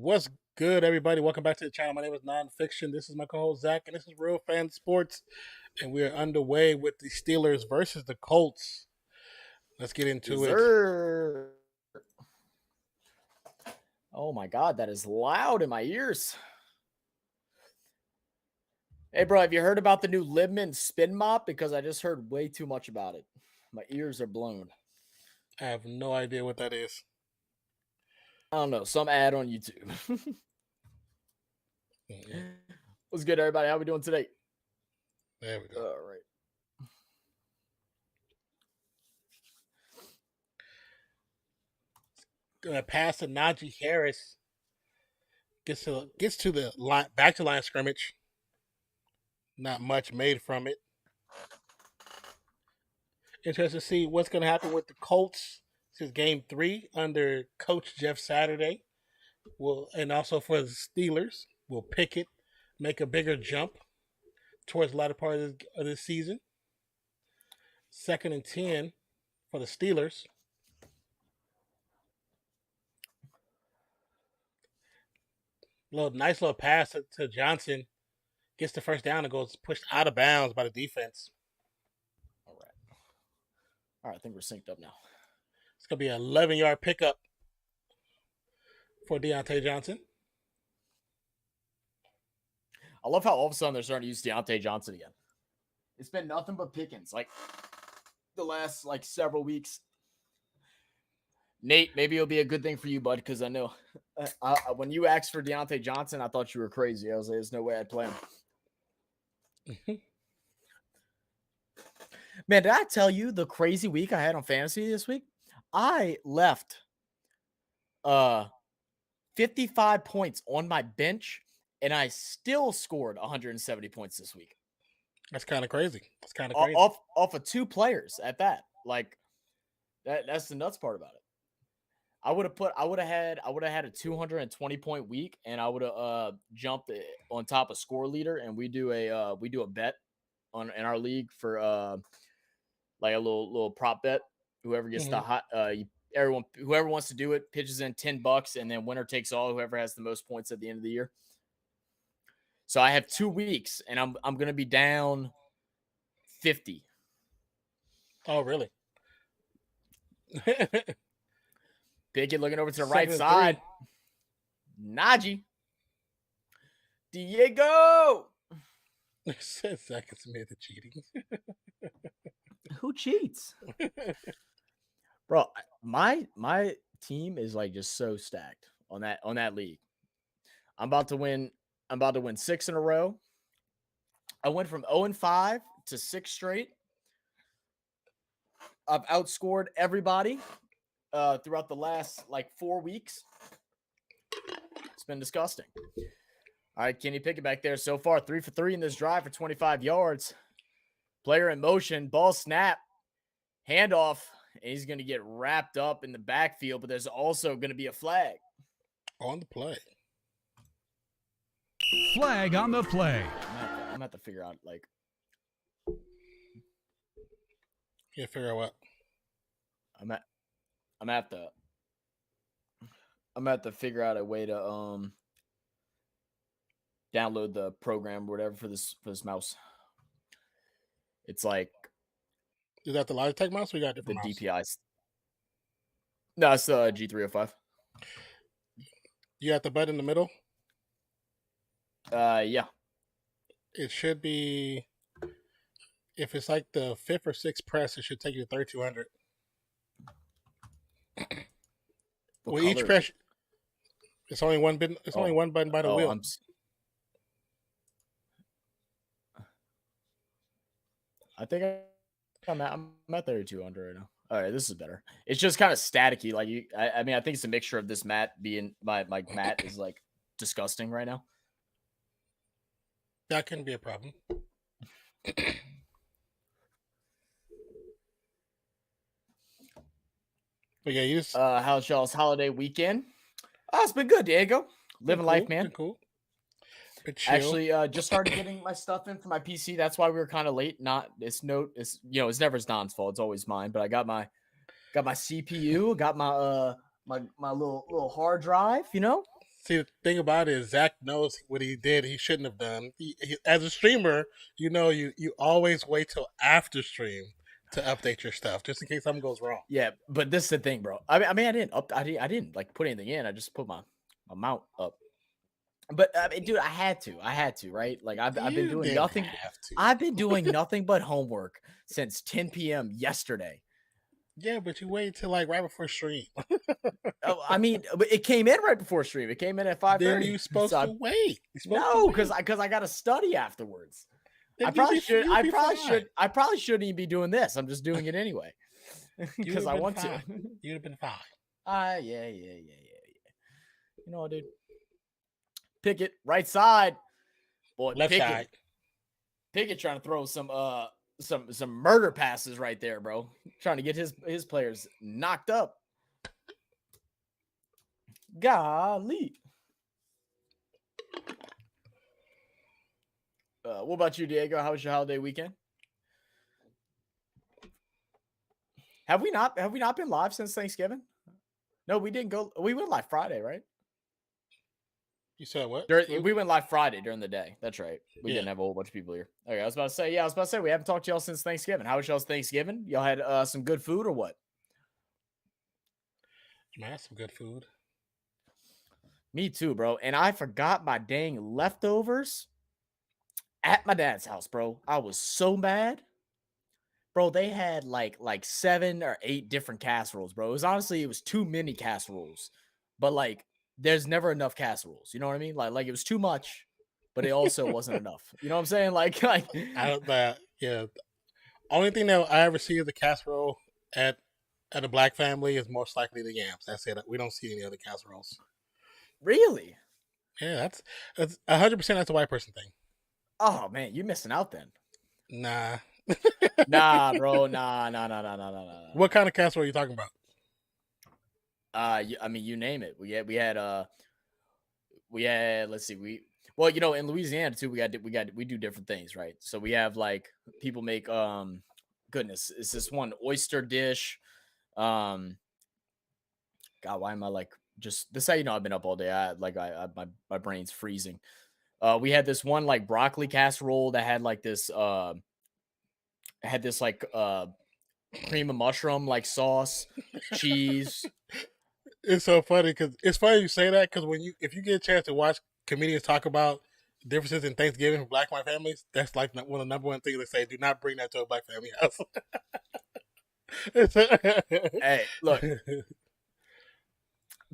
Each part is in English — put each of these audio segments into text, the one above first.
What's good, everybody? Welcome back to the channel. My name is Nonpfixion. This is my co-host Zach, and this is Real Fan Sports. And we are underway with the Steelers versus the Colts. Let's get into it. Oh my God, that is loud in my ears. Hey, bro, have you heard about the new Libman spin mop? Because I just heard way too much about it. My ears are blown. I have no idea what that is. I don't know. Some ad on YouTube. What's good, everybody? How we doing today? There we go. All right. Gonna pass to Najee Harris. Gets to the line, back to line of scrimmage. Not much made from it. Interested to see what's going to happen with the Colts. This is game 3 under Coach Jeff Saturday. And also for the Steelers, will Pickett make a bigger jump towards the latter part of this season. 2nd and 10 for the Steelers. Nice little pass to Johnson. Gets the first down and goes pushed out of bounds by the defense. All right, I think we're synced up now. It's going to be an 11-yard pickup for Deontay Johnson. I love how all of a sudden they're starting to use Deontay Johnson again. It's been nothing but Pickens, like the last several weeks. Nate, maybe it'll be a good thing for you, bud, because I know when you asked for Deontay Johnson, I thought you were crazy. I was like, there's no way I'd play him. Man, did I tell you the crazy week I had on fantasy this week? I left 55 points on my bench, and I still scored 170 points this week. That's kind of crazy. That's kind of crazy. Off of 2 players at that. Like that's the nuts part about it. I would have had a 220 point week, and I would have jumped on top of score leader, and we do a bet in our league for like a little prop bet. Whoever gets the hot whoever wants to do it pitches in $10, and then winner takes all. Whoever has the most points at the end of the year. So I have 2 weeks, and I'm gonna be down 50. Oh, really? Pickett looking over to the right side. Najee. Diego. Said Zach Smith cheating. Who cheats? Bro, my team is just so stacked on that league. I'm about to win 6 in a row. I went from 0-5 to 6 straight. I've outscored everybody throughout the last 4 weeks. It's been disgusting. All right, Kenny Pickett back there so far, 3 for 3 in this drive for 25 yards. Player in motion, ball snap, handoff, and he's going to get wrapped up in the backfield, but there's also going to be a flag. On the play. Flag on the play. I'm going to have to figure out, Can't figure out what? I'm going to have to figure out a way to download the program or whatever for this mouse. It's Is that the Logitech mouse? We got different the mouse? DPIs. No, it's the G305. You got the button in the middle? Yeah. It should be, if it's the 5th or 6th press, it should take you to 3200. Well, each press, it's only one button. It's only one button by the wheel. I think I'm at 3200 right now. All right, this is better. It's just kind of staticky. I mean, I think it's a mixture of this mat being my mat is disgusting right now. That can be a problem. But yeah, you just how's y'all's holiday weekend? Oh, it's been good, Diego. Living life, man. Cool. Actually, just started getting my stuff in for my PC. That's why we were kind of late. It's never Don's fault. It's always mine. But I got my CPU, got my my little hard drive. See, the thing about it is Zach knows what he did. He shouldn't have done. As a streamer, you always wait till after stream to update your stuff, just in case something goes wrong. Yeah, but this is the thing, bro. I didn't like put anything in. I just put my mount up. But I mean, dude, I had to, right? Like I've been You doing didn't nothing. have to. I've been doing nothing but homework since 10 p.m. yesterday. Yeah, but you waited till like right before stream. I mean, it came in right before stream. It came in at 5:30. Then you supposed So to wait. no, because I got to study afterwards. I probably should. I probably shouldn't even be doing this. I'm just doing it anyway because I want to. You'd have been fine. Yeah. You know what, dude? Pickett, right side. Boy, Left side. Pickett trying to throw some murder passes right there, bro. Trying to get his players knocked up. Golly. What about you, Diego? How was your holiday weekend? Have we not been live since Thanksgiving? No, we didn't go. We went live Friday, right? You said what? We went live Friday during the day. That's right. We didn't have a whole bunch of people here. Okay, I was about to say we haven't talked to y'all since Thanksgiving. How was y'all's Thanksgiving? Y'all had some good food or what? Man, some good food. Me too, bro. And I forgot my dang leftovers at my dad's house, bro. I was so mad. Bro, they had like 7 or 8 different casseroles, bro. It was too many casseroles. But like there's never enough casseroles. You know what I mean? Like it was too much, but it also wasn't enough. You know what I'm saying? Like yeah. Only thing that I ever see of the casserole at a black family is most likely the yams. That's it. We don't see any other casseroles. Really? Yeah, that's 100%. That's a white person thing. Oh man, you're missing out then. Nah. Nah, bro. Nah. What kind of casserole are you talking about? I mean, you name it. We had let's see, in Louisiana too, we do different things, right? So we have like people make goodness, it's this one oyster dish. God, why am I like just this? How you know I've been up all day? My brain's freezing. We had this one like broccoli casserole that had like this cream of mushroom like sauce, cheese. It's so funny because it's funny you say that because if you get a chance to watch comedians talk about differences in Thanksgiving for black and white families, that's like one of the number one things they say. Do not bring that to a black family house. Hey, look, I'm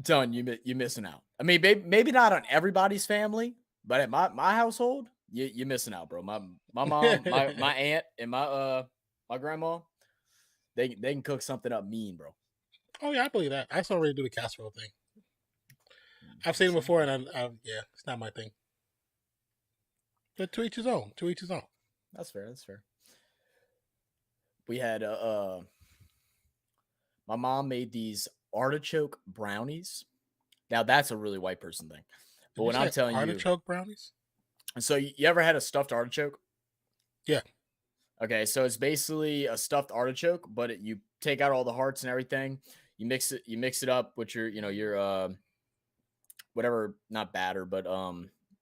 telling you, you're missing out. I mean, maybe not on everybody's family, but at my household, you're missing out, bro. My mom, my aunt, and my grandma, they can cook something up mean, bro. Oh yeah, I believe that. I saw Ray do the casserole thing. I've seen it before, and yeah, it's not my thing. But to each his own. To each his own. That's fair. We had my mom made these artichoke brownies. Now that's a really white person thing. But when I'm telling you, artichoke brownies. So you ever had a stuffed artichoke? Yeah. Okay, so it's basically a stuffed artichoke, but you take out all the hearts and everything. You mix it up with your whatever, not batter, but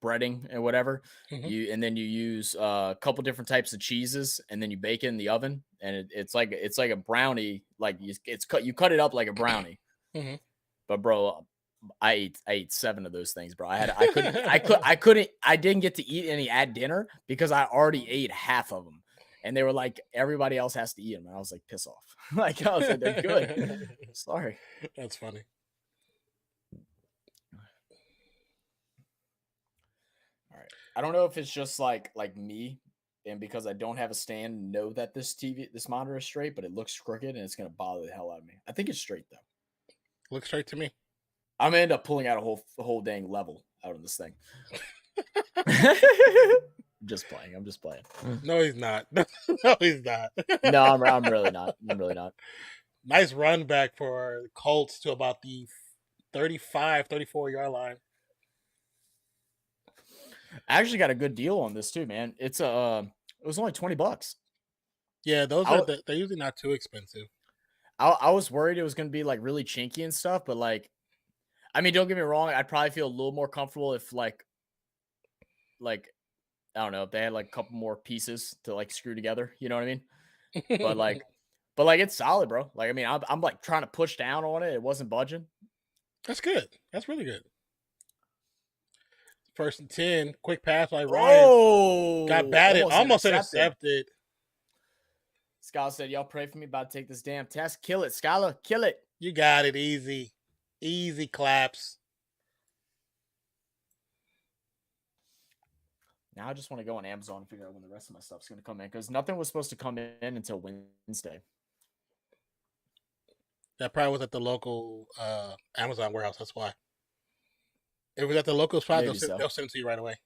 breading and whatever. Mm-hmm. And then you use a couple different types of cheeses, and then you bake it in the oven, and it's like a brownie. Like you cut it up like a brownie. Mm-hmm. But bro, I ate 7 of those things, bro. I didn't get to eat any at dinner because I already ate half of them. And they were like, everybody else has to eat them. And I was like, piss off. Like, I was like, they're good. Sorry. That's funny. All right. I don't know if it's just like me, and because I don't have a stand, know that this monitor is straight, but it looks crooked and it's going to bother the hell out of me. I think it's straight, though. Looks straight to me. I'm going to end up pulling out a whole dang level out of this thing. I'm just playing. No, he's not. No, he's not. No, I'm really not. I'm really not. Nice run back for the Colts to about the 35, 34-yard line. I actually got a good deal on this too, man. It was only $20. Yeah, they're usually not too expensive. I was worried it was going to be like really chinky and stuff, but like I mean, don't get me wrong. I'd probably feel a little more comfortable if like I don't know if they had like a couple more pieces to like screw together. You know what I mean? But like it's solid, bro. Like I mean, I'm like trying to push down on it. It wasn't budging. That's good. That's really good. 1st and 10, quick pass by Ryan. Got batted, almost intercepted. Skylar said, "Y'all pray for me about to take this damn test. Kill it, Skylar. Kill it." You got it. Easy. Easy claps. Now I just want to go on Amazon and figure out when the rest of my stuff's going to come in because nothing was supposed to come in until Wednesday. That probably was at the local Amazon warehouse. That's why. If it was at the local spot, they'll send it to you right away.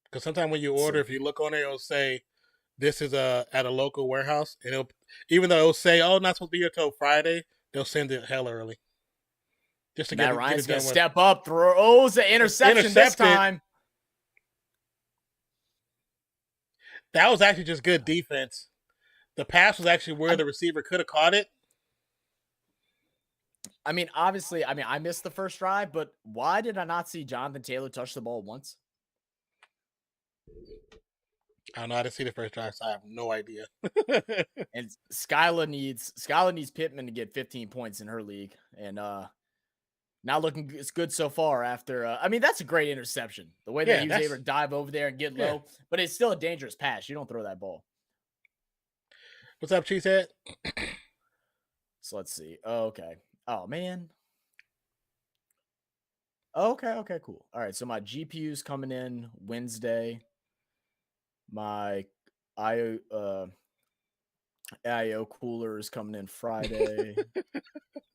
Because sometimes when you order, if you look on it, it'll say this is at a local warehouse, and even though it'll say, "Oh, not supposed to be here till Friday," they'll send it hella early. Just to Matt Ryan's gonna step up, throws the interception this time. That was actually just good defense. The pass was actually where the receiver could have caught it. I mean, obviously, I missed the first drive, but why did I not see Jonathan Taylor touch the ball once? I don't know. I didn't see the first drive, so I have no idea. And Skylar needs Pittman to get 15 points in her league, and not looking it's good so far. After I mean, that's a great interception. The way that he was able to dive over there and get low, but it's still a dangerous pass. You don't throw that ball. What's up, Cheesehead? So let's see. Oh, okay. Oh man. Okay, cool. All right, so my GPU's coming in Wednesday. My IO cooler is coming in Friday.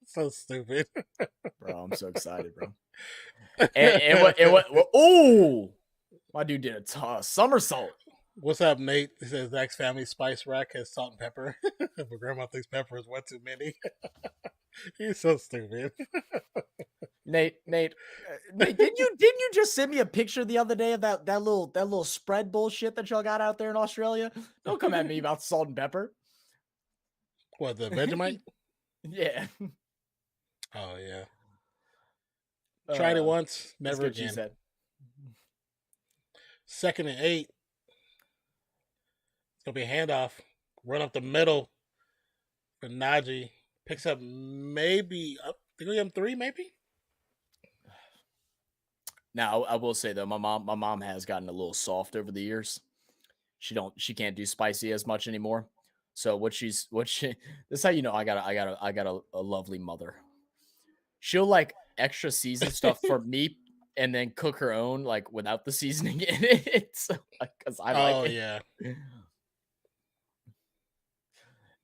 So stupid. Bro, I'm so excited, bro. And what oh, my dude did a somersault. What's up, Nate? He says Zach's family spice rack has salt and pepper. But grandma thinks pepper is one too many. He's so stupid. Nate, didn't you just send me a picture the other day of that little spread bullshit that y'all got out there in Australia? Don't come at me about salt and pepper. What, the Vegemite? Yeah. Oh yeah. Tried it once, never again. She said. 2nd and 8. It's gonna be a handoff. Run up the middle for Najee. Picks up maybe up. They're gonna give him 3, maybe. Now I will say though, my mom has gotten a little soft over the years. She can't do spicy as much anymore. So this is how you know I got a lovely mother. She'll like extra season stuff for me and then cook her own like without the seasoning in it. So, because I like it. Yeah.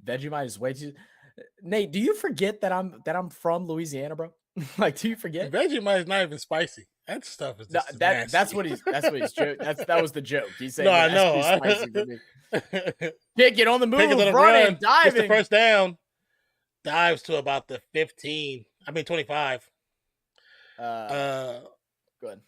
Vegemite is way too. Nate, do you forget that I'm from Louisiana, bro? Like, do you forget? Vegemite is not even spicy. That stuff is just that's what he's joke. That was the joke. He's saying no, I know. Spicy for me. Pick it on the move, running, diving. Gets the first down. Dives to about the 25. Good.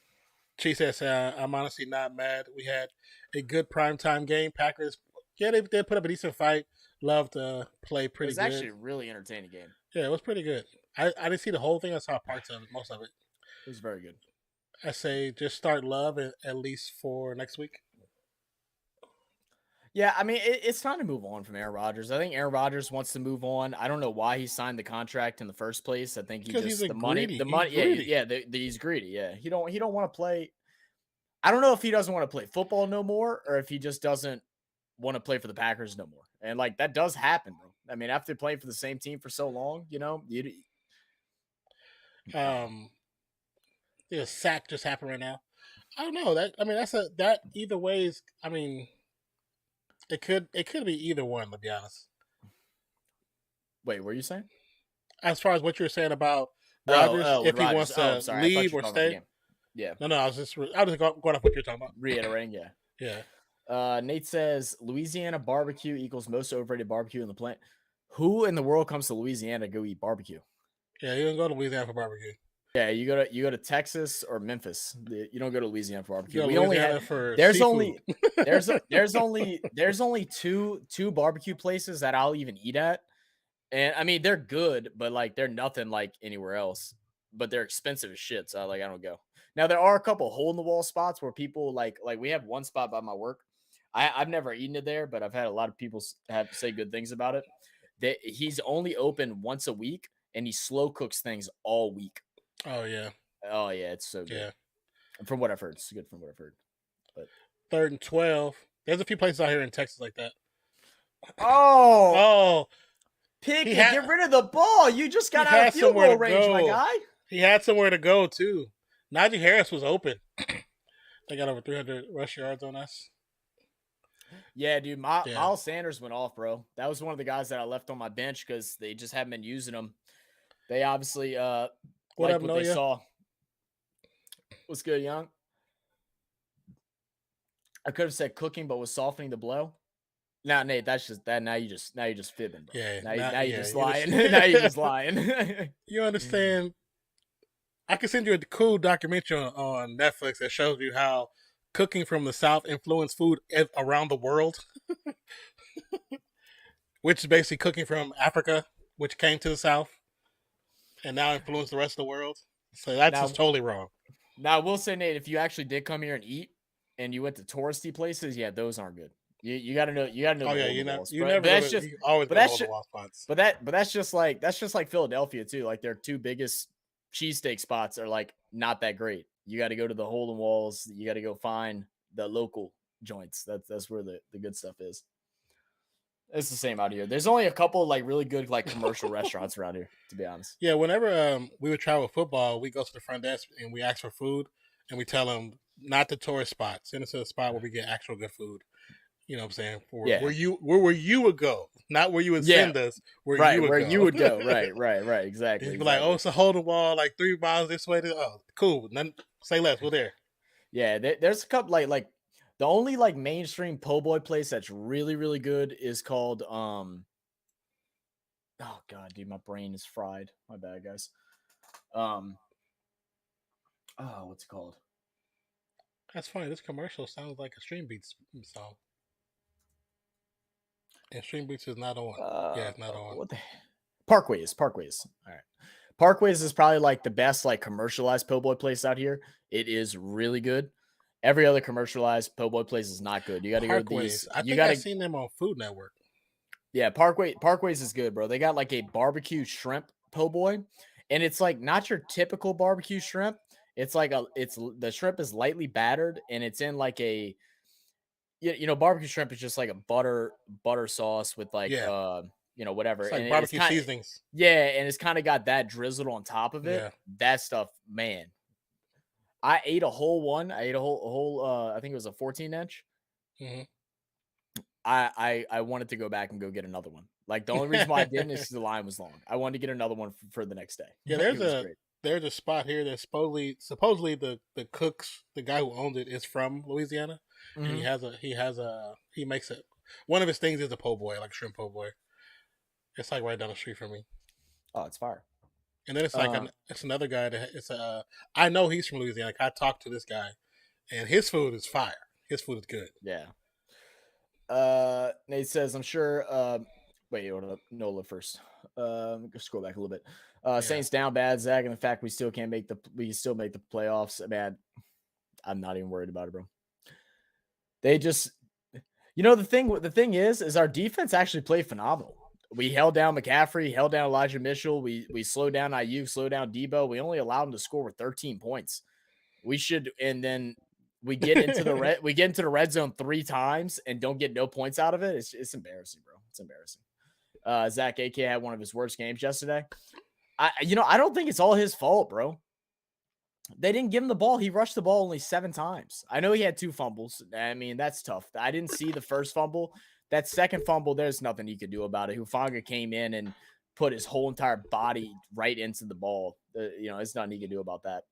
She says, I'm honestly not mad. We had a good primetime game. Packers, they put up a decent fight. Love to play pretty good. It was actually a really entertaining game. Yeah, it was pretty good. I didn't see the whole thing. I saw parts of it, most of it. It was very good. I say just start Love at least for next week. Yeah, I mean, it's time to move on from Aaron Rodgers. I think Aaron Rodgers wants to move on. I don't know why he signed the contract in the first place. I think he's money. Greedy. He's greedy. Yeah, he don't want to play. I don't know if he doesn't want to play football no more, or if he just doesn't want to play for the Packers no more. And like that does happen, bro. I mean, after playing for the same team for so long, sack just happened right now. I don't know. That either way is. I mean, it could be either one. To be honest. Wait, what were you saying? As far as what you're saying about Rodgers, if he wants to leave or stay. Yeah. No. I was just going off what you're talking about. Reiterating. Yeah. Yeah. Nate says Louisiana barbecue equals most overrated barbecue in the plant. Who in the world comes to Louisiana to go eat barbecue? Yeah, you don't go to Louisiana for barbecue. Yeah, you go to Texas or Memphis. You don't go to Louisiana for barbecue. We only have for there's seafood. there's only two barbecue places that I'll even eat at, And I mean, they're good, but like they're nothing like anywhere else. But they're expensive as shit. So like I don't go. Now there are a couple hole in the wall spots where people like we have one spot by my work. I've never eaten it there, but I've had a lot of people have say good things about it. That he's only open once a week, and he slow cooks things all week. Oh yeah, Oh yeah, it's so good. yeah. From what I've heard, it's good from what I've heard. But 3rd and 12. There's a few places out here in Texas like that. oh, Oh, Pickett, had- get rid of the ball. You just got he out had of field somewhere goal to range, my go. guy. he had somewhere to go too. Najee Harris was open. They got over 300 rush yards on us. Yeah, dude. Yeah. Miles Sanders went off, bro. That was one of the guys that I left on my bench because they just haven't been using him. They obviously What like up, what they Noya? saw. What's good, Young? I could have said cooking, but was softening the blow. Now, Nate, that's just that. Now you just fibbing, bro. Yeah, Now now- you're yeah, just you lying. just- Now you're just lying. You understand? I can send you a cool documentary on Netflix that shows you how cooking from the South influenced food around the world. Which is basically cooking from Africa, which came to the South and now influenced the rest of the world. So that's Now- just totally wrong. Now, I will say, Nate, if you actually did come here and eat, and you went to touristy places, yeah, those aren't good. You got to know. You got to know. Oh the yeah, hole in you the know, walls. you But never. that's Go, just. you always but go that's to ju- the wall spots. But that's just like Philadelphia too. Like their two biggest cheesesteak spots are like not that great. You got to go to the hole in walls. You got to go find the local joints. That's where the good stuff is. It's the same out here. There's only a couple like really good like commercial restaurants around here, to be honest. Yeah, whenever we would travel football, we go to the front desk and we ask for food, and we tell them not the tourist spot. Send us to a spot where we get actual good food. You know what I'm saying? Yeah. Where you would go, not where you would Yeah. send us. Where Right, you would where go. you would go. Right. Exactly. You'd be like, oh, it's a hole in the wall, like 3 miles this way. Oh, cool. None, say less. We're there. Yeah, there's a couple like the only like mainstream po' boy place that's really really good is called oh god, dude, my brain is fried. My bad, guys. What's it called? That's funny. This commercial sounds like a Stream Beats song. And Stream Beats is not on. Yeah, it's not on. What the Parkways. All right. Parkways is probably like the best like commercialized po' boy place out here. It is really good. Every other commercialized po' boy place is not good. You got to go to these. I You think got to I've seen them on Food Network. Yeah, Parkways is good, bro. They got like a barbecue shrimp po' boy, and it's like not your typical barbecue shrimp. It's like the shrimp is lightly battered, and it's in like a barbecue shrimp is just like a butter sauce with like whatever. It's like and barbecue seasonings. Yeah, and it's kind of got that drizzled on top of it. Yeah. That stuff, man. I ate a whole one. I ate a whole I think it was a 14-inch. Mhm. I wanted to go back and go get another one. Like the only reason why I didn't is 'cause the line was long. I wanted to get another one for the next day. Yeah, It was great. there's a spot here that supposedly the cooks, the guy who owned it is from Louisiana. And Mhm. he makes it, one of his things is a po' boy, like shrimp po' boy. It's like right down the street from me. Oh, it's fire. And then it's like it's another guy I know he's from Louisiana. I talked to this guy, and his food is fire. His food is good. Yeah. Nate says, I'm sure. Wait, hold up. Nola first. Go scroll back a little bit. Saints down bad, Zach, and the fact we still make the playoffs. Man, I'm not even worried about it, bro. They just, the thing is our defense actually played phenomenal. We held down McCaffrey, held down Elijah Mitchell. We slowed down Ayuk, slowed down Debo. We only allowed him to score with 13 points. And then we get into the red zone 3 times and don't get no points out of it. It's embarrassing, bro. It's embarrassing. Zach AK had one of his worst games yesterday. I don't think it's all his fault, bro. They didn't give him the ball. He rushed the ball only 7 times. I know he had 2 fumbles. I mean, that's tough. I didn't see the first fumble. That second fumble, there's nothing he could do about it. Hufanga came in and put his whole entire body right into the ball. There's nothing he could do about that.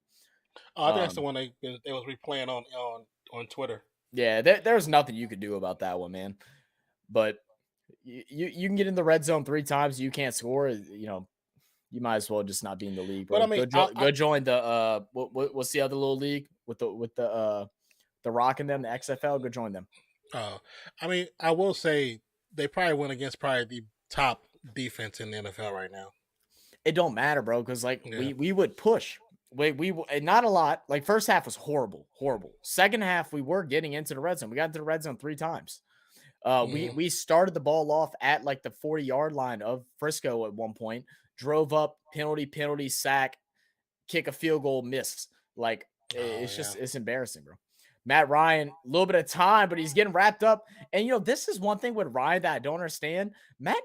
Oh, I think that's the one they was replaying on Twitter. Yeah, there's nothing you could do about that one, man. But you can get in the red zone 3 times, you can't score. You might as well just not be in the league. Bro. But I mean, go join the what's the other little league with the Rock in them, the XFL. Go join them. I mean, I will say they probably went against the defense in the NFL right now. It don't matter, bro, because like Yeah. we would push. And not a lot. Like first half was horrible. Second half, we were getting into the red zone. We got into the red zone 3 times. We started the ball off at like the 40-yard line of Frisco at one point, drove up, penalty, sack, kick a field goal, miss. Like it's embarrassing, bro. Matt Ryan, a little bit of time, but he's getting wrapped up. And this is one thing with Ryan that I don't understand. Matt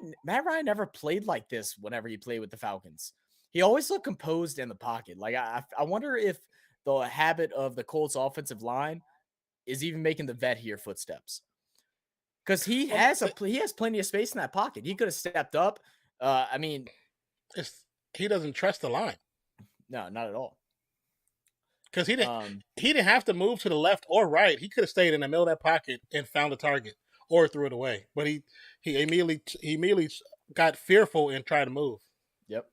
Ryan never played like this whenever he played with the Falcons. He always looked composed in the pocket. Like I wonder if the habit of the Colts offensive line is even making the vet hear footsteps. Because he has plenty of space in that pocket. He could have stepped up. I mean, he doesn't trust the line. No, not at all. Because he didn't have to move to the left or right. He could have stayed in the middle of that pocket and found the target or threw it away. But he immediately got fearful and tried to move. Yep.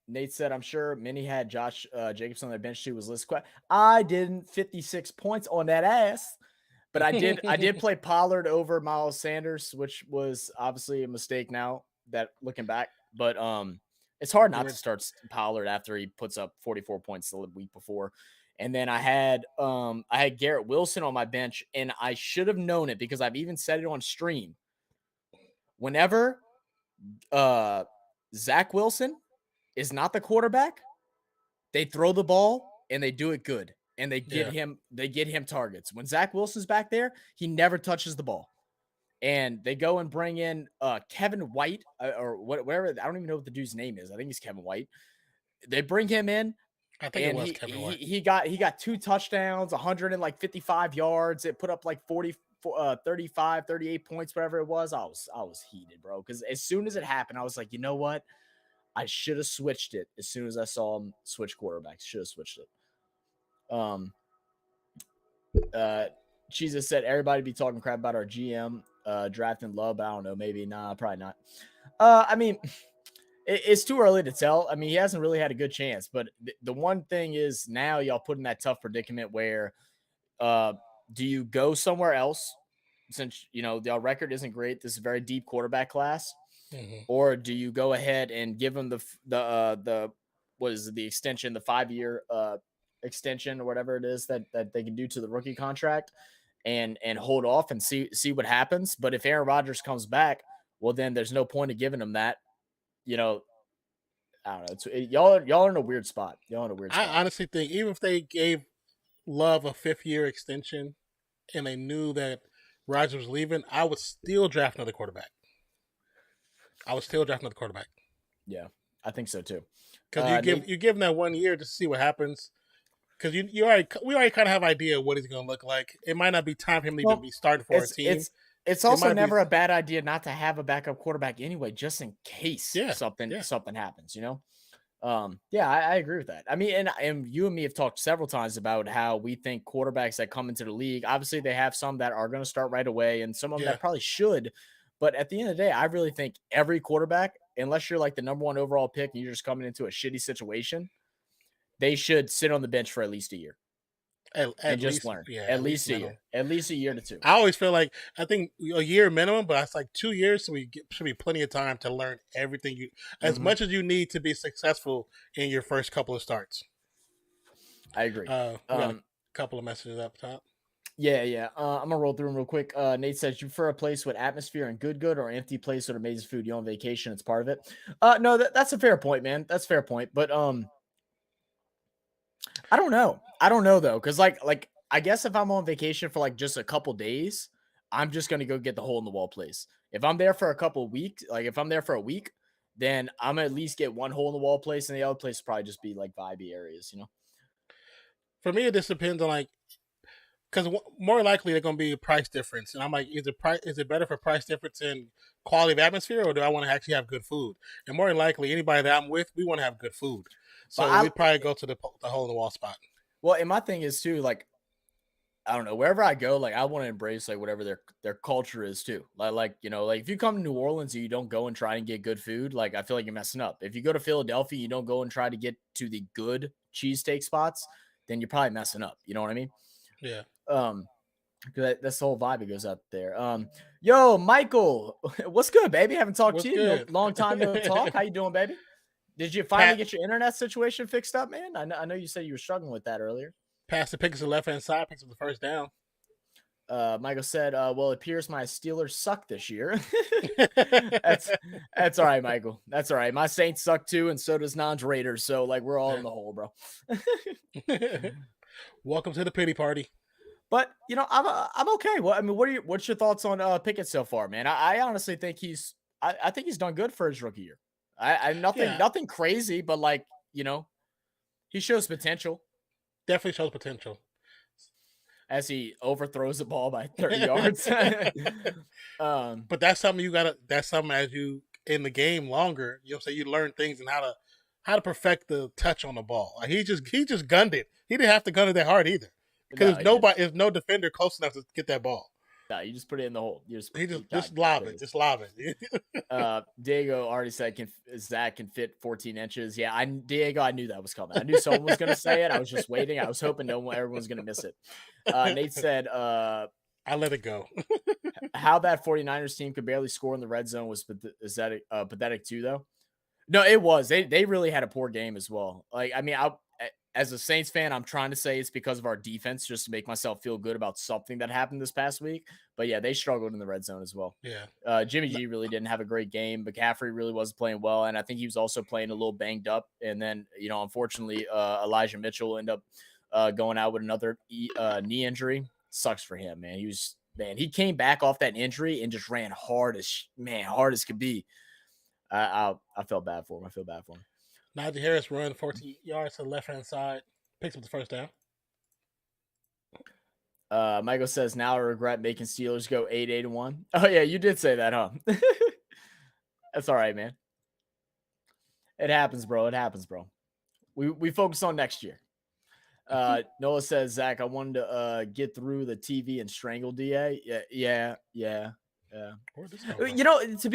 Nate said, I'm sure many had Josh Jacobs on their bench too. Was list quiet. I didn't. 56 points on that ass. But I did play Pollard over Miles Sanders, which was obviously a mistake now that looking back. But it's hard not to start Pollard after he puts up 44 points the week before. And then I had Garrett Wilson on my bench, and I should have known it because I've even said it on stream. Whenever Zach Wilson is not the quarterback, they throw the ball and they do it good. And they get him targets. When Zach Wilson's back there, he never touches the ball. And they go and bring in Kevin White or whatever. I don't even know what the dude's name is. I think he's Kevin White. They bring him in. I think it was Kevin White. He got 2 touchdowns, 155 yards. It put up like 35, 38 points, whatever it was. I was heated, bro. Because as soon as it happened, I was like, you know what? I should have switched it as soon as I saw him switch quarterbacks. Should have switched it. Jesus said everybody be talking crap about our GM drafting Love, but I don't know, maybe probably not. I mean, it's too early to tell. I mean, he hasn't really had a good chance, but the one thing is now y'all put in that tough predicament where do you go somewhere else since the record isn't great? This is a very deep quarterback class, or do you go ahead and give him the what is the extension, the 5-year extension or whatever it is that they can do to the rookie contract and hold off and see what happens. But if Aaron Rodgers comes back, well, then there's no point of giving him that. I don't know. Y'all are in a weird spot. I honestly think even if they gave Love a 5-year extension and they knew that Rodgers was leaving, I would still draft another quarterback. Yeah, I think so too. Because you give him that 1 year just to see what happens. Because we already kind of have an idea of what he's going to look like. It might not be time for him to even be starting for a team. It's also never a bad idea not to have a backup quarterback anyway, just in case something happens. I agree with that. I mean, and you and me have talked several times about how we think quarterbacks that come into the league, obviously they have some that are going to start right away, and some of them that probably should. But at the end of the day, I really think every quarterback, unless you're like the number 1 overall pick and you're just coming into a shitty situation, they should sit on the bench for at least a year and just learn. Yeah, at least a year. At least a year to 2. I always feel like I think a year minimum, but it's like 2 years, so should be plenty of time to learn everything as much as you need to be successful in your first couple of starts. I agree. We got a couple of messages up top. Yeah. I'm gonna roll through them real quick. Nate says, you prefer a place with atmosphere and good, or an empty place with amazing food? You on vacation? It's part of it. No, that's a fair point, man. That's a fair point. But I don't know though, because like I guess if I'm on vacation for like just a couple days, I'm just gonna go get the hole in the wall place. If I'm there for a couple weeks, like if I'm there for a week, then I'm gonna at least get one hole in the wall place, and the other place will probably just be like vibey areas, For me, it just depends on because more likely they're gonna be a price difference, and I'm like, is it better for price difference in quality of atmosphere, or do I want to actually have good food? And more than likely, anybody that I'm with, we want to have good food. So we'd probably go to the hole in the wall spot. Well, and my thing is too, like, I don't know, wherever I go, like I want to embrace like whatever their culture is too. Like if you come to New Orleans and you don't go and try and get good food, like I feel like you're messing up. If you go to Philadelphia, you don't go and try to get to the good cheesesteak spots, then you're probably messing up. You know what I mean? Yeah. That's the whole vibe that goes out there. Yo, Michael, what's good, baby? Haven't talked What's to you. No, good? long time no talk. How you doing, baby? Did you finally get your internet situation fixed up, man? I know you said you were struggling with that earlier. Pass the picks to the left-hand side, picks up the first down. Michael said, well, it appears my Steelers suck this year. That's all right, Michael. That's all right. My Saints suck too, and so does Non's Raiders. So, like, we're all in the hole, bro. Welcome to the pity party. But I'm okay. Well, I mean, what's your thoughts on Pickett so far, man? I honestly think I think he's done good for his rookie year. Nothing crazy, but like, he shows potential. Definitely shows potential. As he overthrows the ball by 30 yards. But that's something that's something as you in the game longer, you learn things and how to perfect the touch on the ball. Like he just gunned it. He didn't have to gun it that hard either. Because there's no defender close enough to get that ball. No, you just put it in the hole. Just lob it. Just lob it. Diego already said Zach can fit 14 inches. Yeah, Diego, I knew that was coming. I knew someone was going to say it. I was just waiting. I was hoping everyone's going to miss it. Nate said, I let it go. How that 49ers team could barely score in the red zone was pathetic too, though. No, it was. They really had a poor game as well. Like, I mean, as a Saints fan, I'm trying to say it's because of our defense just to make myself feel good about something that happened this past week. But yeah, they struggled in the red zone as well. Yeah. Jimmy G really didn't have a great game. McCaffrey really wasn't playing well. And I think he was also playing a little banged up. And then, unfortunately, Elijah Mitchell ended up going out with another knee injury. Sucks for him, man. He came back off that injury and just ran hard as could be. I felt bad for him. I feel bad for him. Najee Harris run 14 yards to the left-hand side. Picks up the first down. Michael says, now I regret making Steelers go 8-1. Oh, yeah, you did say that, huh? That's all right, man. It happens, bro. It happens, bro. We focus on next year. Noah says, Zach, I wanted to get through the TV and strangle DA. Yeah. To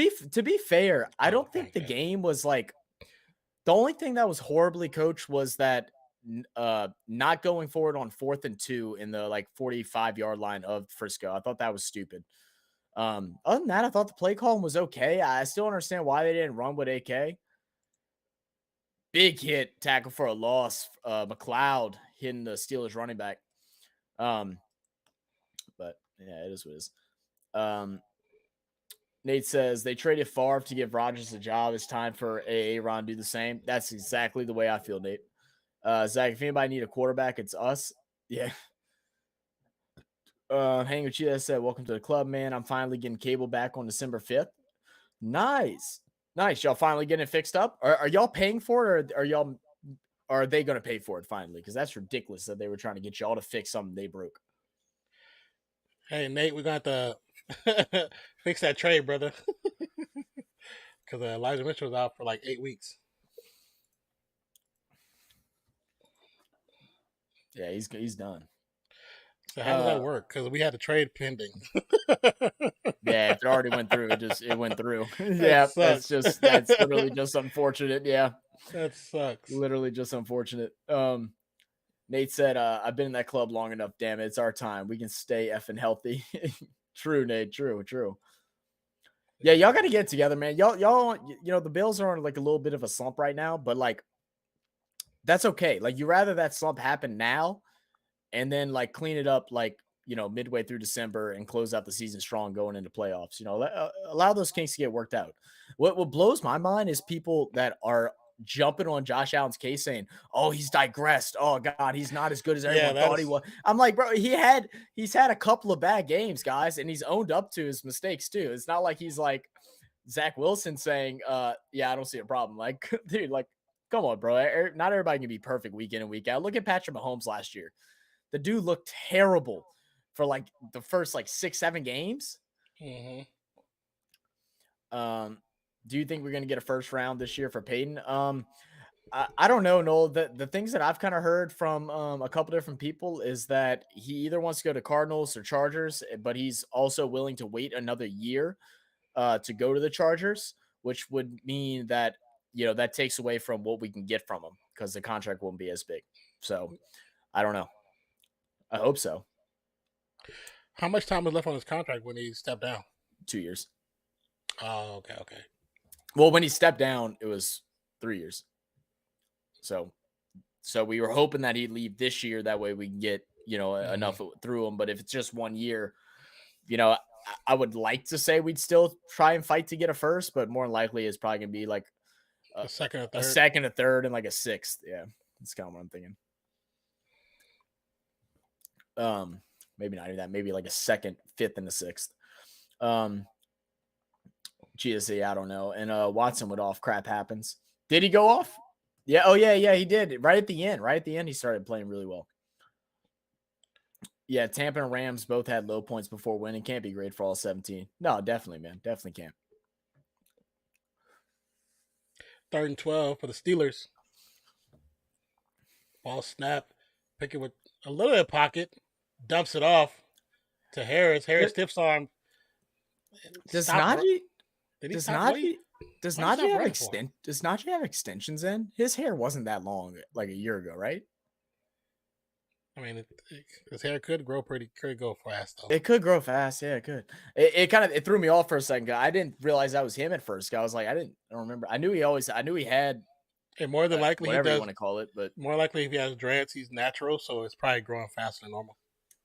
be fair, I don't think the game was like the only thing that was horribly coached was that not going forward on 4th and 2 in the like 45-yard line of Frisco. I thought that was stupid. Other than that, I thought the play call was okay. I still understand why they didn't run with AK. Big hit, tackle for a loss. McLeod hitting the Steelers running back. But yeah, it is what it is. Nate says they traded Favre to give Rodgers a job. It's time for Aaron to do the same. That's exactly the way I feel, Nate. Zach, if anybody need a quarterback, it's us. Yeah. Hang with Cheetah said, welcome to the club, man. I'm finally getting cable back on December 5th. Nice. Y'all finally getting it fixed up? Are y'all paying for it, or are they going to pay for it finally? Because that's ridiculous that they were trying to get y'all to fix something they broke. Hey, Nate, we're going to have to fix that trade, brother. Because Elijah Mitchell was out for like 8 weeks. Yeah, he's done. So how does that work? Because we had a trade pending. Yeah, if it already went through, it went through. Yeah, that's literally just unfortunate. Yeah, that sucks. Literally just unfortunate. Nate said, I've been in that club long enough. Damn it, it's our time. We can stay effing healthy. True, Nate. True. Yeah, y'all got to get together, man. Y'all, the Bills are on like a little bit of a slump right now, but like that's okay. Like you rather that slump happen now and then like clean it up like, midway through December and close out the season strong going into playoffs. Allow those kinks to get worked out. What blows my mind is people that are jumping on Josh Allen's case saying, oh, he's digressed. Oh God, he's not as good as everyone thought he was. I'm like, bro, he's had a couple of bad games, guys, and he's owned up to his mistakes too. It's not like he's like Zach Wilson saying, yeah, I don't see a problem. Like, dude, like, come on, bro. Not everybody can be perfect week in and week out. Look at Patrick Mahomes last year. The dude looked terrible for like the first like 6-7 games. Mm-hmm. Do you think we're going to get a first round this year for Peyton? I don't know, Noel. The things that I've kind of heard from a couple different people is that he either wants to go to Cardinals or Chargers, but he's also willing to wait another year to go to the Chargers, which would mean that, that takes away from what we can get from him because the contract won't be as big. So I don't know. I hope so. How much time is left on his contract when he stepped down? 2 years. Oh, okay. Well, when he stepped down, it was 3 years. So we were hoping that he'd leave this year. That way we can get, enough through him. But if it's just 1 year, I would like to say we'd still try and fight to get a first, but more than likely it's probably going to be like A second, a third. A second, a third, and like a sixth. Yeah, that's kind of what I'm thinking. Maybe not even that. Maybe like a second, fifth, and a sixth. GSA, I don't know. And Watson went off. Crap happens. Did he go off? Yeah. Oh yeah, he did. Right at the end, he started playing really well. Yeah, Tampa and Rams both had low points before winning. Can't be great for all 17. No, definitely, man. Definitely can't. 3rd and 12 for the Steelers. Ball snap. Pick it with a little bit of pocket. Dumps it off to Harris. Harris stiff arm. Does Najee have extensions in? His hair wasn't that long like a year ago, right? I mean, his hair could go fast though. It could grow fast, yeah, it could. It threw me off for a second. I didn't realize that was him at first. I was like, I don't remember. I knew he had. And more than likely, whatever you want to call it, but more likely if he has dreads, he's natural, so it's probably growing faster than normal.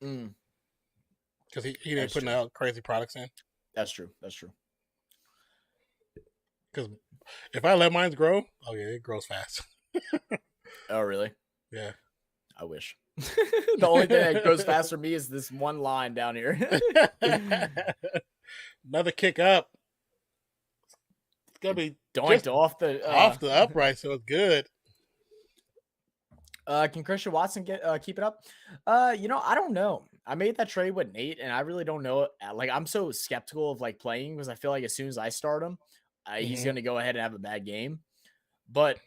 Because he didn't put out crazy products in. That's true. Because if I let mine grow, oh yeah, it grows fast. Oh really? Yeah. I wish. The only thing that grows fast for me is this one line down here. Another kick up. It's gonna be doinked off the upright, so it's good. Can Christian Watson keep it up? I don't know. I made that trade with Nate, and I really don't know. Like, I'm so skeptical of like playing because I feel like as soon as I start him, he's gonna go ahead and have a bad game. But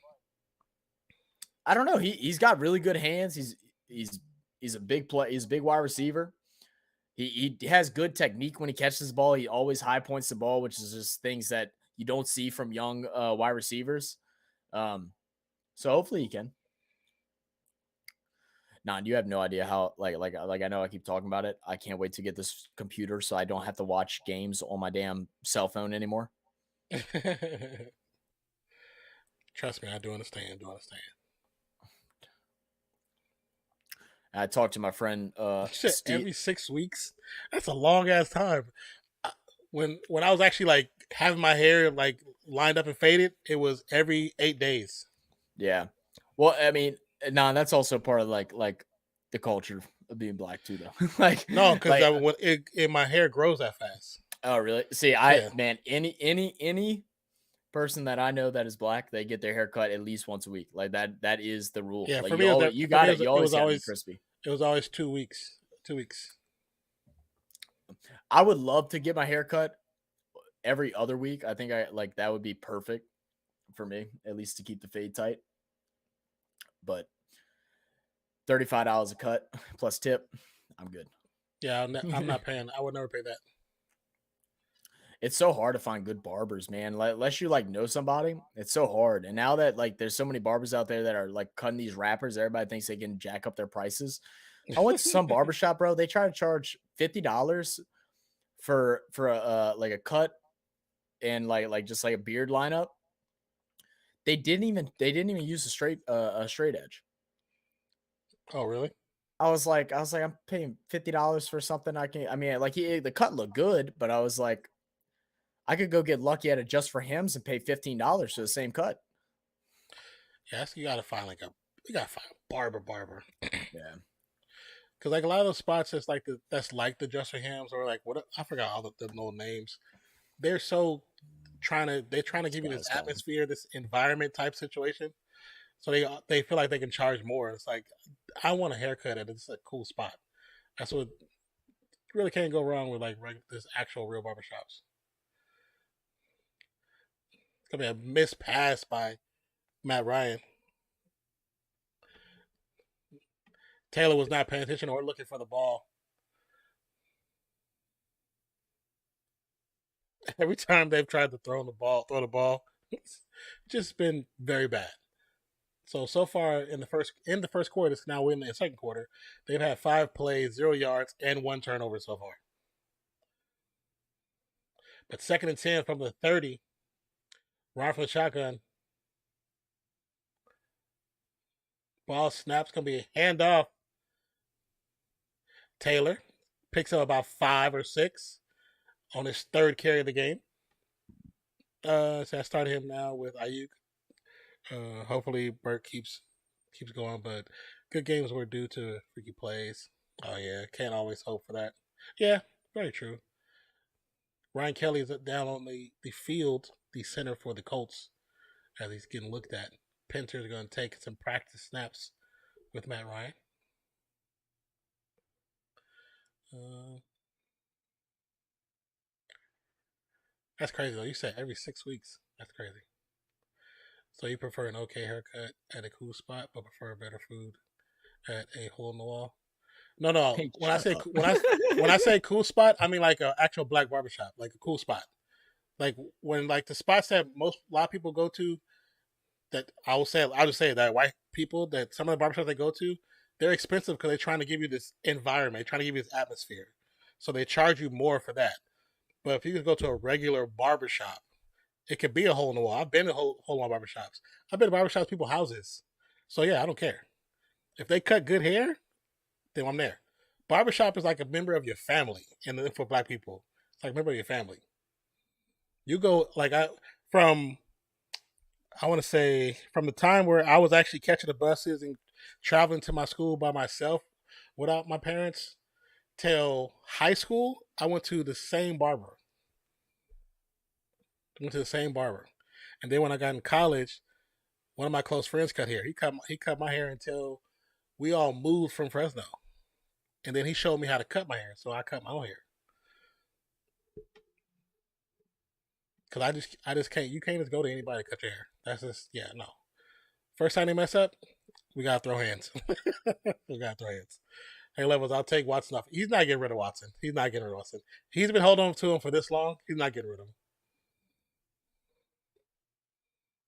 I don't know. He's got really good hands. He's a big play. He's a big wide receiver. He has good technique when he catches the ball. He always high points the ball, which is just things that you don't see from young wide receivers. So hopefully he can. Nah, you have no idea how like I know I keep talking about it. I can't wait to get this computer so I don't have to watch games on my damn cell phone anymore. Trust me, I do understand. I talked to my friend every 6 weeks. That's a long ass time. When I was actually like having my hair like lined up and faded, it was every 8 days. Yeah. Well, I mean, that's also part of like the culture of being black too, though. Like no, because my hair grows that fast. Oh, really? See, man, any person that I know that is black, they get their hair cut at least once a week. Like that is the rule. Yeah, like, for me, you got it. You always got to be crispy. It was always 2 weeks. 2 weeks. I would love to get my hair cut every other week. I think that would be perfect for me, at least to keep the fade tight. But $35 a cut plus tip, I'm good. Yeah, I'm not paying. I would never pay that. It's so hard to find good barbers, man. Unless you know somebody, it's so hard. And now that there's so many barbers out there that are cutting these rappers, everybody thinks they can jack up their prices. I went to some barbershop, bro. They try to charge $50 for a cut and just a beard lineup. They didn't even use a straight edge. Oh, really? I was like, I'm paying $50 for something the cut looked good, but I was like, I could go get lucky at it just for Hims and pay $15 for the same cut. Yes, you gotta find a barber. Yeah, because a lot of those spots that's like the just for Hims or what I forgot all the names. They're so trying to give you this atmosphere, this environment type situation. So they feel like they can charge more. It's like, I want a haircut and it's a cool spot. That's what really can't go wrong with this actual real barbershops. It's gonna be a missed pass by Matt Ryan. Taylor was not paying attention or looking for the ball. Every time they've tried to throw the ball, it's just been very bad. So far in the first quarter, it's now in the second quarter, they've had 5 plays, 0 yards, and 1 turnover so far. But 2nd and 10 from the 30, run for the shotgun. Ball snaps, going to be a handoff. Taylor picks up about 5 or 6 on his 3rd carry of the game. So I started him now with Ayuk. Hopefully Burke keeps going, but good games were due to freaky plays. Oh yeah, can't always hope for that. Yeah, very true. Ryan Kelly is down on the field, the center for the Colts, as he's getting looked at. Pinter's going to take some practice snaps with Matt Ryan. That's crazy though. You said every 6 weeks. That's crazy. So you prefer an okay haircut at a cool spot, but prefer better food at a hole in the wall? No. Hey, When I shut say up. when I say cool spot, I mean like an actual black barbershop, like a cool spot. Like when like the spots that a lot of people go to, that I'll just say that white people, that some of the barbershops they go to, they're expensive because they're trying to give you this environment, they're trying to give you this atmosphere. So they charge you more for that. But if you could go to a regular barbershop, it could be a hole in the wall. I've been to hole in the wall barbershops. I've been to barbershops, people's houses. So yeah, I don't care. If they cut good hair, then I'm there. Barbershop is like a member of your family, and then for black people, it's like a member of your family. You go like I want to say from the time where I was actually catching the buses and traveling to my school by myself without my parents till high school, I went to the same barber. And then when I got in college, one of my close friends cut hair. He cut my hair until we all moved from Fresno. And then he showed me how to cut my hair, so I cut my own hair. Cause I just can't. You can't just go to anybody to cut your hair. That's just no. First time they mess up, we gotta throw hands. Hey, Levels, I'll take Watson off. He's not getting rid of Watson. He's been holding on to him for this long. He's not getting rid of him.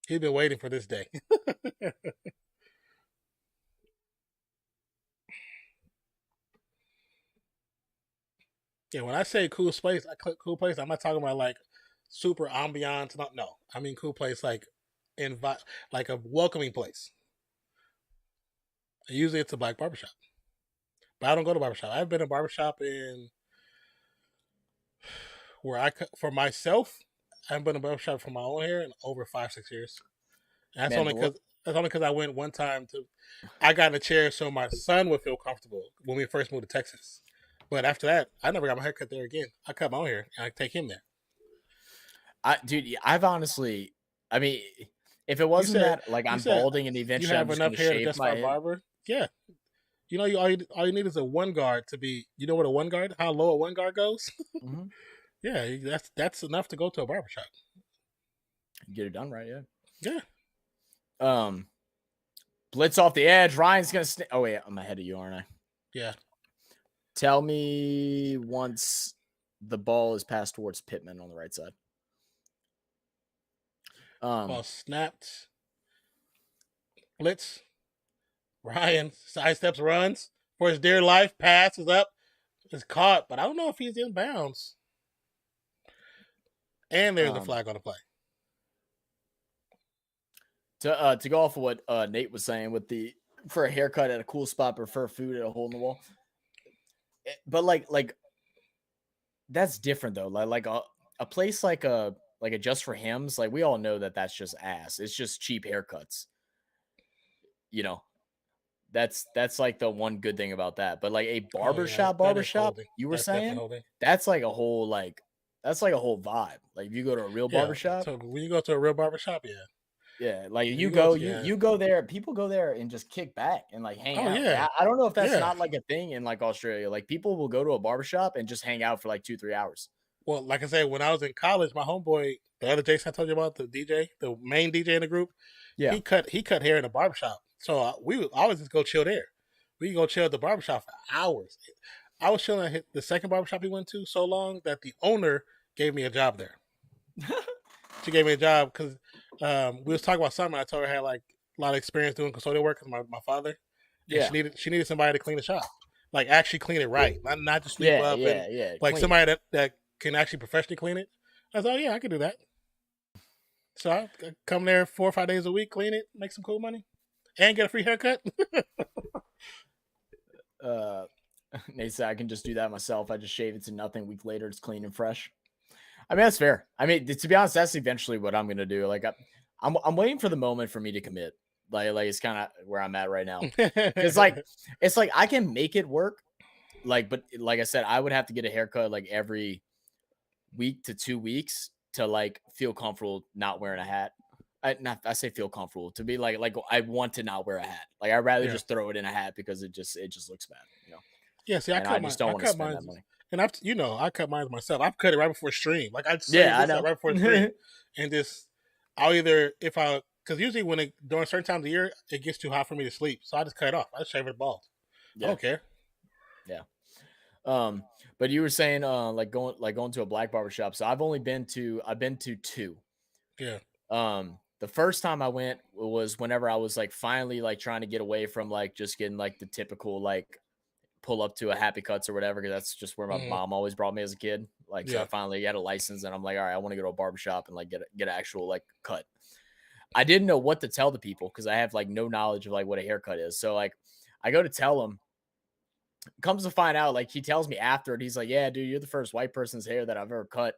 He's been waiting for this day. Yeah, when I say cool place, I'm not talking about like super ambiance. No, I mean cool place like like a welcoming place. And usually it's a black barbershop, but I don't go to barbershop. I've been to barbershop in where for myself. I haven't been to barbershop for my own hair in over 5-6 years. And that's only because I went one time to. I got in a chair so my son would feel comfortable when we first moved to Texas. But after that, I never got my hair cut there again. I cut my own hair and I take him there. I've honestly, I mean, if it wasn't that like I'm balding and eventually you have I'm just enough hair to shave justify my barber, yeah. You know, all you need is a one guard to be. You know what a one guard? How low a one guard goes? Mm-hmm. Yeah, that's enough to go to a barbershop. Get it done right, yeah. Blitz off the edge. Ryan's gonna. Oh wait, I'm ahead of you, aren't I? Yeah. Tell me once the ball is passed towards Pittman on the right side. Ball snapped. Blitz. Ryan sidesteps, runs for his dear life. Pass is up. It's caught, but I don't know if he's in bounds. And there's a flag on the play. To go off of what Nate was saying with for a haircut at a cool spot, prefer food at a hole in the wall. But like that's different though. Like a place like a Just for Hims, like we all know that's just ass. It's just cheap haircuts. You know, that's like the one good thing about that. But like a barbershop, you were saying that's like a whole that's like a whole vibe. Like if you go to a real barbershop, so when you go to a real barbershop, yeah, like you go there, people go there and just kick back and like hang out. Yeah. I don't know if that's not like a thing in like Australia. Like people will go to a barbershop and just hang out for like 2-3 hours. Well, like I said, when I was in college, my homeboy, the other Jason I told you about, the DJ, the main DJ in the group, he cut hair in a barbershop. So we would always just go chill there. We could go chill at the barbershop for hours. I was chilling at the second barbershop he went to so long that the owner gave me a job there. She gave me a job because we was talking about something. I told her I had like a lot of experience doing custodial work because my father. Yeah. She needed somebody to clean the shop, like actually clean it right, not just sweep up. Like somebody that can actually professionally clean it. I was like, oh, yeah, I could do that. So I come there 4 or 5 days a week, clean it, make some cool money, and get a free haircut. Nate said I can just do that myself. I just shave it to nothing. A week later, it's clean and fresh. I mean, that's fair. I mean, to be honest, that's eventually what I'm gonna do. Like, I'm waiting for the moment for me to commit. Like it's kind of where I'm at right now. Because it's like I can make it work. Like, but like I said, I would have to get a haircut like every week to 2 weeks to like feel comfortable not wearing a hat. I say feel comfortable to be like I want to not wear a hat. Like I'd rather just throw it in a hat because it just looks bad, you know. Yeah, see, I just don't want to spend that money. And I cut mine myself. I've cut it right before stream. Like I I know right before stream, and I'll either because usually during certain times of the year it gets too hot for me to sleep, so I just cut it off. I just shave it bald. Yeah. I don't care. Yeah. But you were saying like going to a black barbershop. So I've been to 2. Yeah. The first time I went was whenever I was like finally like trying to get away from like just getting like the typical like pull up to a Happy Cuts or whatever, because that's just where my mom always brought me as a kid. Like, so I finally got a license and I'm like, all right, I want to go to a barbershop and like get an actual like cut. I didn't know what to tell the people because I have like no knowledge of like what a haircut is. So like I go to tell him, comes to find out, like he tells me after it, he's like, yeah, dude, you're the first white person's hair that I've ever cut.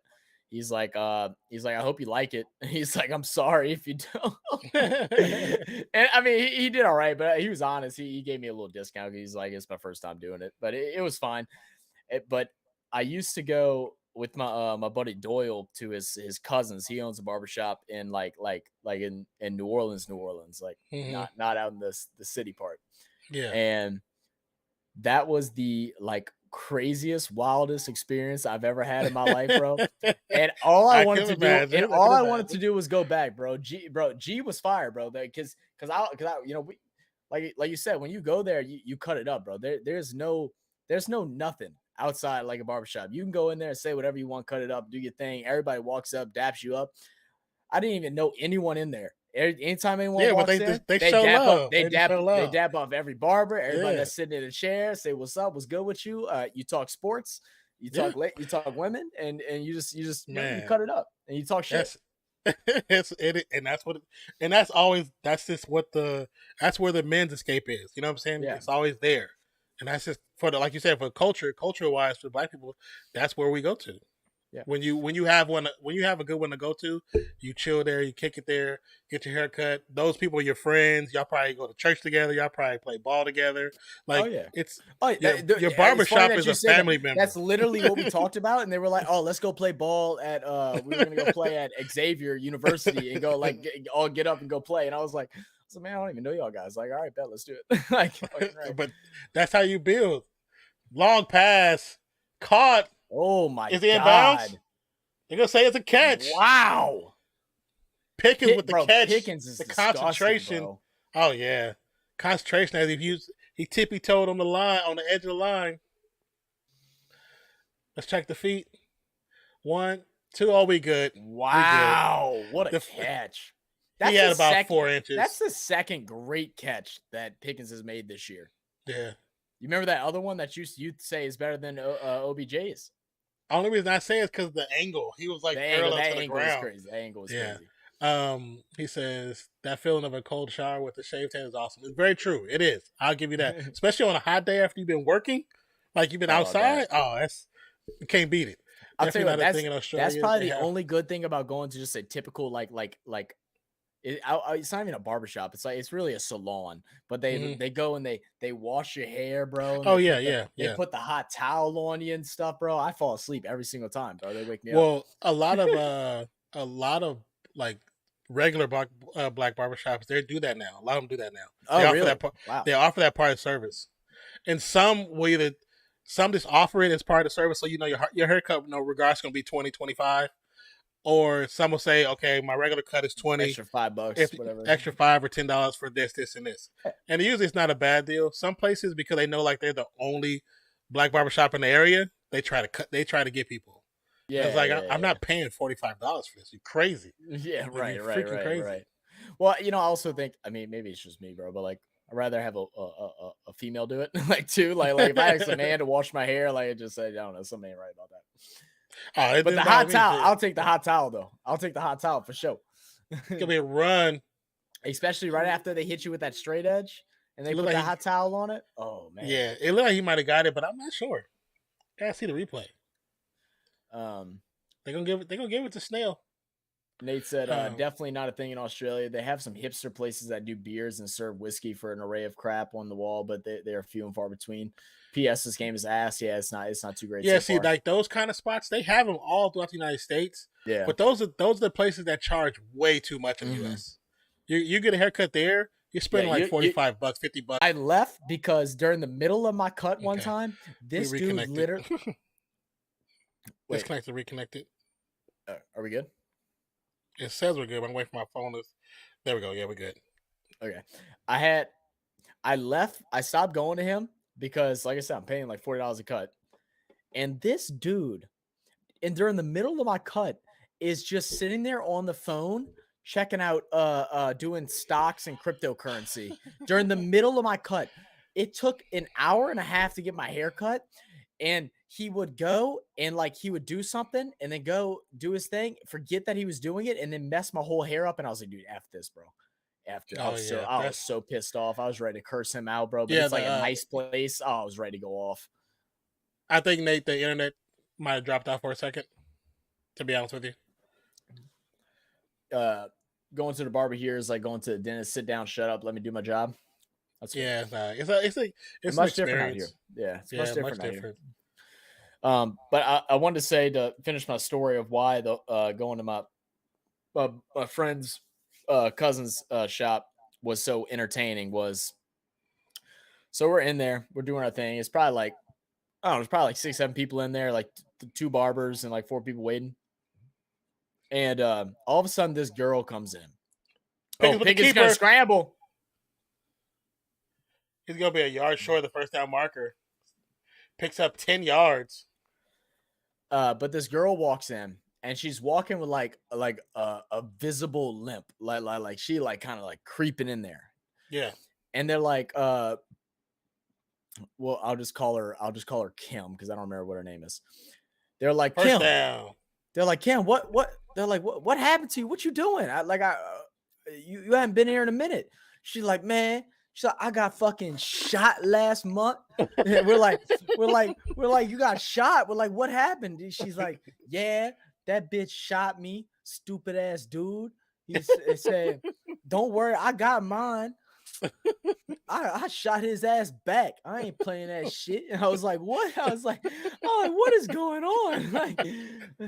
He's like, I hope you like it. He's like, I'm sorry if you don't. And I mean, he did all right, but he was honest. He gave me a little discount. He's like, it's my first time doing it, but it was fine. But I used to go with my buddy Doyle to his cousins. He owns a barbershop in like in New Orleans, like not out in the city part. Yeah. And that was the like craziest, wildest experience I've ever had in my life, bro. And all I wanted to do was go back, bro. G was fire, bro. Because I you know, we like you said, when you go there, you cut it up, bro. There's no nothing outside like a barbershop. You can go in there and say whatever you want, cut it up, do your thing. Everybody walks up, daps you up. I didn't even know anyone in there. Anytime anyone walks in, they dap up. They dap up every barber, everybody that's sitting in a chair. Say what's up, what's good with you. You talk sports, you talk women, and you just you cut it up and you talk shit. That's where the men's escape is. You know what I'm saying? Yeah. It's always there, and that's just like you said, for culture wise, for Black people, that's where we go to. Yeah. When you have a good one to go to, you chill there, you kick it there, get your haircut. Those people are your friends. Y'all probably go to church together. Y'all probably play ball together. Like, your barbershop is a family member. That's literally what we talked about. And they were like, "Oh, let's go play ball at we were gonna go play at Xavier University and go like all get up and go play." And I was like, "Man, I don't even know y'all guys." Like, all right, bet, let's do it. Like, right. But that's how you build. Long pass, caught. Oh my God. Is he in bounds? They're going to say it's a catch. Wow. Pickens with the catch. Pickens is the concentration. Bro. Oh, yeah. Concentration as he tippy-toed on the line, on the edge of the line. Let's check the feet. 1, 2. Oh, we good. Wow. We good. What a catch. He had about 4 inches. That's the second great catch that Pickens has made this year. Yeah. You remember that other one that you'd say is better than OBJ's? Only reason I say is because the angle. He was like parallel to the ground. Crazy. That angle is crazy. He says that feeling of a cold shower with a shaved head is awesome. It's very true. It is. I'll give you that. Especially on a hot day after you've been working, like you've been outside. You can't beat it. I'll tell you what, that's probably the only good thing about going to just a typical it's not even a barbershop. It's really a salon, but they go and they wash your hair, bro. They put the hot towel on you and stuff, bro. I fall asleep every single time, bro. They wake me up. Well, a lot of like regular black barbershops, they do that now. A lot of them do that now. Oh, really? They offer that part of service, and some just offer it as part of the service. So your haircut, regardless, going to be $20, $25. Or some will say, okay, my regular cut is $20. Extra $5, whatever. Extra $5 or $10 for this, and this. And usually it's not a bad deal. Some places, because they know like they're the only black barbershop in the area, they try to get people. Yeah. It's like I'm not paying $45 for this. You're crazy. Yeah, right. Well, I also think, I mean, maybe it's just me, bro, but like I'd rather have a female do it. Like too. Like if I ask a man to wash my hair, like I just said, I don't know, something ain't right about that. Oh, it But the didn't hot bother me. towel, I'll take the hot towel though. I'll take the hot towel for sure. It's gonna be a run. Especially right after they hit you with that straight edge and they It looked put like that hot towel on it. Oh man. Yeah, it looked like he might have got it, but I'm not sure. Gotta see the replay. They're gonna give it to Snail. Nate said, definitely not a thing in Australia. They have some hipster places that do beers and serve whiskey for an array of crap on the wall, but they are few and far between. P.S. This game is ass. Yeah, it's not too great. Yeah, so see, far. like those kind of spots, they have them all throughout the United States. Yeah, but those are the places that charge way too much in the US. You get a haircut there, you're spending like $45, $50. I left because during the middle of my cut one time, this dude literally disconnected, reconnected. Are we good? It says we're good. I'm waiting for my phone. There we go. Yeah, we're good. Okay. I left. I stopped going to him because, like I said, I'm paying like $40 a cut. And this dude, and during the middle of my cut, is just sitting there on the phone checking out doing stocks and cryptocurrency during the middle of my cut. It took an hour and a half to get my hair cut. And he would go and like he would do something and then go do his thing, forget that he was doing it, and then mess my whole hair up. And I was like, dude, F this, bro. After I was so pissed off. I was ready to curse him out, bro. But it's like a nice place. Oh, I was ready to go off. I think, Nate, the internet might have dropped off for a second, to be honest with you. Going to the barber here is like going to the dentist, sit down, shut up, let me do my job. That's it's much different out here. Yeah, it's much different out here. But I wanted to say, to finish my story of why going to my friend's cousin's shop was so entertaining was, so we're in there, we're doing our thing. It's probably like, I don't know, there's probably like 6-7 people in there, like 2 barbers and like 4 people waiting. And all of a sudden, this girl comes in. Pickett's gonna scramble. He's gonna be a yard short of the first down marker. Picks up 10 yards. But this girl walks in, and she's walking with like a visible limp, like she like kind of like creeping in there. Yeah. And they're like, well, I'll just call her Kim because I don't remember what her name is. They're like, first Kim. down. They're like, Kim, what? They're like, what happened to you? What you doing? You haven't been here in a minute. She's like, man. She's like, I got fucking shot last month. we're like, you got shot. We're like, what happened? She's like, yeah, that bitch shot me. Stupid ass dude. He said, don't worry, I got mine. I shot his ass back. I ain't playing that shit. And I was like, what? I was like, what is going on? Like,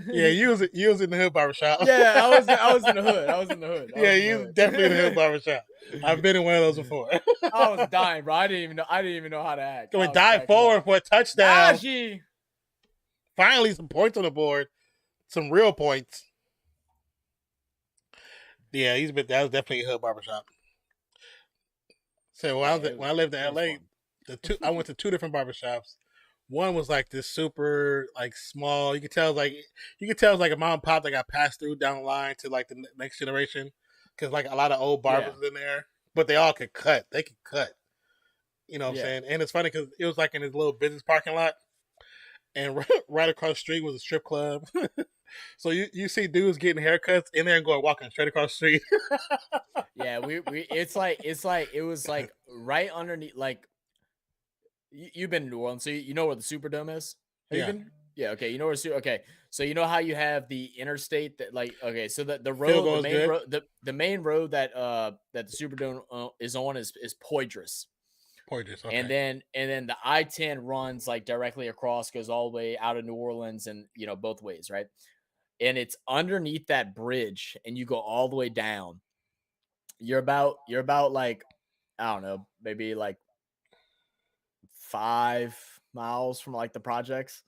yeah, you was in the hood barbershop. Yeah, I was in the hood. Yeah, you was definitely in the hood barbershop. I've been in one of those before. I was dying, bro. I didn't even know how to act. Going dive forward for a touchdown. Najee. Finally, some points on the board. Some real points. Yeah, that was definitely a hood barbershop. So when I lived in LA, I went to 2 different barbershops. One was like this super like small. You could tell it's like a mom and pop that got passed through down the line to like the next generation, because like a lot of old barbers in there, but they all could cut. They could cut. You know what I'm saying? And it's funny because it was like in this little business parking lot, and right across the street was a strip club. So you see dudes getting haircuts in there and going walking straight across the street. Yeah, it was like right underneath, like you've been to New Orleans, so you know where the Superdome is. Have you been? Yeah, okay. You know where okay. So you know how you have the interstate that so the road, the main road that the Superdome is on is Poydras. Okay. And then the I-10 runs like directly across, goes all the way out of New Orleans, and both ways, right? And it's underneath that bridge, and you go all the way down. You're about like, I don't know, maybe like 5 miles from like the projects.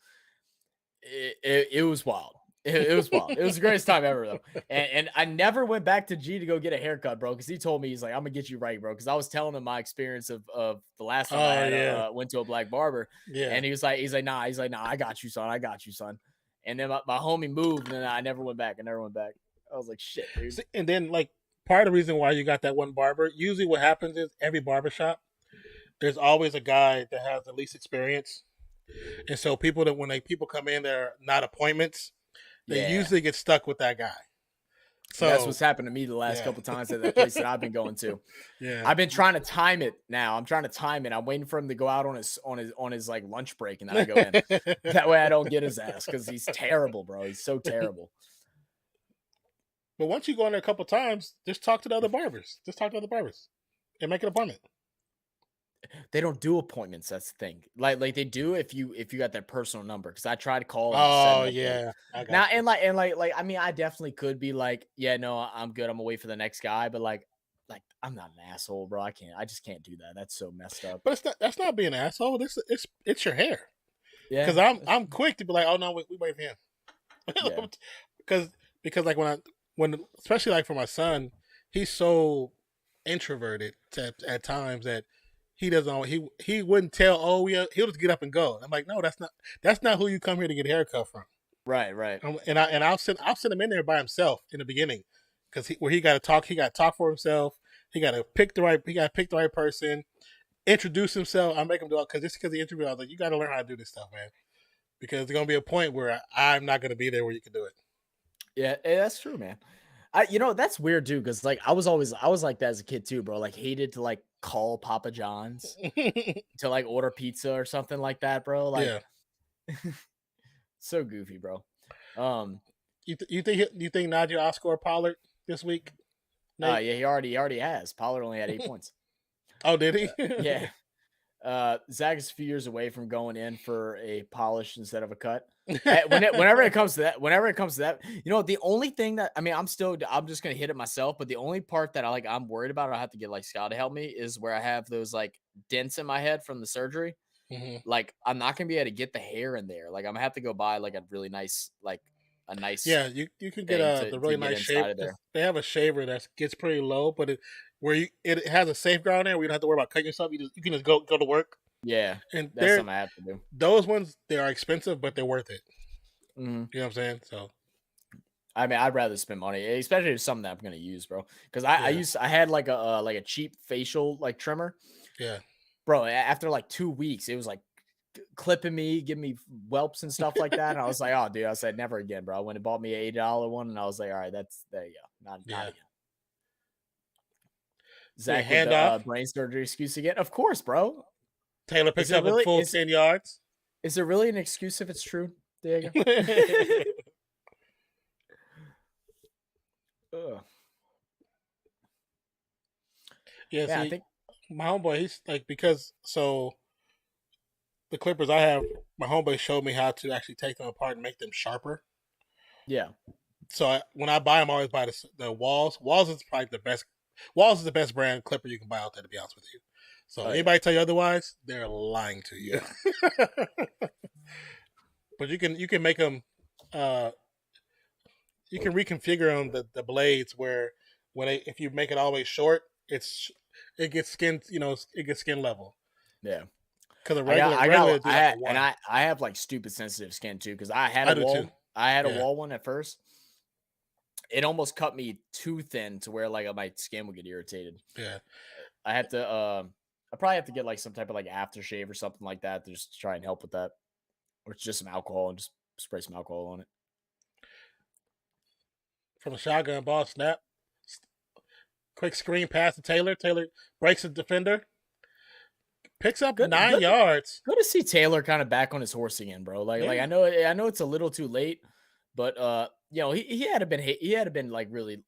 It was wild. It was wild. It was the greatest time ever, though. And I never went back to G to go get a haircut, bro, because he told me, he's like, I'm gonna get you right, bro, because I was telling him my experience of the last time I went to a black barber. Yeah. And he's like, nah, I got you, son. And then my homie moved, and then I never went back. I was like, shit, dude. And then like part of the reason why you got that one barber, usually what happens is every barbershop, there's always a guy that has the least experience. and so people come in, they're not appointments. They Yeah. usually get stuck with that guy. So That's what's happened to me the last couple times at that place that I've been going to. Yeah, I've been trying to time it now. I'm trying to time it. I'm waiting for him to go out on his like lunch break, and then I go in. That way I don't get his ass because he's terrible, bro. He's so terrible. But once you go in there a couple times, just talk to the other barbers. Just talk to other barbers and make an appointment. They don't do appointments. That's the thing. Like they do if you got that personal number. Because I tried calling. Oh yeah. Now and like I mean I definitely could be like, yeah, no, I'm good. I'm gonna wait for the next guy. But like I'm not an asshole, bro. I just can't do that. That's so messed up. But that's not being an asshole. It's your hair. Yeah. Because I'm quick to be like, oh no, we wait for him. Yeah. because like when especially like for my son, he's so introverted at times that he doesn't he wouldn't tell. Oh yeah, he'll just get up and go. I'm like, no, that's not who you come here to get a haircut from. Right. And I'll send him in there by himself in the beginning because he got to talk for himself. He got to pick the right person, introduce himself. I make him do it because he interviewed. I was like, you got to learn how to do this stuff, man, because there's gonna be a point where I'm not gonna be there where you can do it. Yeah, that's true, man. That's weird too, because like I was like that as a kid too, bro. Like hated to like call Papa John's to like order pizza or something like that, bro. Like, yeah. So goofy, bro. You think Najee will outscore Pollard this week? Yeah, he already has. Pollard only had 8 points. Oh, did he? Yeah. Zach is a few years away from going in for a polish instead of a cut. Whenever it comes to that, the only thing that I'm just gonna hit it myself, but the only part that I'm worried about, I have to get like Scott to help me, is where I have those like dents in my head from the surgery. Mm-hmm. Like I'm not gonna be able to get the hair in there. Like I'm gonna have to go buy like a really nice yeah, you can get the really nice shaver. They have a shaver that gets pretty low, but it has a safeguard there where you don't have to worry about cutting yourself. You can just go to work. Yeah, and that's something I have to do. Those ones, they are expensive, but they're worth it. Mm-hmm. You know what I'm saying? So, I'd rather spend money, especially if it's something that I'm gonna use, bro. Because I had like a cheap facial like trimmer. Yeah, bro. After like 2 weeks, it was like clipping me, giving me whelps and stuff like that. And I was like, oh, dude, I said never again, bro. I went and bought me an $80 one, and I was like, all right, there you go, not again. Zach with the brain surgery excuse again, of course, bro. Taylor picks up a full 10 yards. Is there really an excuse if it's true, Diego? Yeah, I think my homeboy, he's like, because the clippers I have, my homeboy showed me how to actually take them apart and make them sharper. Yeah. So when I buy them, I always buy the Walls. Walls is probably the best. Walls is the best brand clipper you can buy out there, to be honest with you. So anybody tell you otherwise, they're lying to you. But you can make them. You can reconfigure them the blades where if you make it always short, it gets skin. It gets skin level. Yeah. Because I have like stupid sensitive skin too. Because I had a wall one at first. It almost cut me too thin to where like my skin would get irritated. Yeah. I had to. I probably have to get like some type of like aftershave or something like that to just try and help with that, or it's just some alcohol and just spray some alcohol on it. From a shotgun ball snap, quick screen pass to Taylor. Taylor breaks the defender, picks up 9 yards. Good to see Taylor kind of back on his horse again, bro. Like I know it's a little too late, but he had been like really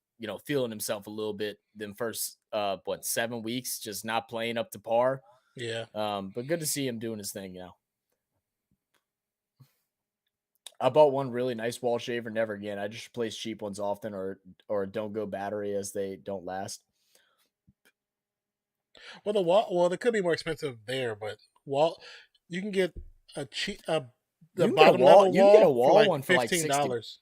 feeling himself a little bit them first 7 weeks, just not playing up to par. Yeah. But good to see him doing his thing now. I bought one really nice wall shaver. Never again. I just replace cheap ones often, or don't go battery as they don't last. Well, they could be more expensive there, but you can get a cheap bottom level wall. You can get a wall one for $15.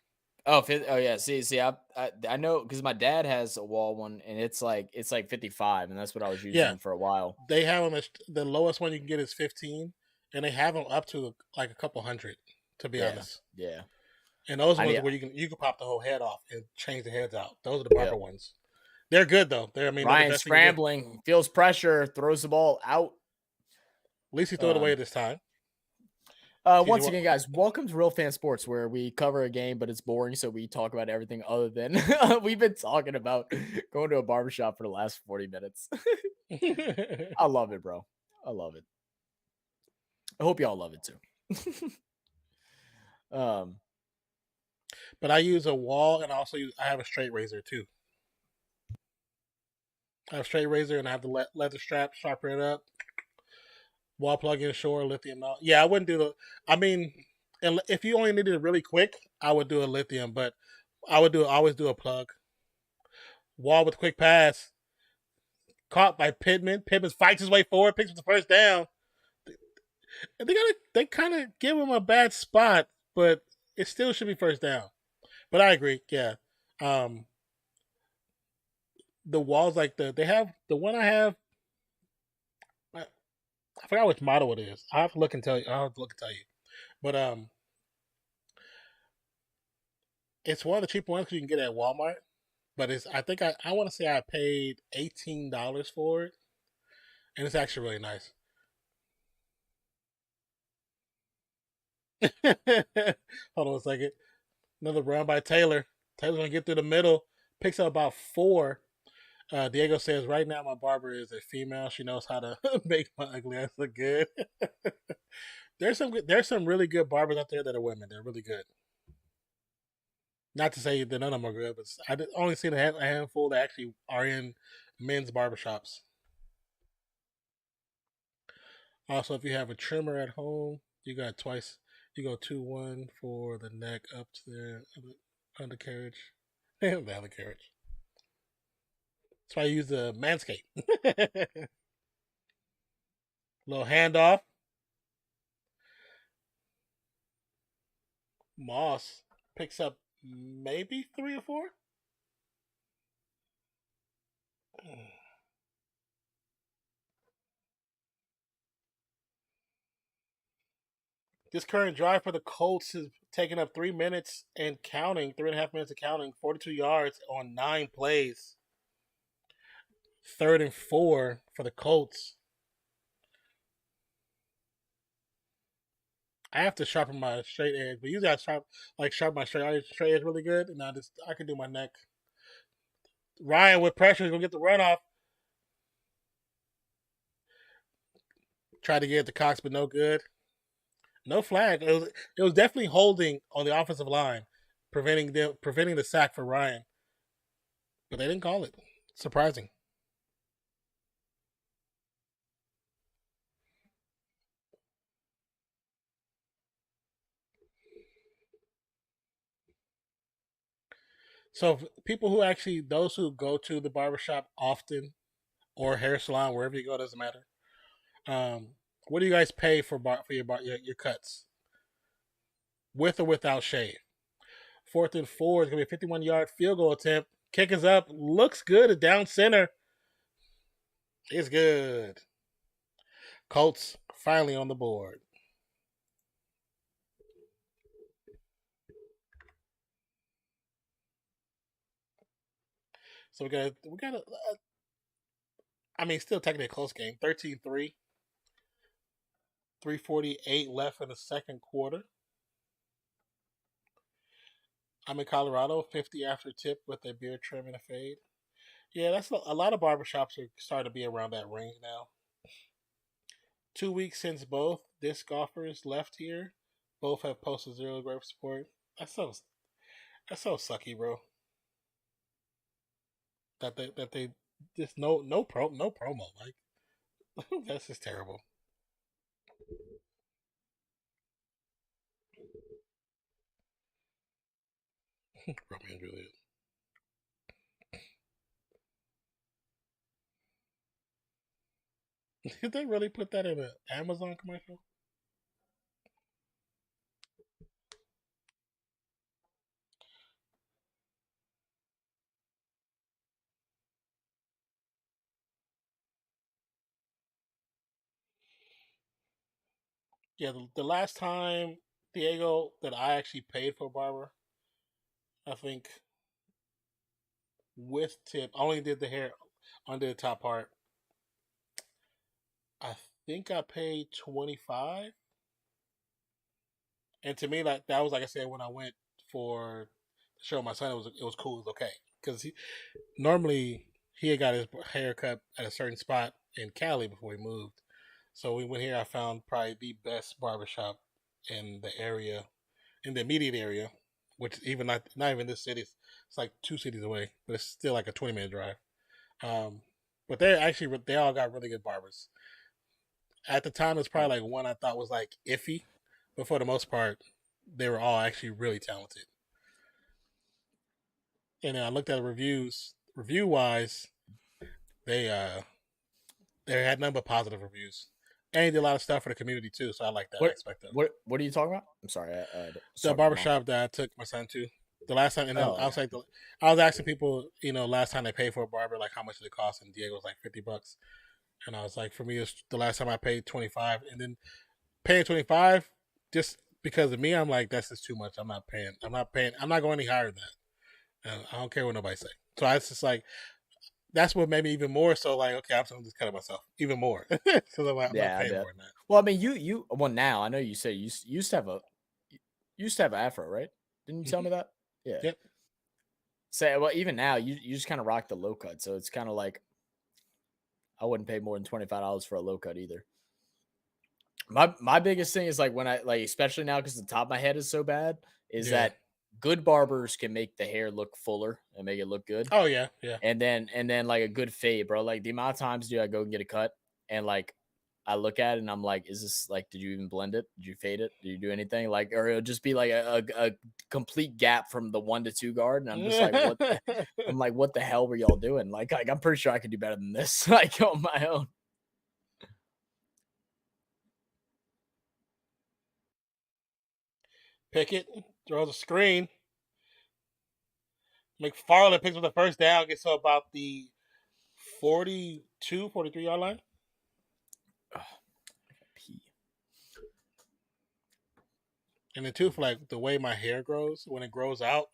Oh yeah. See, I know because my dad has a wall one, and it's like 55, and that's what I was using for a while. They have them. The lowest one you can get is 15, and they have them up to like a couple hundred. To be honest, yeah. And those ones where you can pop the whole head off and change the heads out. Those are the proper ones. They're good though. Ryan scrambling, feels pressure, throws the ball out. At least he threw it away this time. Once again, guys, welcome to Real Fan Sports, where we cover a game, but it's boring, so we talk about everything other than we've been talking about going to a barbershop for the last 40 minutes. I love it, bro. I love it. I hope y'all love it too. But I use a wall, and also I have a straight razor too. I have a straight razor, and I have the leather strap, sharpen it up. Wall plug in, shore, lithium out. Yeah, I wouldn't do the. I mean, if you only needed it really quick, I would do a lithium, but I would always do a plug. Wall with quick pass. Caught by Pittman. Pittman fights his way forward, picks up the first down. And they kind of give him a bad spot, but it still should be first down. But I agree, yeah. The walls like they have the one I have. I forgot which model it is. I have to look and tell you. I'll have to look and tell you. But it's one of the cheaper ones you can get at Walmart. But I think I want to say I paid $18 for it, and it's actually really nice. Hold on a second. Another run by Taylor. Taylor's gonna get through the middle. Picks up about 4. Diego says, "Right now my barber is a female. She knows how to make my ugly ass look good." There's some really good barbers out there that are women. They're really good. Not to say that none of them are good, but I only seen a handful that actually are in men's barbershops. Also, if you have a trimmer at home, you got twice. You go 2-1 for the neck up to the undercarriage. The undercarriage. That's why I use the Manscaped. Little handoff. Moss picks up maybe 3 or 4. This current drive for the Colts is taking up 3 minutes and counting, 3.5 minutes of counting, 42 yards on 9 plays. 3rd and 4 for the Colts. I have to sharpen my straight edge, but usually I sharpen my straight edge really good, and I can do my neck. Ryan with pressure is gonna get the runoff. Tried to get it to Cox, but no good. No flag. It was definitely holding on the offensive line, preventing the sack for Ryan. But they didn't call it. Surprising. So people those who go to the barbershop often or hair salon, wherever you go, doesn't matter. What do you guys pay for your cuts? With or without shave? 4th and 4 is going to be a 51-yard field goal attempt. Kick is up. Looks good at down center. It's good. Colts finally on the board. So we got a I mean, still technically a close game. 13-3. 3:48 left in the second quarter. I'm in Colorado, 50 after tip with a beard trim and a fade. Yeah, that's a lot of barbershops are starting to be around that range now. 2 weeks since both disc golfers left here. Both have posted zero grave support. That's so sucky, bro. That they just no promo. Like that's just terrible. Romeo and Juliet. Did they really put that in an Amazon commercial? Yeah, the last time Diego that I actually paid for a barber, I think with tip, I only did the hair under the top part. I think I paid 25. And to me, like that was like I said when I went for to show my son, it was cool, it was okay because normally he had got his hair cut at a certain spot in Cali before he moved. So we went here. I found probably the best barbershop in the area, in the immediate area, which even not even this city. It's like 2 cities away, but it's still like a 20-minute drive. Um, but they all got really good barbers. At the time, it's probably like one I thought was like iffy, but for the most part, they were all actually really talented. And then I looked at the reviews. Review wise, they they had none but positive reviews, and he did a lot of stuff for the community too. So I like that aspect of it. What are you talking about? I'm sorry. The barbershop that I took my son to. The last time, and then I was like, I was asking people, last time they paid for a barber, like how much did it cost? And Diego was like $50, and I was like, for me, it's the last time I paid 25, and then paying 25 just because of me, I'm like, that's just too much. I'm not paying. I'm not going any higher than that. I don't care what nobody say. So I was just like, that's what made me even more so like, okay, I'm just cutting myself even more because I'm not paying more than that. Well, I mean, now I know you said you used to have an afro, right? Didn't you tell me that? Yeah. Yep. Say, well, even now you just kind of rock the low cut, so it's kind of like I wouldn't pay more than $25 for a low cut either. My biggest thing is like when I like, especially now because the top of my head is so bad, is that good barbers can make the hair look fuller and make it look good. Oh yeah, yeah. And then like a good fade, bro. Like the amount of times do I go and get a cut and like I look at it and I'm like, is this like, did you even blend it? Did you fade it? Did you do anything? Like, or it'll just be like a complete gap from the 1 to 2 guard. And I'm just like, what the hell were y'all doing? Like I'm pretty sure I could do better than this, like on my own. Pickett throws a screen. McFarland picks up the first down, gets to about the 42, 43-yard line. And then too, for like the way my hair grows, when it grows out,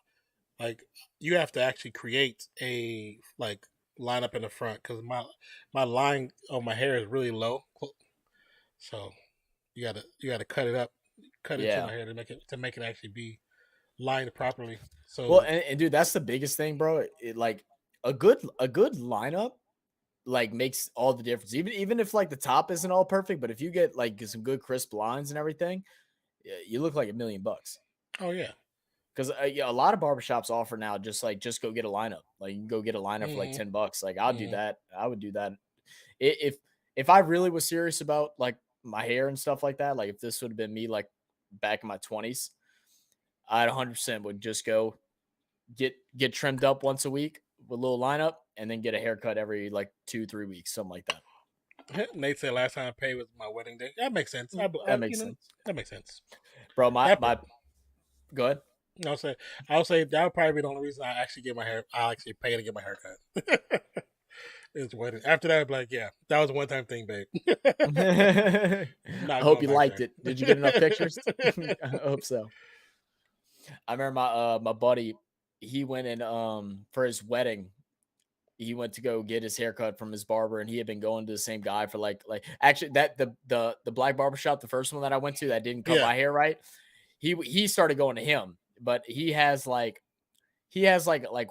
like you have to actually create a like line up in the front because my line of my hair is really low, so you gotta cut it up, cut into my hair to make it actually be lined properly. So well, and dude, that's the biggest thing, bro. It like a good lineup like makes all the difference. Even if like the top isn't all perfect, but if you get like some good crisp lines and everything, you look like $1 million. Oh yeah, because a lot of barbershops offer now just go get a lineup. Like you can go get a lineup for like $10. Like I'll do that. I would do that if I really was serious about like my hair and stuff like that. Like if this would have been me like back in my 20s, I'd 100% would just go get trimmed up once a week with a little lineup and then get a haircut every like 2-3 weeks, something like that. Nate said last time I paid was my wedding day. That makes sense. That makes sense. That makes sense. Bro, my go ahead. I'll say that would probably be the only reason I actually pay to get my hair cut. It's wedding. After that, I'd be like, yeah, that was a one-time thing, babe. I hope you liked it. Did you get enough pictures? I hope so. I remember my buddy, he went in for his wedding. He went to go get his haircut from his barber, and he had been going to the same guy for like actually that the black barbershop, the first one that I went to that didn't cut my hair right. He started going to him, but he has like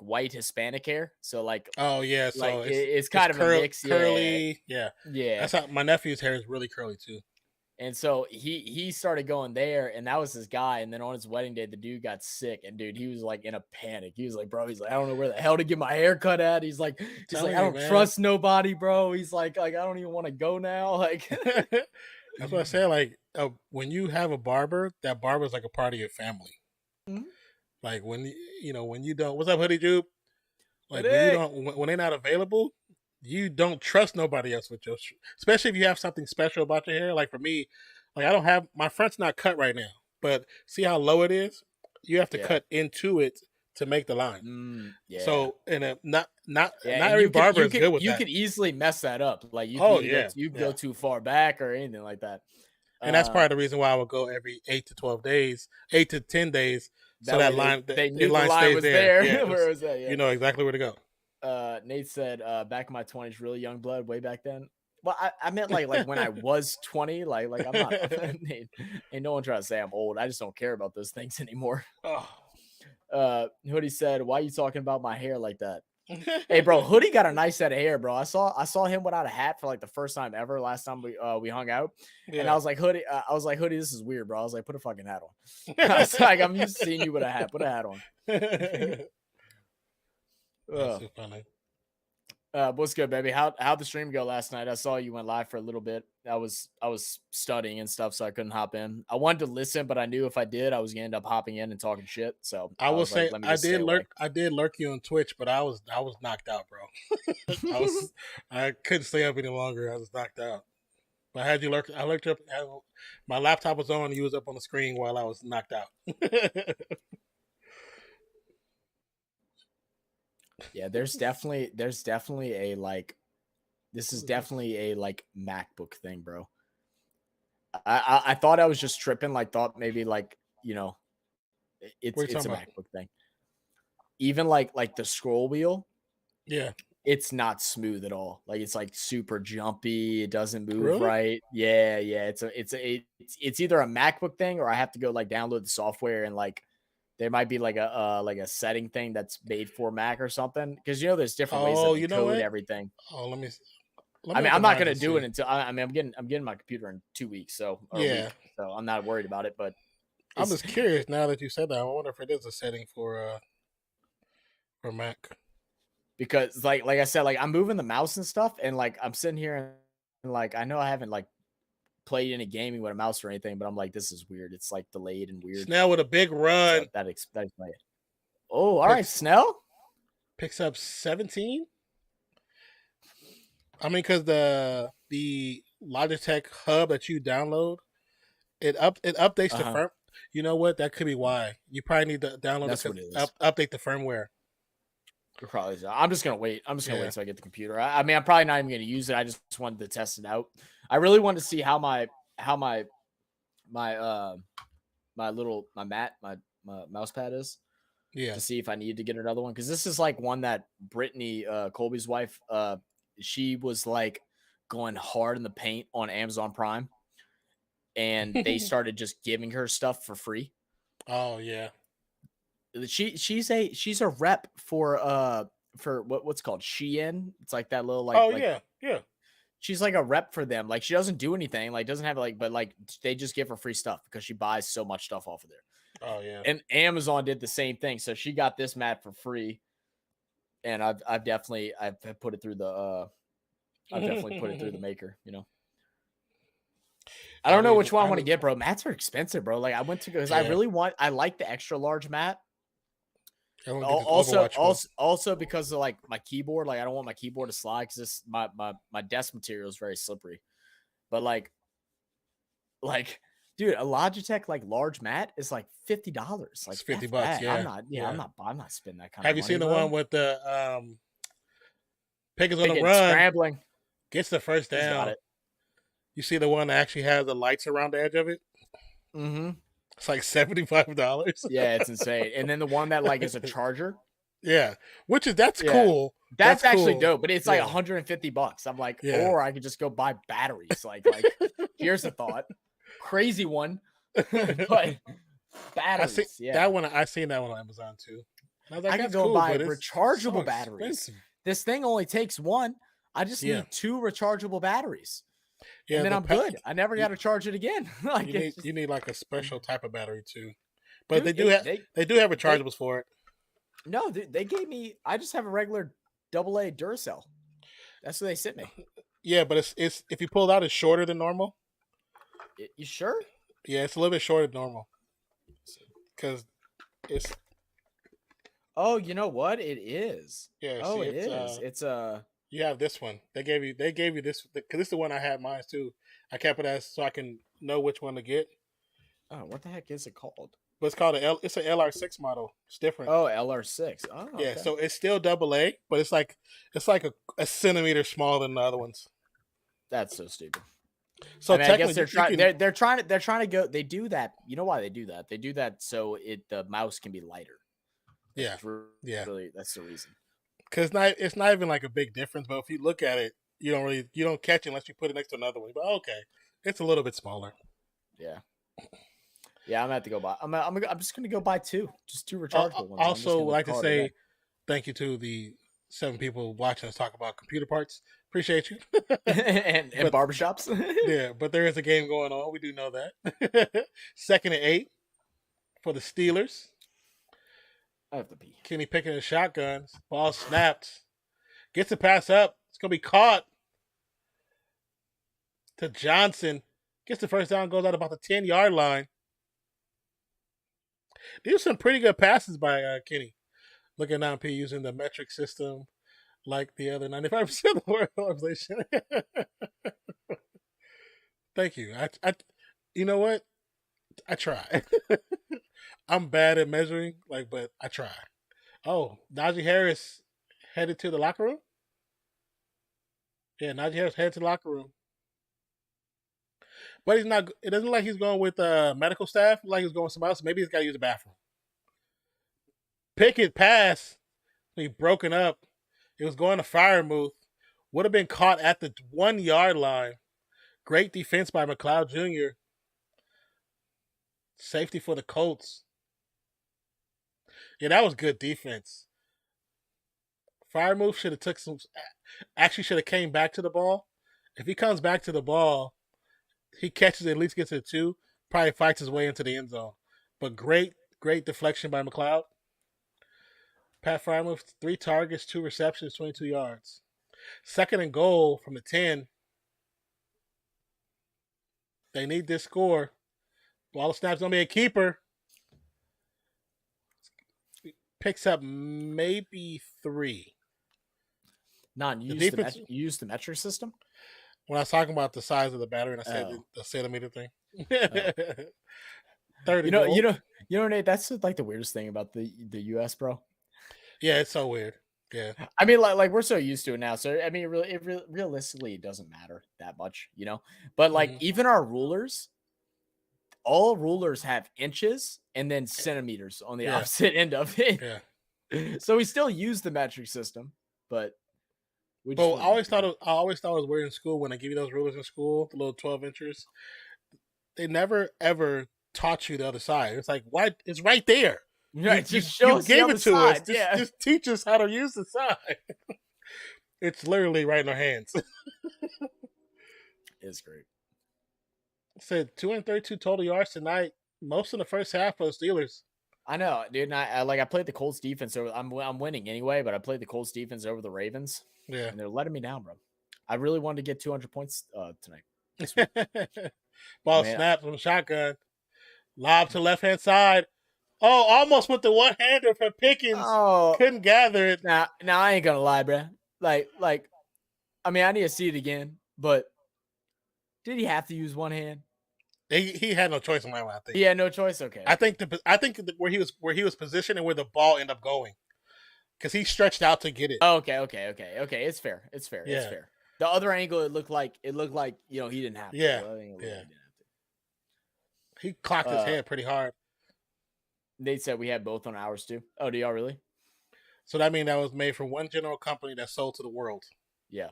white Hispanic hair, so like oh yeah, so like it's kind of a mix, curly, yeah. That's how my nephew's hair is really curly too. And so he started going there, and that was his guy. And then on his wedding day, the dude got sick, and dude, he was like in a panic. He was like, bro, I don't know where the hell to get my hair cut at. He's like, I don't trust nobody, bro. He's like I don't even want to go now. Like that's what I said. Like when you have a barber, that barber is like a part of your family. Mm-hmm. Like when you don't, what's up, Hoodie Jupe? Like when they're not available, you don't trust nobody else with your, especially if you have something special about your hair. Like for me, like I don't have, my front's not cut right now, but see how low it is? You have to cut into it to make the line. So not every barber is good with that. You could easily mess that up. Like you can go too far back or anything like that. And that's part of the reason why I would go every 8 to 10 days. So that line, they knew the line was there. Yeah, where was that? Yeah. You know exactly where to go. Nate said, back in my 20s, really young blood, way back then. Well, I meant like when I was 20, like I'm not. Ain't no one trying to say I'm old. I just don't care about those things anymore. Oh. Hoodie said, "Why are you talking about my hair like that?" Hey, bro, Hoodie got a nice set of hair, bro. I saw him without a hat for like the first time ever. Last time we hung out, and I was like, Hoodie, this is weird, bro. I was like, put a fucking hat on. I was like, I'm used to seeing you with a hat. Put a hat on. That's so funny. What's good, baby? How'd the stream go last night? I saw you went live for a little bit. I was studying and stuff, so I couldn't hop in. I wanted to listen, but I knew if I did, I was gonna end up hopping in and talking shit. So I will say, let me I just stay away. did lurk you on Twitch, but I was knocked out, bro. I couldn't stay up any longer. I was knocked out. But I had you lurk. I lurked up. My laptop was on. You was up on the screen while I was knocked out. Yeah, there's definitely a like, this is definitely a like MacBook thing, bro. I thought I was just tripping, like thought maybe like, you know, it's a MacBook thing. Even like the scroll wheel, yeah, it's not smooth at all. Like it's like super jumpy. It doesn't move really? right. Yeah. It's either a MacBook thing or I have to go like download the software and like there might be like a setting thing that's made for Mac or something. Because you know there's different ways that they code everything. Oh, let me I mean, I'm not gonna do it until I'm getting my computer in 2 weeks, so yeah, so I'm not worried about it. But I'm just curious now that you said that. I wonder if it is a setting for Mac. Because like I said, like I'm moving the mouse and stuff, and like I'm sitting here and like I know I haven't like played any gaming with a mouse or anything, but I'm like, this is weird. It's like delayed and weird. Snell with a big run. So that explains it. Oh, all right, Snell picks up 17. I mean, because the Logitech hub that you download, it updates the firm. You know what? That could be why. You probably need to download update the firmware. Probably. I'm just gonna wait. I'm just gonna wait until I get the computer. I mean, I'm probably not even gonna use it. I just wanted to test it out. I really wanted to see how my mouse pad is. Yeah. To see if I needed to get another one, because this is like one that Brittany, Colby's wife, she was like going hard in the paint on Amazon Prime, and they started just giving her stuff for free. Oh yeah. She's a rep for what's called Shein. It's like that little like. Oh like, yeah. She's like a rep for them. Like she doesn't do anything. Like doesn't have like, but like they just give her free stuff because she buys so much stuff off of there. Oh yeah. And Amazon did the same thing. So she got this mat for free. And I've definitely put it through the I've definitely put it through the maker, you know. I don't know which one I want to get, bro. Mats are expensive, bro. Like I went to because I like the extra large mat. Also because of like my keyboard, like I don't want my keyboard to slide because my desk material is very slippery. But like dude, a Logitech like large mat is like $50. Like it's $50. Yeah, I'm not spending that kind of money. Have you seen the one with the Pickens on the run, scrambling, gets the first down? You see the one that actually has the lights around the edge of it? Mm-hmm. It's like $75. Yeah, it's insane. And then the one that like is a charger. Yeah, that's cool. That's actually cool. Dope, but it's like $150. I'm like, or I could just go buy batteries. Like here's a thought. Crazy one, but batteries. That one. I seen that one on Amazon too. I was like, I can go buy rechargeable batteries. This thing only takes one. I just need 2 rechargeable batteries. Yeah, and then I'm good. I never got to charge it again. Like you need like a special type of battery too. But dude, they do have rechargeables for it. No, they gave me. I just have a regular AA Duracell. That's what they sent me. Yeah, but it's if you pull it out, it's shorter than normal. You sure? Yeah, it's a little bit shorter than normal. Because it's. Oh, you know what? It is. Yeah. Oh, it is. It's You have this one. They gave you this because this is the one I had mine too. I kept it as so I can know which one to get. Oh, what the heck is it called? But it's called it's an LR6 model. It's different. Oh, LR6. Oh, okay. Yeah. So it's still AA, but it's like a centimeter smaller than the other ones. That's so stupid. So I mean, I guess they're trying to go. They do that. You know why they do that? They do that so the mouse can be lighter. Really, that's the reason. Because it's not even like a big difference, but if you look at it, you don't catch it unless you put it next to another one. But okay, it's a little bit smaller. Yeah. Yeah, I'm gonna have to go buy. I'm just gonna go buy two, just two rechargeable ones. Also, would like to call it a say day. thank you to the 7 people watching us talk about computer parts. Appreciate you. and But- barbershops. Yeah, but there is a game going on. We do know that. 2nd and 8 for the Steelers. I have to pee. Kenny picking his shotguns. Ball snapped. Gets the pass up. It's going to be caught to Johnson. Gets the first down. Goes out about the 10-yard line. These are some pretty good passes by Kenny. Look at Nonp using the metric system like the other 95% of the organization. Thank you. I you know what? I try. I'm bad at measuring, but I try. Oh, Najee Harris headed to the locker room? Yeah, Najee Harris headed to the locker room. But he's not. It doesn't look like he's going with medical staff. Like he's going with somebody else. Maybe he's got to use the bathroom. Pickett pass. He broken up. It was going to Firemouth. Would have been caught at the 1-yard line. Great defense by McLeod Jr. Safety for the Colts. Yeah, that was good defense. Firemouth should have took some. Actually, should have came back to the ball. If he comes back to the ball, he catches it, at least gets it 2. Probably fights his way into the end zone. But great deflection by McLeod. Pat Firemouth, 3 targets, 2 receptions, 22 yards. 2nd and goal from the 10. They need this score. Ball snap's going to be a keeper. Picks up maybe 3. You used the metric system? When I was talking about the size of the battery, and I said the centimeter thing. 30 you know, Nate, that's like the weirdest thing about the US, bro. Yeah, it's so weird. Yeah. I mean, like we're so used to it now. So I mean, realistically, it doesn't matter that much, you know. But like even our rulers, all rulers have inches and then centimeters on the opposite end of it. Yeah. So we still use the metric system, but I always thought it was weird in school when they give you those rulers in school, the little 12 inches. They never ever taught you the other side. It's like, why? It's right there. Right, you show us gave it to us. Yeah. Just teach us how to use the side. It's literally right in our hands. It's great. I said 232 total yards tonight. Most in the first half for the Steelers. I know, dude. And I played the Colts defense over. I'm winning anyway, but I played the Colts defense over the Ravens. Yeah, and they're letting me down, bro. I really wanted to get 200 points tonight. Ball snapped from the shotgun. Lob to left hand side. Oh, almost with the one-hander for Pickens. Oh, couldn't gather it. Now I ain't gonna lie, bro. Like, I mean, I need to see it again. But did he have to use one hand? He had no choice on that one. I think he had no choice. Okay. I think where he was positioned and where the ball ended up going, because he stretched out to get it. Okay. It's fair. Yeah. It's fair. The other angle, it looked like he didn't have to. Yeah. So he didn't have to. He clocked his head pretty hard. They said we had both on ours too. Oh, do y'all really? So that means that was made from one general company that sold to the world. Yeah.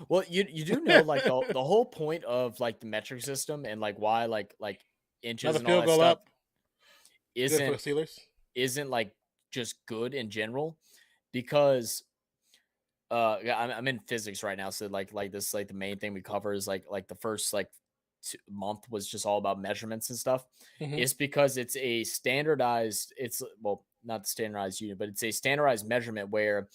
Well, you do know like the whole point of like the metric system and like why like inches and all that stuff isn't like just good in general, because I'm in physics right now, so like this like the main thing we cover is like the first like month was just all about measurements and stuff. It's because it's a standardized, not the standardized unit, but it's a standardized measurement where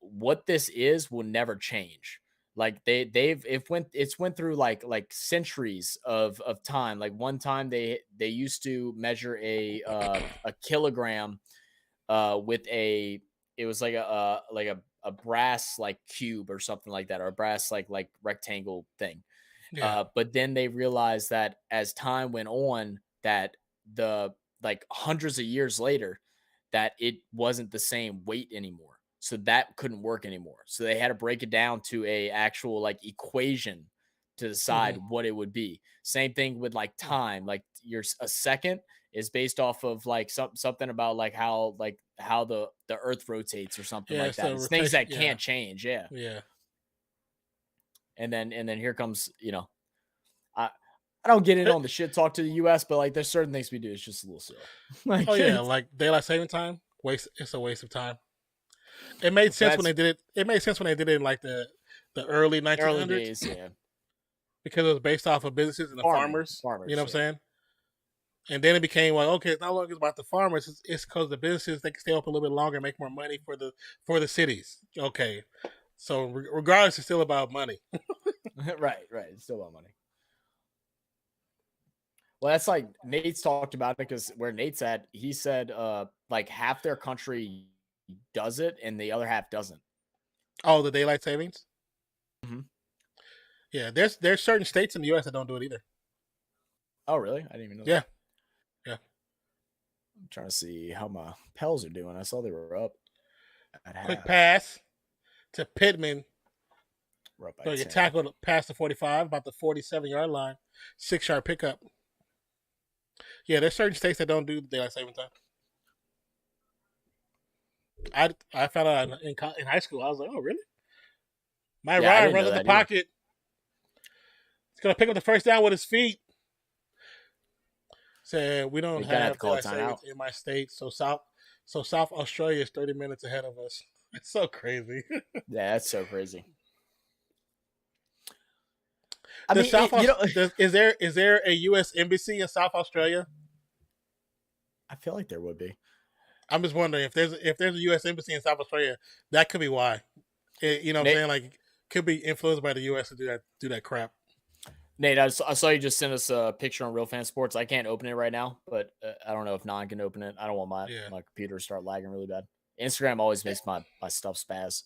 what this is will never change. Like it's went through like centuries of time. Like one time they used to measure a kilogram with it was like a brass like cube or something like that, or a brass like rectangle thing. Yeah. But then they realized that as time went on, that the like hundreds of years later, that it wasn't the same weight anymore. So that couldn't work anymore. So they had to break it down to a actual like equation to decide what it would be. Same thing with like time. Like a second is based off of like something about like how the earth rotates or something like that. It's things that can't change. Yeah. Yeah. and then here comes, I don't get in on the shit talk to the U.S., but like there's certain things we do. It's just a little silly. Like, Oh yeah, like daylight saving time. It's a waste of time. It made sense when that's they did it. It made sense when they did it in like the early 1900s early days, yeah. because it was based off of businesses and the farmers. You know what I'm saying? And then it became like, okay, it's not only about the farmers. It's because the businesses, they can stay open a little bit longer and make more money for the cities. Okay, so regardless, it's still about money. Right. It's still about money. Well, that's like Nate's talked about it because where Nate's at, he said like half their country does it and the other half doesn't. Oh, the daylight savings. Mm-hmm. Yeah, there's certain states in the U.S. that don't do it either. Oh, really? I didn't even know. Yeah. That. I'm trying to see how my Pels are doing. I saw they were up at half. Quick pass to Pittman. We're up by So you 10. tackled past the 45, about the 47-yard line, 6-yard pickup. Yeah, there's certain states that don't do daylight saving time. I found out in high school. I was like, oh really? My Ryan runs in the pocket. He's gonna pick up the first down with his feet. Said we don't have daylight savings in my state, so South Australia is 30 minutes ahead of us. It's so crazy. Yeah, that's so crazy. Is there a U.S. embassy in South Australia? I feel like there would be. I'm just wondering if there's a U.S. embassy in South Australia, that could be why. You know what I'm saying? Like, could be influenced by the U.S. to do that crap. Nate, I saw you just sent us a picture on Real Fan Sports. I can't open it right now, but I don't know if Non can open it. I don't want my computer to start lagging really bad. Instagram always makes my stuff spaz.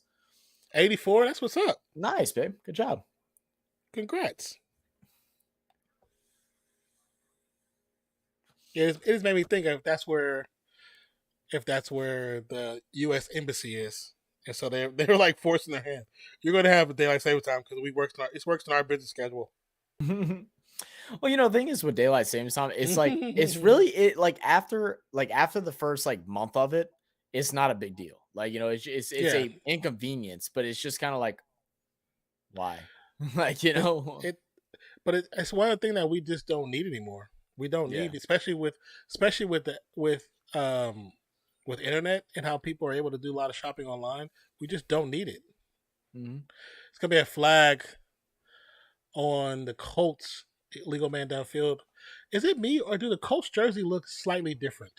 84, that's what's up. Nice, babe. Good job. Congrats. It has made me think if that's where the U.S. embassy is, and so they were like forcing their hand. You're going to have a daylight saving time because it works in our business schedule. Well, the thing is with daylight savings time, it's like it's really after the first month of it, it's not a big deal. Like it's a inconvenience, but it's just kind of like why, But it's one of the things that we just don't need anymore. We don't need, especially with internet and how people are able to do a lot of shopping online. We just don't need it. Mm-hmm. It's gonna be a flag on the Colts legal man downfield. Is it me or do the Colts jersey look slightly different?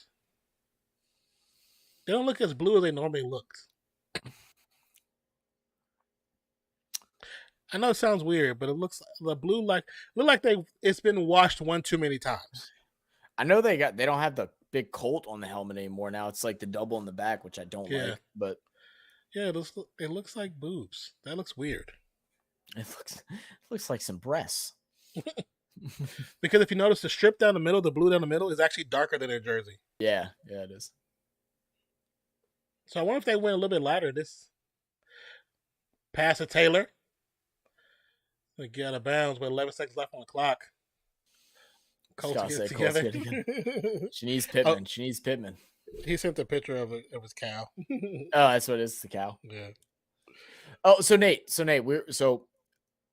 They don't look as blue as they normally look. I know it sounds weird, but it looks the blue it's been washed one too many times. I know they don't have the big Colt on the helmet anymore. Now it's like the double in the back, which I don't like. But yeah, it looks like boobs. That looks weird. It looks like some breasts. Because if you notice, the strip down the middle, the blue down the middle, is actually darker than their jersey. Yeah, it is. So I wonder if they went a little bit lighter. This pass to Taylor. They get out of bounds with 11 seconds left on the clock. Colts get together. She needs Pittman. She needs Pittman. He sent a picture of his cow. Oh, that's what it is. The cow. Yeah. Oh, so Nate,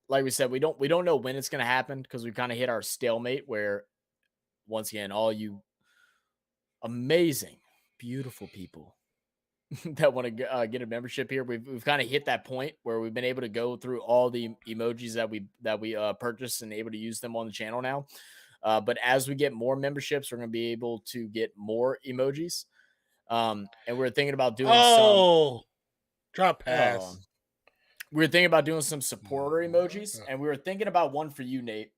like we said, we don't know when it's going to happen because we kind of hit our stalemate where, once again, all you amazing, beautiful people that want to get a membership here, we've kind of hit that point where we've been able to go through all the emojis that we purchased and able to use them on the channel now. But as we get more memberships, we're going to be able to get more emojis. And we're thinking about doing drop pass. We were thinking about doing some supporter emojis, and we were thinking about one for you, Nate.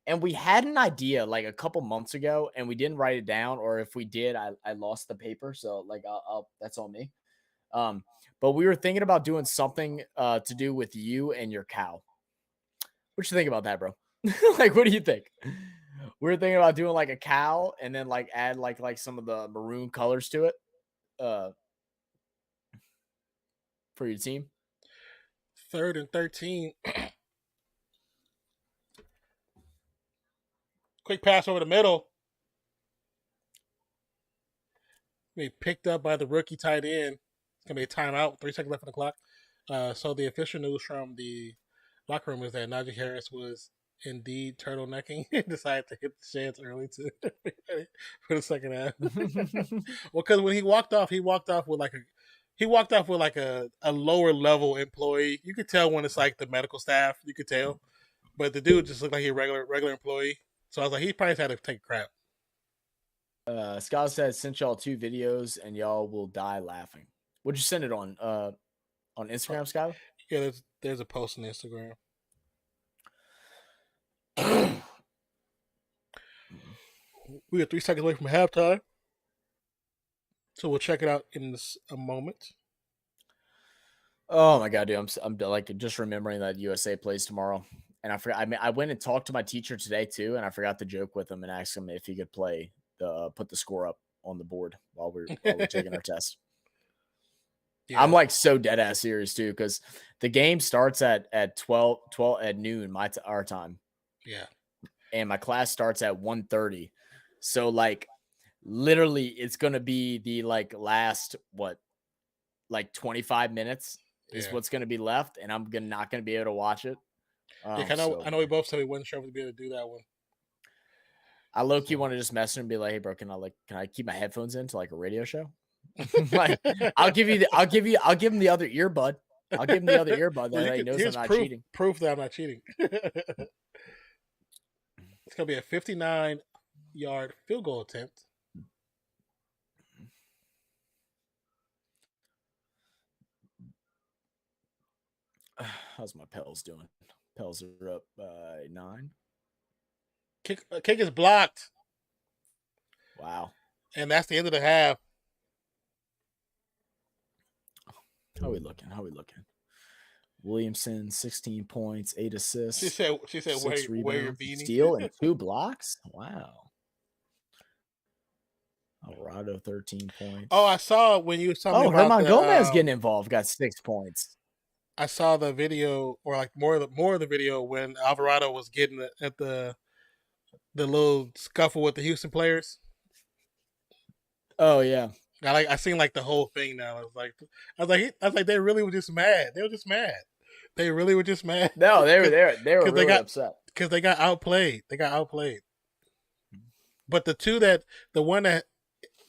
And we had an idea like a couple months ago, and we didn't write it down, or if we did, I lost the paper. So I'll that's on me. But we were thinking about doing something to do with you and your cow. What you think about that, bro? What do you think? We were thinking about doing like a cow and then add like some of the maroon colors to it for your team. 3rd and 13. Quick pass over the middle. Be picked up by the rookie tight end. It's going to be a timeout. 3 seconds left on the clock. So the official news from the locker room is that Najee Harris was indeed turtlenecking and decided to hit the sheds early to for the second half. Well, because when he walked off with like a lower level employee. You could tell when it's like the medical staff. You could tell, but the dude just looked like a regular employee. So I was like, he probably had to take a crap. Scott said, sent y'all 2 videos and y'all will die laughing. Would you send it on Instagram, Scott? Yeah, there's a post on Instagram. We got 3 seconds away from halftime, so we'll check it out in a moment. Oh my god, dude! I'm like just remembering that USA plays tomorrow, and I forgot. I mean, I went and talked to my teacher today too, and I forgot to joke with him and ask him if he could put the score up on the board while we're taking our test. Yeah. I'm like so dead ass serious too, because the game starts at 12 at noon our time. Yeah, and my class starts at 1:30, so like literally it's gonna be the like last 25 minutes is what's gonna be left, and I'm not gonna be able to watch it. I know we both said we wasn't sure if we'd be able to do that one. I low-key want to just message him and be like, hey bro, can I keep my headphones in to like a radio show? Like I'll give him the other earbud. I'll give him the other earbud that he knows I'm not cheating. Proof that I'm not cheating. It's gonna be a 59-yard field goal attempt. How's my Pels doing? Pels are up by 9. Kick is blocked. Wow. And that's the end of the half. How we looking? Williamson, 16 points, 8 assists. She said wear your beanie. Steal and 2 blocks. Wow. Alvarado, 13 points. Oh, I saw when you saw. Oh, Herman Gomez getting involved, got 6 points. I saw the video, or like more of the video when Alvarado was getting at the little scuffle with the Houston players. Oh yeah, I seen like the whole thing now. I was like, they really were just mad. They were just mad. They really were just mad. No, they were really upset because they got outplayed. But the one that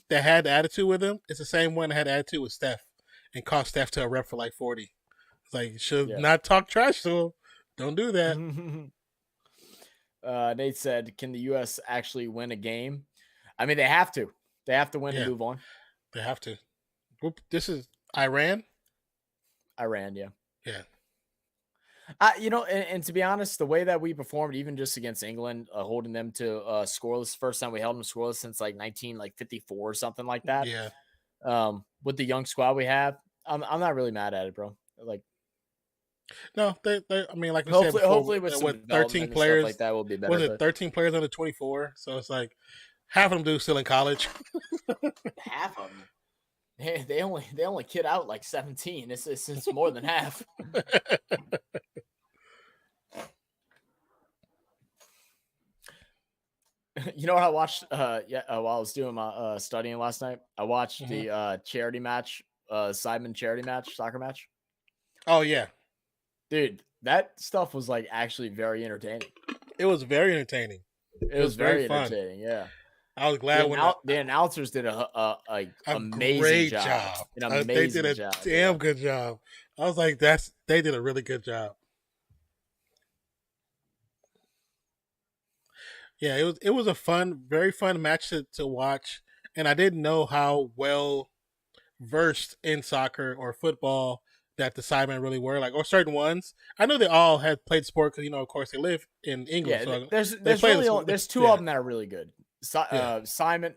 had the attitude with him, it's the same one that had attitude with Steph and cost Steph to a rep for like 40. It's like, you should not talk trash to him. Don't do that. Nate said, can the U.S. actually win a game? I mean, they have to. They have to win to move on. They have to. This is Iran? Iran, yeah. Yeah. And to be honest, the way that we performed, even just against England, holding them to scoreless, first time we held them scoreless since like 1954 or something like that. Yeah. With the young squad we have, I'm not really mad at it, bro. Like, no, they I mean, like we said before, hopefully with 13 players like that will be better. Was it 13 players under 24? So it's like half of them do still in college. Half of them. They only kid out like 17. It's more than half. You know what I watched? While I was doing my studying last night, I watched the charity match, Simon charity match, soccer match. Oh yeah, dude, that stuff was like actually very entertaining. It was very entertaining. It was very entertaining. Yeah. I was glad the announcers did a amazing great job. An amazing they did a job. Damn good job. I was like, they did a really good job. Yeah, it was a very fun match to watch, and I didn't know how well versed in soccer or football that the Sidemen really were, like, or certain ones. I know they all had played sport because, of course, they live in England. Yeah, so there's two of them that are really good. Simon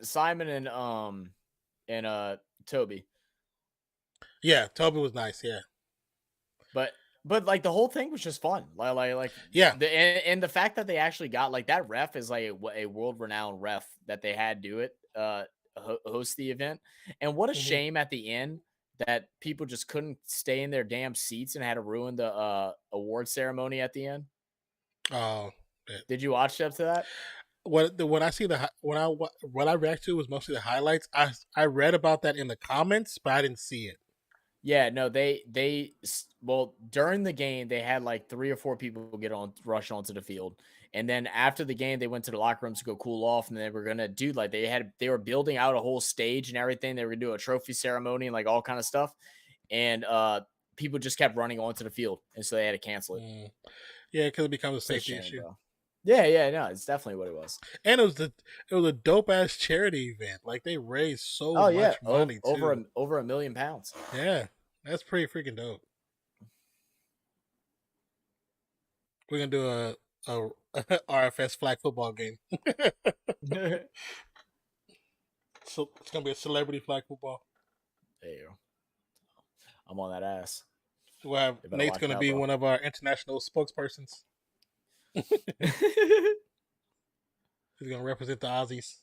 and Toby. Yeah, Toby was nice. Yeah, but like the whole thing was just fun. Like yeah. And the fact that they actually got like that ref is like a world renowned ref that they had do it host the event. And what a shame at the end that people just couldn't stay in their damn seats and had to ruin the award ceremony at the end. Oh, did you watch up to that? When I react to was mostly the highlights. I read about that in the comments, but I didn't see it. Yeah, no, well, during the game they had like 3 or 4 people rush onto the field. And then after the game they went to the locker rooms to go cool off, and they were going to do like they were building out a whole stage and everything. They were going to do a trophy ceremony and like all kind of stuff. And people just kept running onto the field, and so they had to cancel it. Yeah, because it becomes a It's a safety shame, issue. bro. Yeah, no, it's definitely what it was. And it was a dope ass charity event. Like they raised so much money over too. over £1 million. Yeah, that's pretty freaking dope. We're gonna do a RFS flag football game. So it's gonna be a celebrity flag football. There you go. I'm on that ass. We'll have Nate's gonna be one of our international spokespersons. He's gonna represent the Aussies.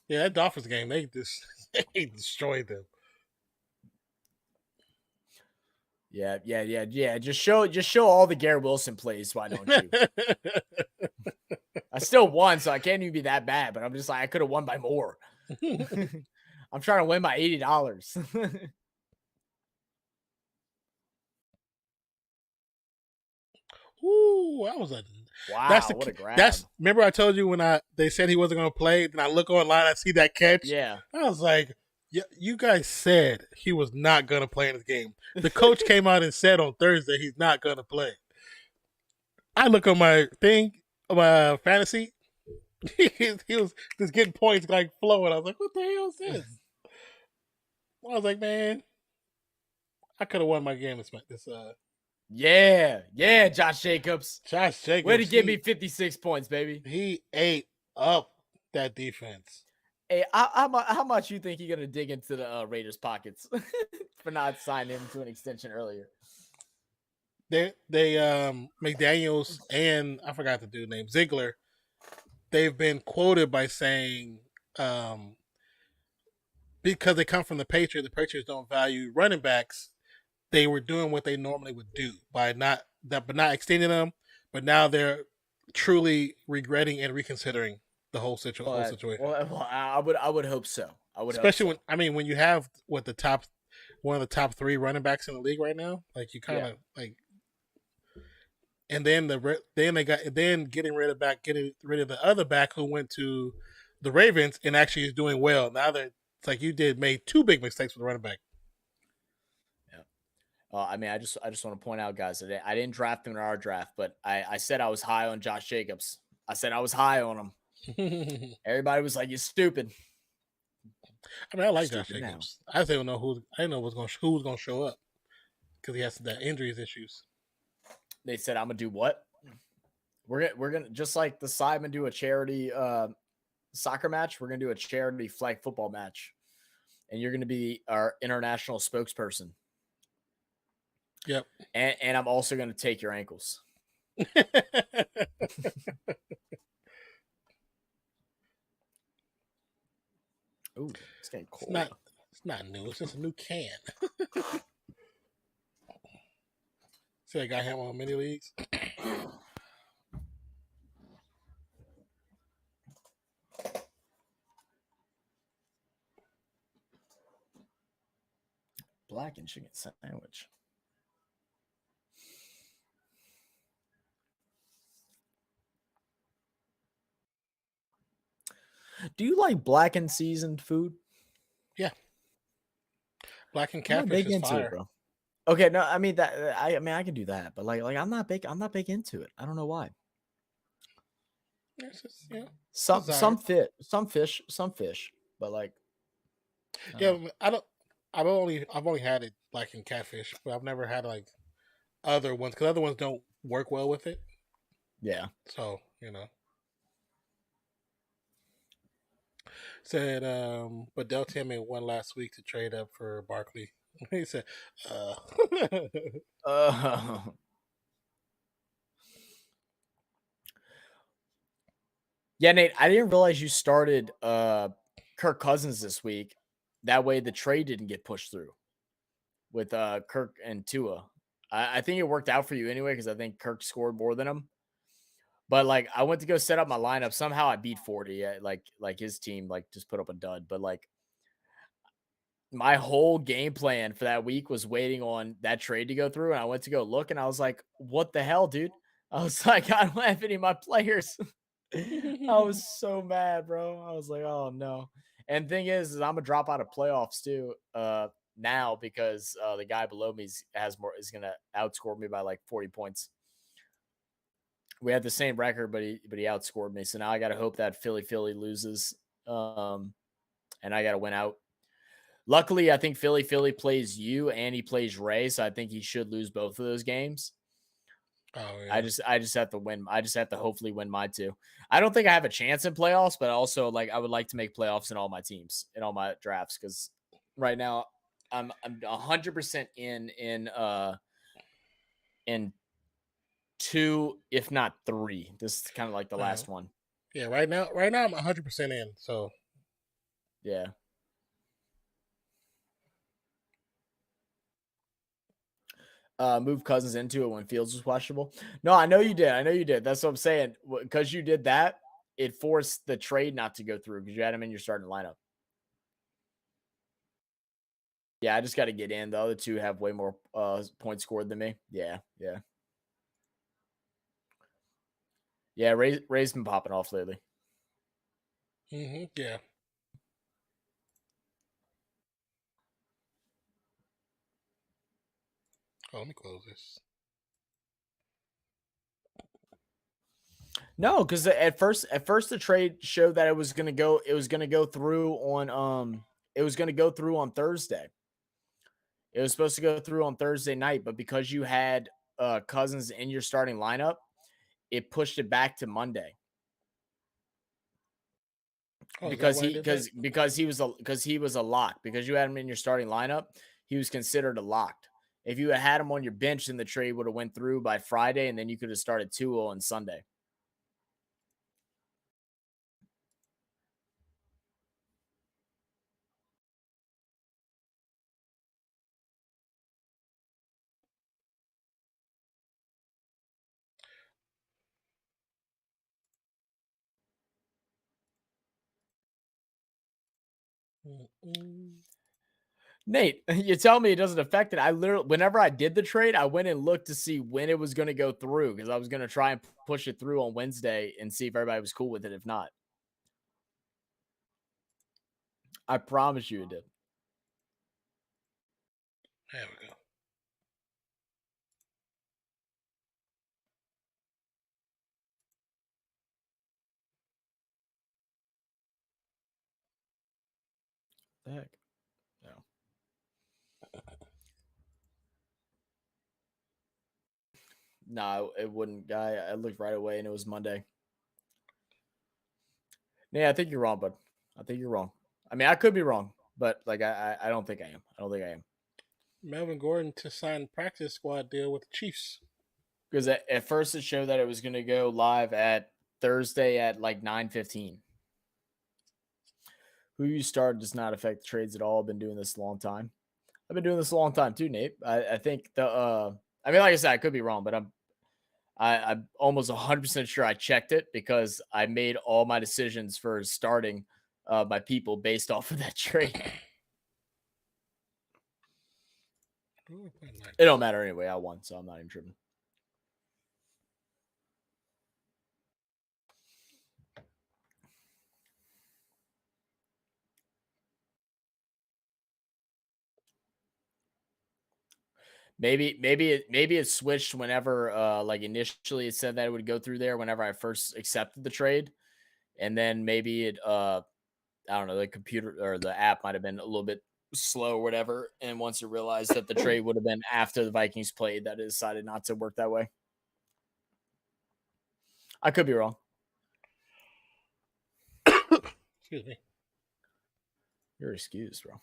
Yeah, that Dolphins game, they destroyed them. Yeah. Just show all the Garrett Wilson plays. Why don't you? I still won, so I can't even be that bad. But I'm just like, I could have won by more. I'm trying to win by $80. Ooh, that was wow. What a grab! Remember I told you when they said he wasn't going to play. Then I look online, I see that catch. Yeah, I was like, yeah, you guys said he was not going to play in this game. The coach came out and said on Thursday he's not going to play. I look on my thing, my fantasy. He was just getting points like flowing. I was like, what the hell is this? I was like, man, I could have won my game this. Yeah, Josh Jacobs. Way to give me 56 points, baby. He ate up that defense. Hey, how much you think you're gonna dig into the Raiders' pockets for not signing him to an extension earlier? They McDaniels and I forgot the dude's name, Ziegler. They've been quoted by saying, because they come from the Patriots don't value running backs. They were doing what they normally would do by not extending them, but now they're truly regretting and reconsidering the whole situation. Well, I would hope so. Especially when you have one of the top 3 running backs in the league right now, like you kind of like, and then getting rid of the other back who went to the Ravens and actually is doing well. Now that it's like you made 2 big mistakes with the running back. I just want to point out, guys, that I didn't draft him in our draft, but I said I was high on Josh Jacobs. I said I was high on him. Everybody was like, "You're stupid." I mean, I like Josh Jacobs. I just didn't know who was going to show up because he has that injuries issues. They said, "I'm gonna do what? We're gonna just like the Simon do a charity soccer match. We're gonna do a charity flag football match, and you're gonna be our international spokesperson." Yep. And I'm also going to take your ankles. Ooh, it's getting cold. It's not new. It's just a new can. See, I got him on mini leagues. Blackened chicken sandwich. Do you like blackened seasoned food? Yeah. Blackened catfish is fire. Bro. Okay, no, I mean I can do that, but like I'm not big into it. I don't know why. It's just, some fish, but like I've only had it blackened catfish, but I've never had like other ones because other ones don't work well with it. Yeah. So, Said, but Del Timmy won last week to trade up for Barkley. He said, Yeah, Nate, I didn't realize you started Kirk Cousins this week. That way the trade didn't get pushed through with Kirk and Tua. I think it worked out for you anyway because I think Kirk scored more than him. But like I went to go set up my lineup. Somehow I beat 40. Like his team like just put up a dud. But like my whole game plan for that week was waiting on that trade to go through. And I went to go look and I was like, what the hell, dude? I was like, I don't have any of my players. I was so mad, bro. I was like, oh no. And thing is I'm gonna drop out of playoffs too. Now because the guy below me is gonna outscore me by like 40 points. We had the same record, but he outscored me. So now I gotta hope that Philly loses. And I gotta win out. Luckily, I think Philly plays you and he plays Ray, so I think he should lose both of those games. Oh, yeah. I just have to win. I just have to hopefully win my two. I don't think I have a chance in playoffs, but also like I would like to make playoffs in all my teams, in all my drafts, because right now I'm 100% in two, if not three. This is kind of like the last one. Yeah, right now I'm 100% in. So yeah. Move Cousins into it when Fields was questionable. No, I know you did. That's what I'm saying. Because you did that, it forced the trade not to go through because you had him in your starting lineup. Yeah, I just got to get in. The other two have way more points scored than me. Yeah. Ray's been popping off lately. Yeah. Oh, let me close this. No, because at first the trade showed that it was gonna go through on Thursday. It was supposed to go through on Thursday night, but because you had Cousins in your starting lineup, it pushed it back to Monday. Oh, because he was a lock. Because you had him in your starting lineup, he was considered a locked. If you had him on your bench, then the trade would have went through by Friday, and then you could have started 2-0 on Sunday. Nate, you tell me it doesn't affect it. I literally, whenever I did the trade, I went and looked to see when it was going to go through because I was going to try and push it through on Wednesday and see if everybody was cool with it. If not, I promise you it did. There we go. The heck? No. No, it wouldn't, guy. I looked right away and it was Monday. Yeah, I think you're wrong, bud. I think you're wrong. I mean, I could be wrong, but like I don't think I am. I don't think I am. Melvin Gordon to sign practice squad deal with the Chiefs. Because at first it showed that it was going to go live at Thursday at like 9:15. Who you start does not affect the trades at all. I've been doing this a long time. I've been doing this a long time too, Nate. I think I mean, like I said, I could be wrong, but I'm almost 100% sure I checked it because I made all my decisions for starting my people based off of that trade. It don't matter anyway. I won, so I'm not even tripping. Maybe it switched whenever like initially it said that it would go through there whenever I first accepted the trade. And then maybe it I don't know, the computer or the app might have been a little bit slow or whatever. And once it realized that the trade would have been after the Vikings played, that it decided not to work that way. I could be wrong. Excuse me. You're excused, bro.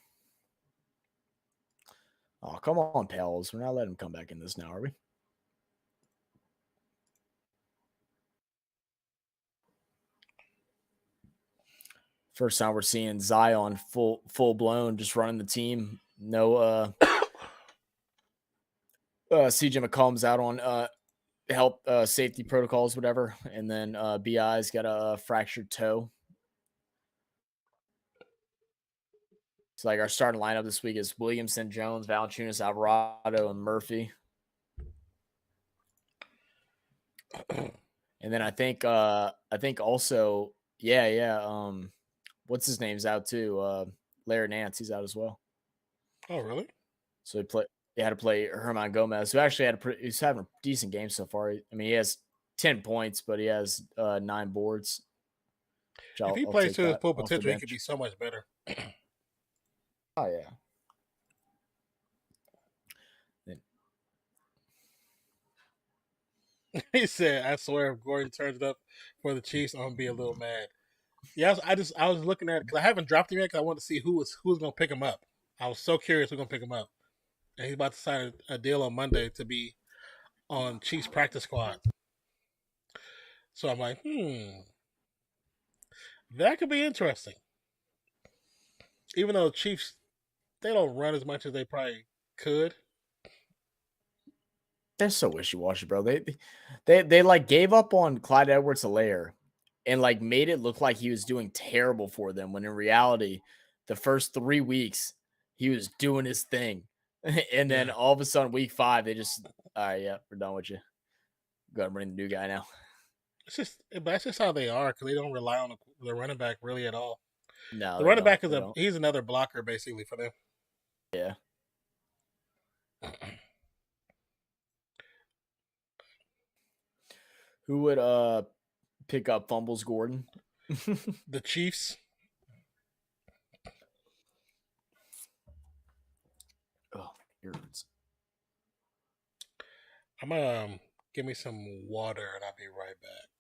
Oh, come on, pals. We're not letting him come back in this now, are we? First time we're seeing Zion full blown, just running the team. No CJ McCollum's out on health safety protocols, whatever. And then BI's got a fractured toe. So like our starting lineup this week is Williamson, Jones, Valanciunas, Alvarado, and Murphy. And then I think also, what's his name's out too? Larry Nance, he's out as well. Oh, really? So they had to play Herman Gomez, who actually he's having a decent game so far. I mean, he has 10 points, but he has 9 boards. If he plays to his full potential, he could be so much better. Oh yeah. He said, "I swear, if Gordon turns it up for the Chiefs, I'm gonna be a little mad." Yeah, I was looking at it because I haven't dropped him yet because I wanted to see who's gonna pick him up. I was so curious who's gonna pick him up, and he's about to sign a deal on Monday to be on Chiefs practice squad. So I'm like, that could be interesting. Even though the Chiefs, they don't run as much as they probably could. They're so wishy-washy, bro. They like gave up on Clyde Edwards-Helaire and like made it look like he was doing terrible for them when in reality, the first 3 weeks he was doing his thing. And then all of a sudden, week 5, they just, all right, yeah, we're done with you. Go ahead and bring the new guy now. That's just how they are because they don't rely on the running back really at all. No, the running back he's another blocker basically for them. Yeah. Who would pick up fumbles, Gordon? The Chiefs. Oh, ears. I'm gonna give me some water and I'll be right back.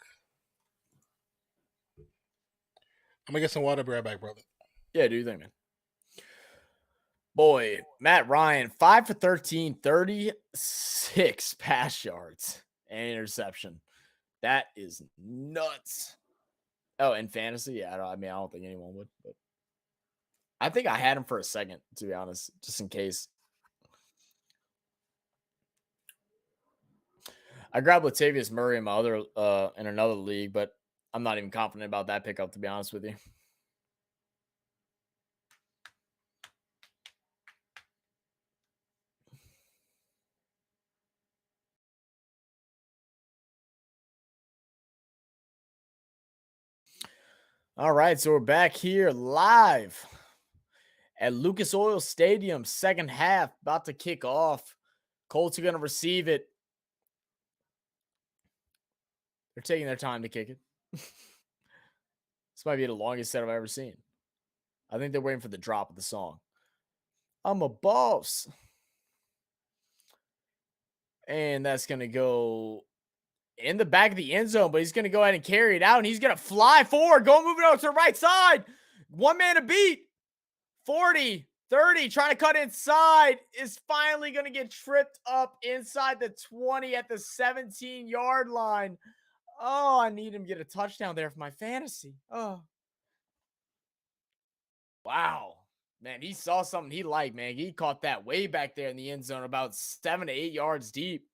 I'm gonna get some water. Be right back, brother. Yeah, do you think, man? Boy, Matt Ryan, 5 for 13, 36 pass yards and interception. That is nuts. Oh, in fantasy, yeah. I don't think anyone would, but I think I had him for a second, to be honest, just in case. I grabbed Latavius Murray in my in another league, but I'm not even confident about that pickup, to be honest with you. All right, so we're back here live at Lucas Oil Stadium. Second half about to kick off. Colts are going to receive it. They're taking their time to kick it. This might be the longest set I've ever seen. I think they're waiting for the drop of the song. I'm a boss. And that's going to go in the back of the end zone, but he's going to go ahead and carry it out, and he's going to fly forward, go moving over to the right side. One man to beat. 40, 30, trying to cut inside, is finally going to get tripped up inside the 20 at the 17-yard line. Oh, I need him to get a touchdown there for my fantasy. Oh. Wow. Man, he saw something he liked, man. He caught that way back there in the end zone, about 7 to 8 yards deep.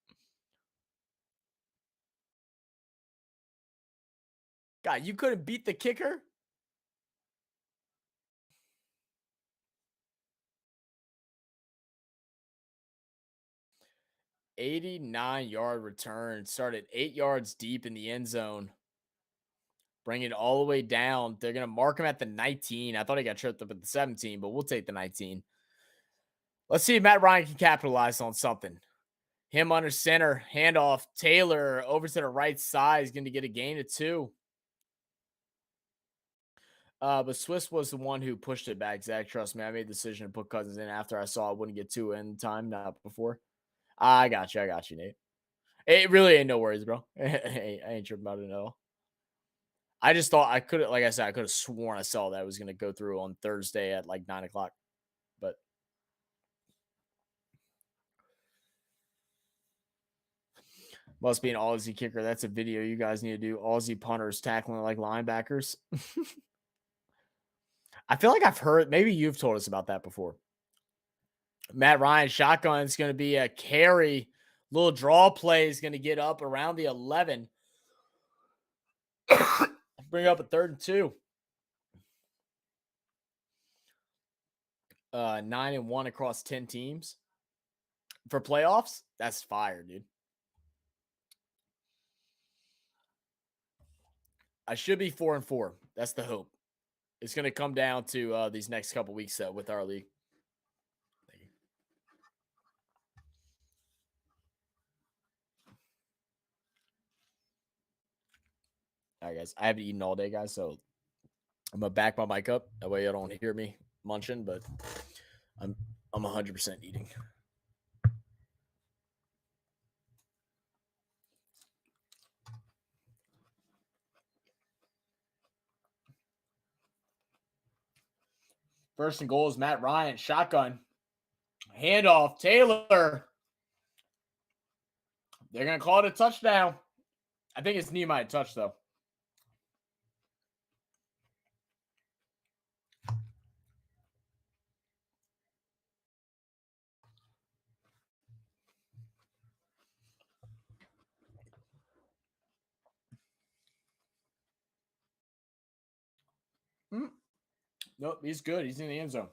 God, you couldn't beat the kicker? $89-yard return. Started 8 yards deep in the end zone. Bring it all the way down. They're going to mark him at the 19. I thought he got tripped up at the 17, but we'll take the 19. Let's see if Matt Ryan can capitalize on something. Him under center, handoff. Taylor over to the right side is going to get a gain of 2. But Swiss was the one who pushed it back, Zach. Trust me, I made the decision to put Cousins in after I saw I wouldn't get 2 in time, not before. I got you, Nate. It really ain't no worries, bro. I ain't tripping about it at all. I just thought I could, like I said, I could have sworn I saw that was going to go through on Thursday at like 9 o'clock. But must be an Aussie kicker. That's a video you guys need to do. Aussie punters tackling like linebackers. I feel like I've heard, maybe you've told us about that before. Matt Ryan shotgun is going to be a carry. Little draw play is going to get up around the 11. Bring up a 3rd and 2. 9-1 across 10 teams. For playoffs, that's fire, dude. I should be 4-4. That's the hope. It's going to come down to these next couple weeks with our league. Thank you. All right, guys. I haven't eaten all day, guys, so I'm going to back my mic up. That way you don't hear me munching, but I'm 100% eating. First and goal is Matt Ryan. Shotgun. Handoff. Taylor. They're going to call it a touchdown. I think it's Nehemiah touch, though. Nope, he's good. He's in the end zone.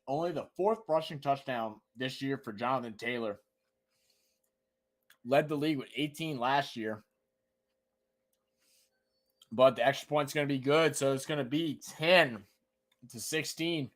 Only the 4th rushing touchdown this year for Jonathan Taylor. Led the league with 18 last year. But the extra point's going to be good, so it's going to be 10-16.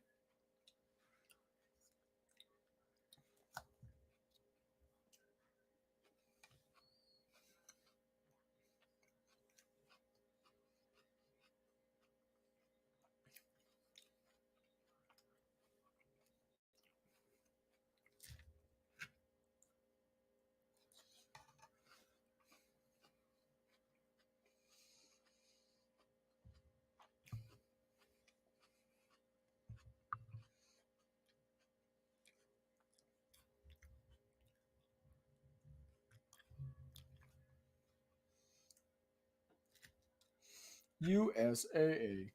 USAA.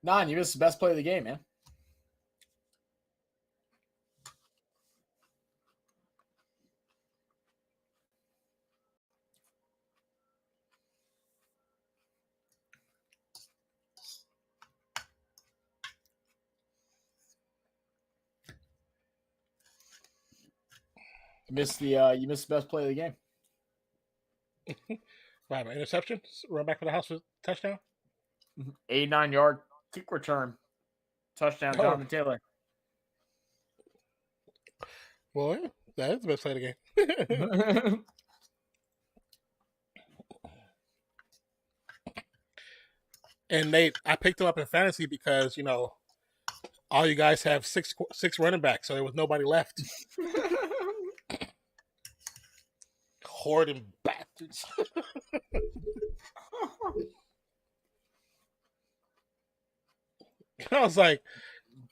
You missed the best play of the game, man. You missed the best play of the game. Right, interception. Run back for the house for touchdown. 89-yard kick return. Touchdown, Jonathan Taylor. Well, yeah, that is the best play of the game. And I picked him up in fantasy because, you know, all you guys have six running backs, so there was nobody left. Hoarding bastards. I was looking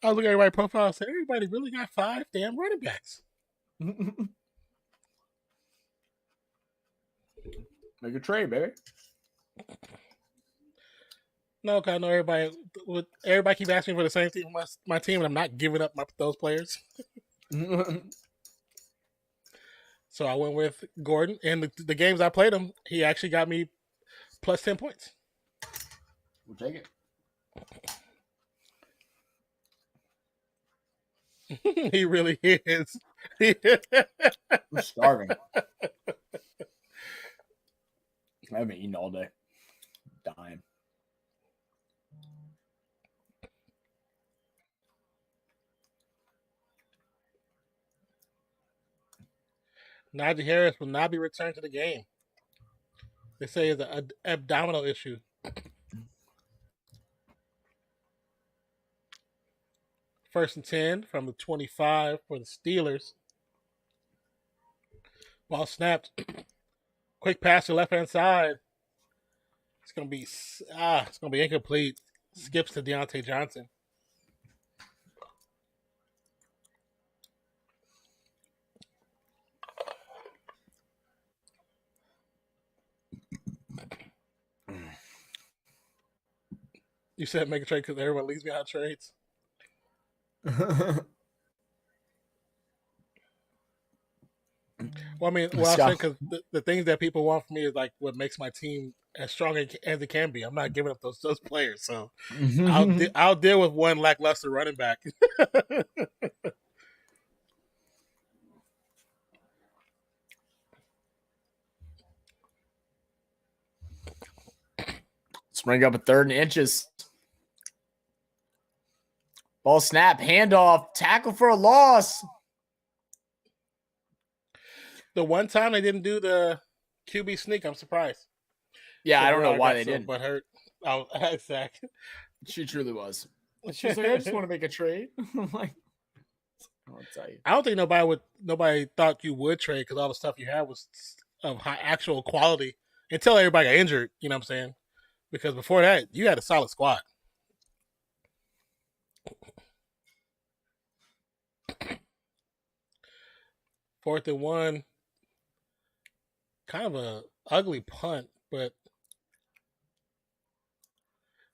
at everybody's profile and said, everybody really got 5 damn running backs. Make a trade, baby. No, because I know everybody keep asking for the same thing from my team, and I'm not giving up those players. So I went with Gordon, and the games I played him, he actually got me plus 10 points. We'll take it. He really is. We're starving. I haven't eaten all day. Dying. Najee Harris will not be returned to the game. They say it's an abdominal issue. First and 10 from the 25 for the Steelers. Ball snapped. Quick pass to left hand side. It's gonna be incomplete. Skips to Deontay Johnson. You said make a trade because everyone leaves me out of trades. Well, I mean, well, I said because the things that people want from me is like what makes my team as strong as it can be. I'm not giving up those players, so I'll deal with one lackluster running back. Spring up a 3rd and inches. Ball snap, handoff, tackle for a loss. The one time they didn't do the QB sneak, I'm surprised. Yeah, I don't know why they didn't. But hurt. Oh, exactly. She truly was. She's like, I just want to make a trade. I'm like, I'll tell you. I don't think nobody thought you would trade because all the stuff you had was of high actual quality until everybody got injured. You know what I'm saying? Because before that, you had a solid squad. Fourth and 1. Kind of a ugly punt, but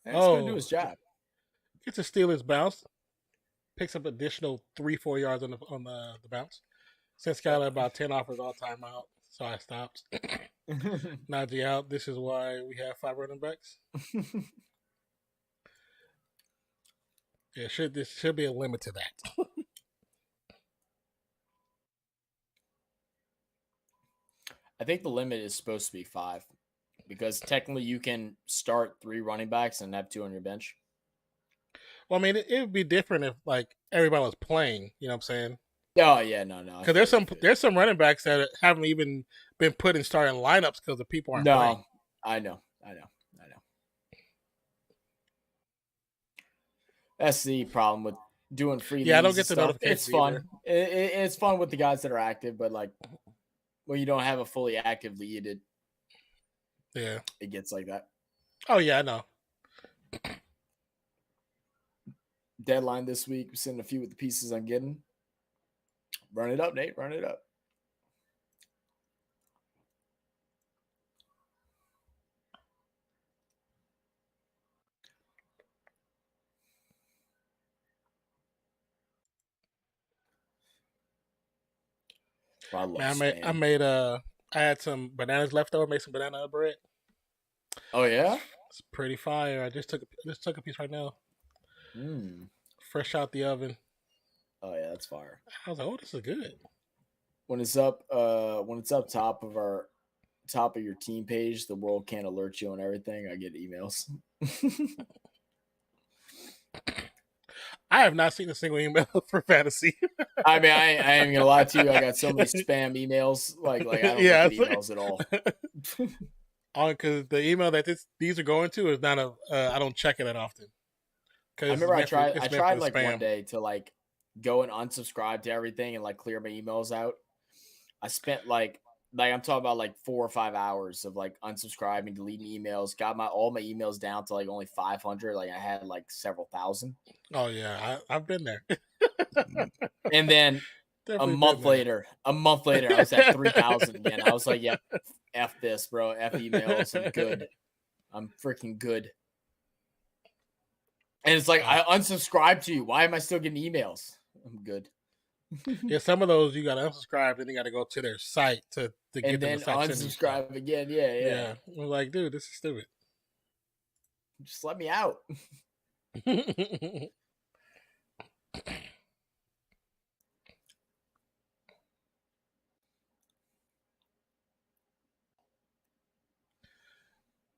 He's going to do his job. Gets a Steelers bounce. Picks up additional 3-4 yards on the bounce. Since got about 10 offers all time out, so I stopped. Najee out. This is why we have 5 running backs. Yeah, this should be a limit to that. I think the limit is supposed to be 5 because technically you can start 3 running backs and have 2 on your bench. Well, I mean, it would be different if like everybody was playing. You know what I'm saying? Oh yeah, no. Because there's some running backs that haven't even been put in starting lineups because the people aren't playing. No, I know. That's the problem with doing free. Yeah, I don't get the notifications. It's fun. It's fun with the guys that are active, but like when you don't have a fully active lead, it gets like that. Oh yeah, I know. Deadline this week. We're sending a few with the pieces I'm getting. Run it up, Nate. Run it up. I had some bananas left over. Made some banana bread. Oh yeah, it's pretty fire. I just took a piece right now. Fresh out the oven. Oh yeah, that's fire. I was like, oh, this is good. When it's up top of your team page, the world can't alert you on everything. I get emails. I have not seen a single email for fantasy. I mean, I ain't gonna lie to you. I got so many spam emails. Like I don't get emails at all. Because the email that these are going to is not I don't check it that often. I remember I tried like spam. One day to like go and unsubscribe to everything and like clear my emails out. I spent like I'm talking about like 4 or 5 hours of like unsubscribing, deleting emails, got all my emails down to like only 500. Like I had like several thousand. Oh yeah, I've been there. And then a month later, I was at 3,000 again. I was like, yeah, F this, bro. F emails. I'm good. I'm freaking good. And it's like, I unsubscribed to you. Why am I still getting emails? I'm good. Yeah, some of those you got to unsubscribe, and you got to go to their site to get and then unsubscribe again. Yeah. I'm like, dude, this is stupid. Just let me out.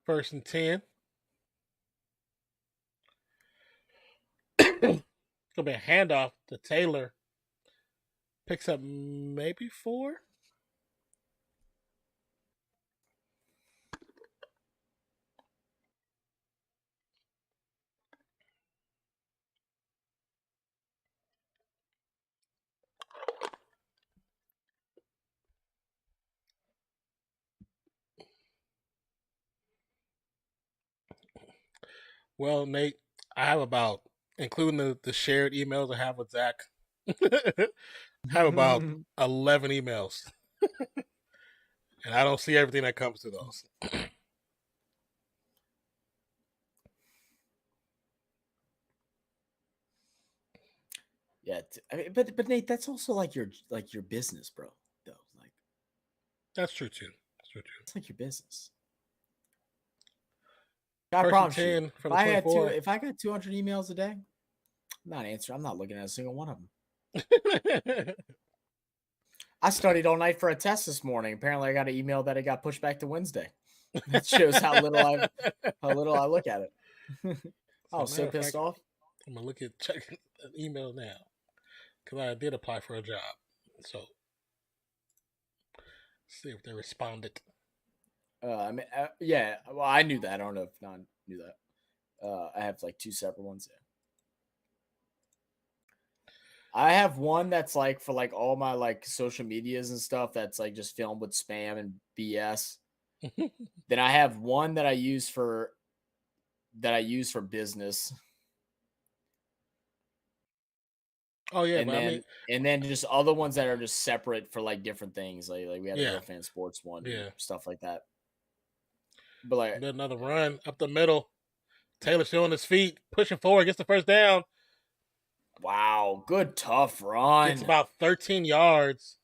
First and 10. It's gonna be a handoff to Taylor. Picks up maybe 4. Well, Nate, I have about, including the shared emails I have with Zach, I have about 11 emails, and I don't see everything that comes through those. Yeah, I mean, but Nate, that's also like your business, bro. Though, like That's true too. That's true too. it's like your business. I First and promise you, 10 from the 24. if I got 200 emails a day, I'm not answering. I'm not looking at a single one of them. I studied all night for a test this morning. Apparently, I got an email that it got pushed back to Wednesday. That shows how little I look at it. I was so pissed off. I'm gonna check an email now because I did apply for a job. So see if they responded. I mean, yeah. Well, I knew that. I don't know if Non knew that. I have like 2 separate ones. Yeah. I have one that's like for like all my like social medias and stuff that's like just filled with spam and BS. Then I have one that I use for business. Oh yeah, and then just other ones that are just separate for like different things. Like we had a Real Fan Sports one, stuff like that. But like another run up the middle, Taylor showing his feet, pushing forward, gets the first down. Wow, good tough run. It's about 13 yards.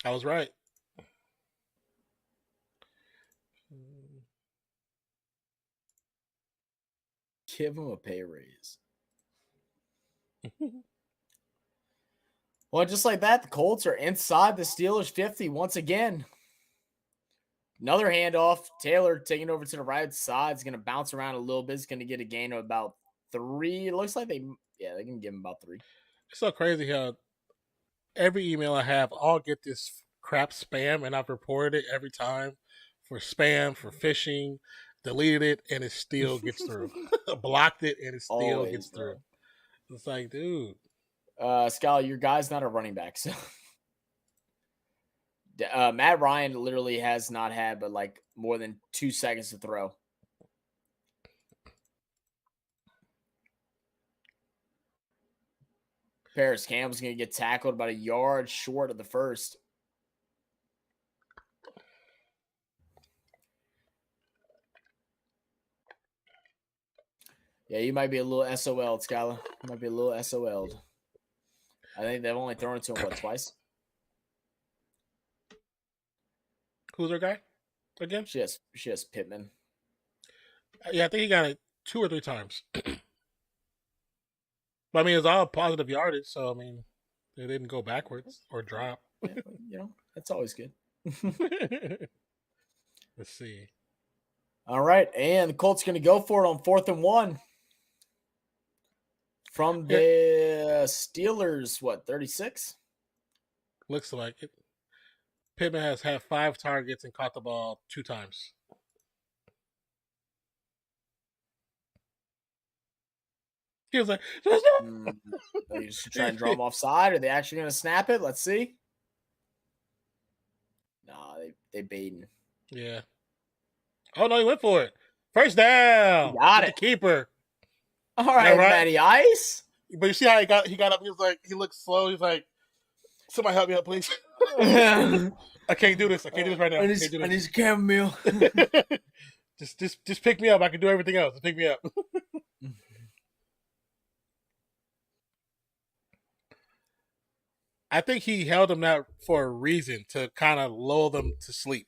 I was right. Give him a pay raise. Well, just like that, the Colts are inside the Steelers 50 once again. Another handoff. Taylor taking over to the right side. Is going to bounce around a little bit. It's going to get a gain of about 3. It looks like they can give him about 3. It's so crazy how every email I have, I'll get this crap spam, and I've reported it every time for spam, for phishing, deleted it, and it still gets through. Blocked it, and it still gets through. It's like, dude. Scott, your guy's not a running back, so Matt Ryan literally has not had but like more than 2 seconds to throw. Paris Campbell's going to get tackled about a yard short of the first. Yeah, you might be a little SOL'd, Skylar. You might be a little SOL'd. I think they've only thrown it to him, twice? Who's our guy again? She has Pittman. Yeah, I think he got it 2 or 3 times. But I mean, it's all positive yardage, so I mean, they didn't go backwards or drop. Yeah, that's always good. Let's see. All right, and the Colts going to go for it on 4th and 1 from the Steelers. 36? Looks like it. Pittman has had 5 targets and caught the ball 2 times. He was like, Are you just trying to draw him offside? Are they actually going to snap it? Let's see. Nah, they baiting. Yeah. Oh no, he went for it. First down. He got it. The keeper. All right, Matty Ice. But you see how he got up. He was like, he looked slow. He's like, somebody help me up, please. I can't do this. I can't do this right now. I need a chamomile. just pick me up. I can do everything else. Just pick me up. I think he held them out for a reason, to kind of lull them to sleep.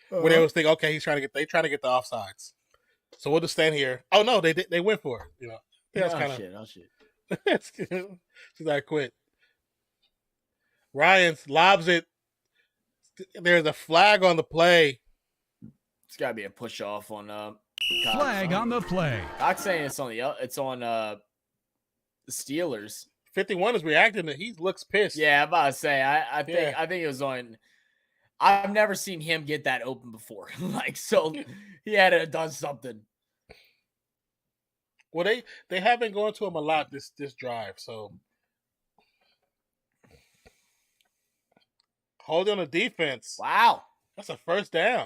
When they was thinking, okay, they trying to get the offsides. So we'll just stand here. Oh no, they went for it. You know, that's kind of shit. Should I quit? Ryan lobs it. There's a flag on the play. It's got to be a push off on flag on the play. Cox saying it's on the Steelers. 51 is reacting. He looks pissed. Yeah, I'm about to say. I think it was on. I've never seen him get that open before. So he had to have done something. Well, they have been going to him a lot this drive. So hold on the defense. Wow, that's a first down.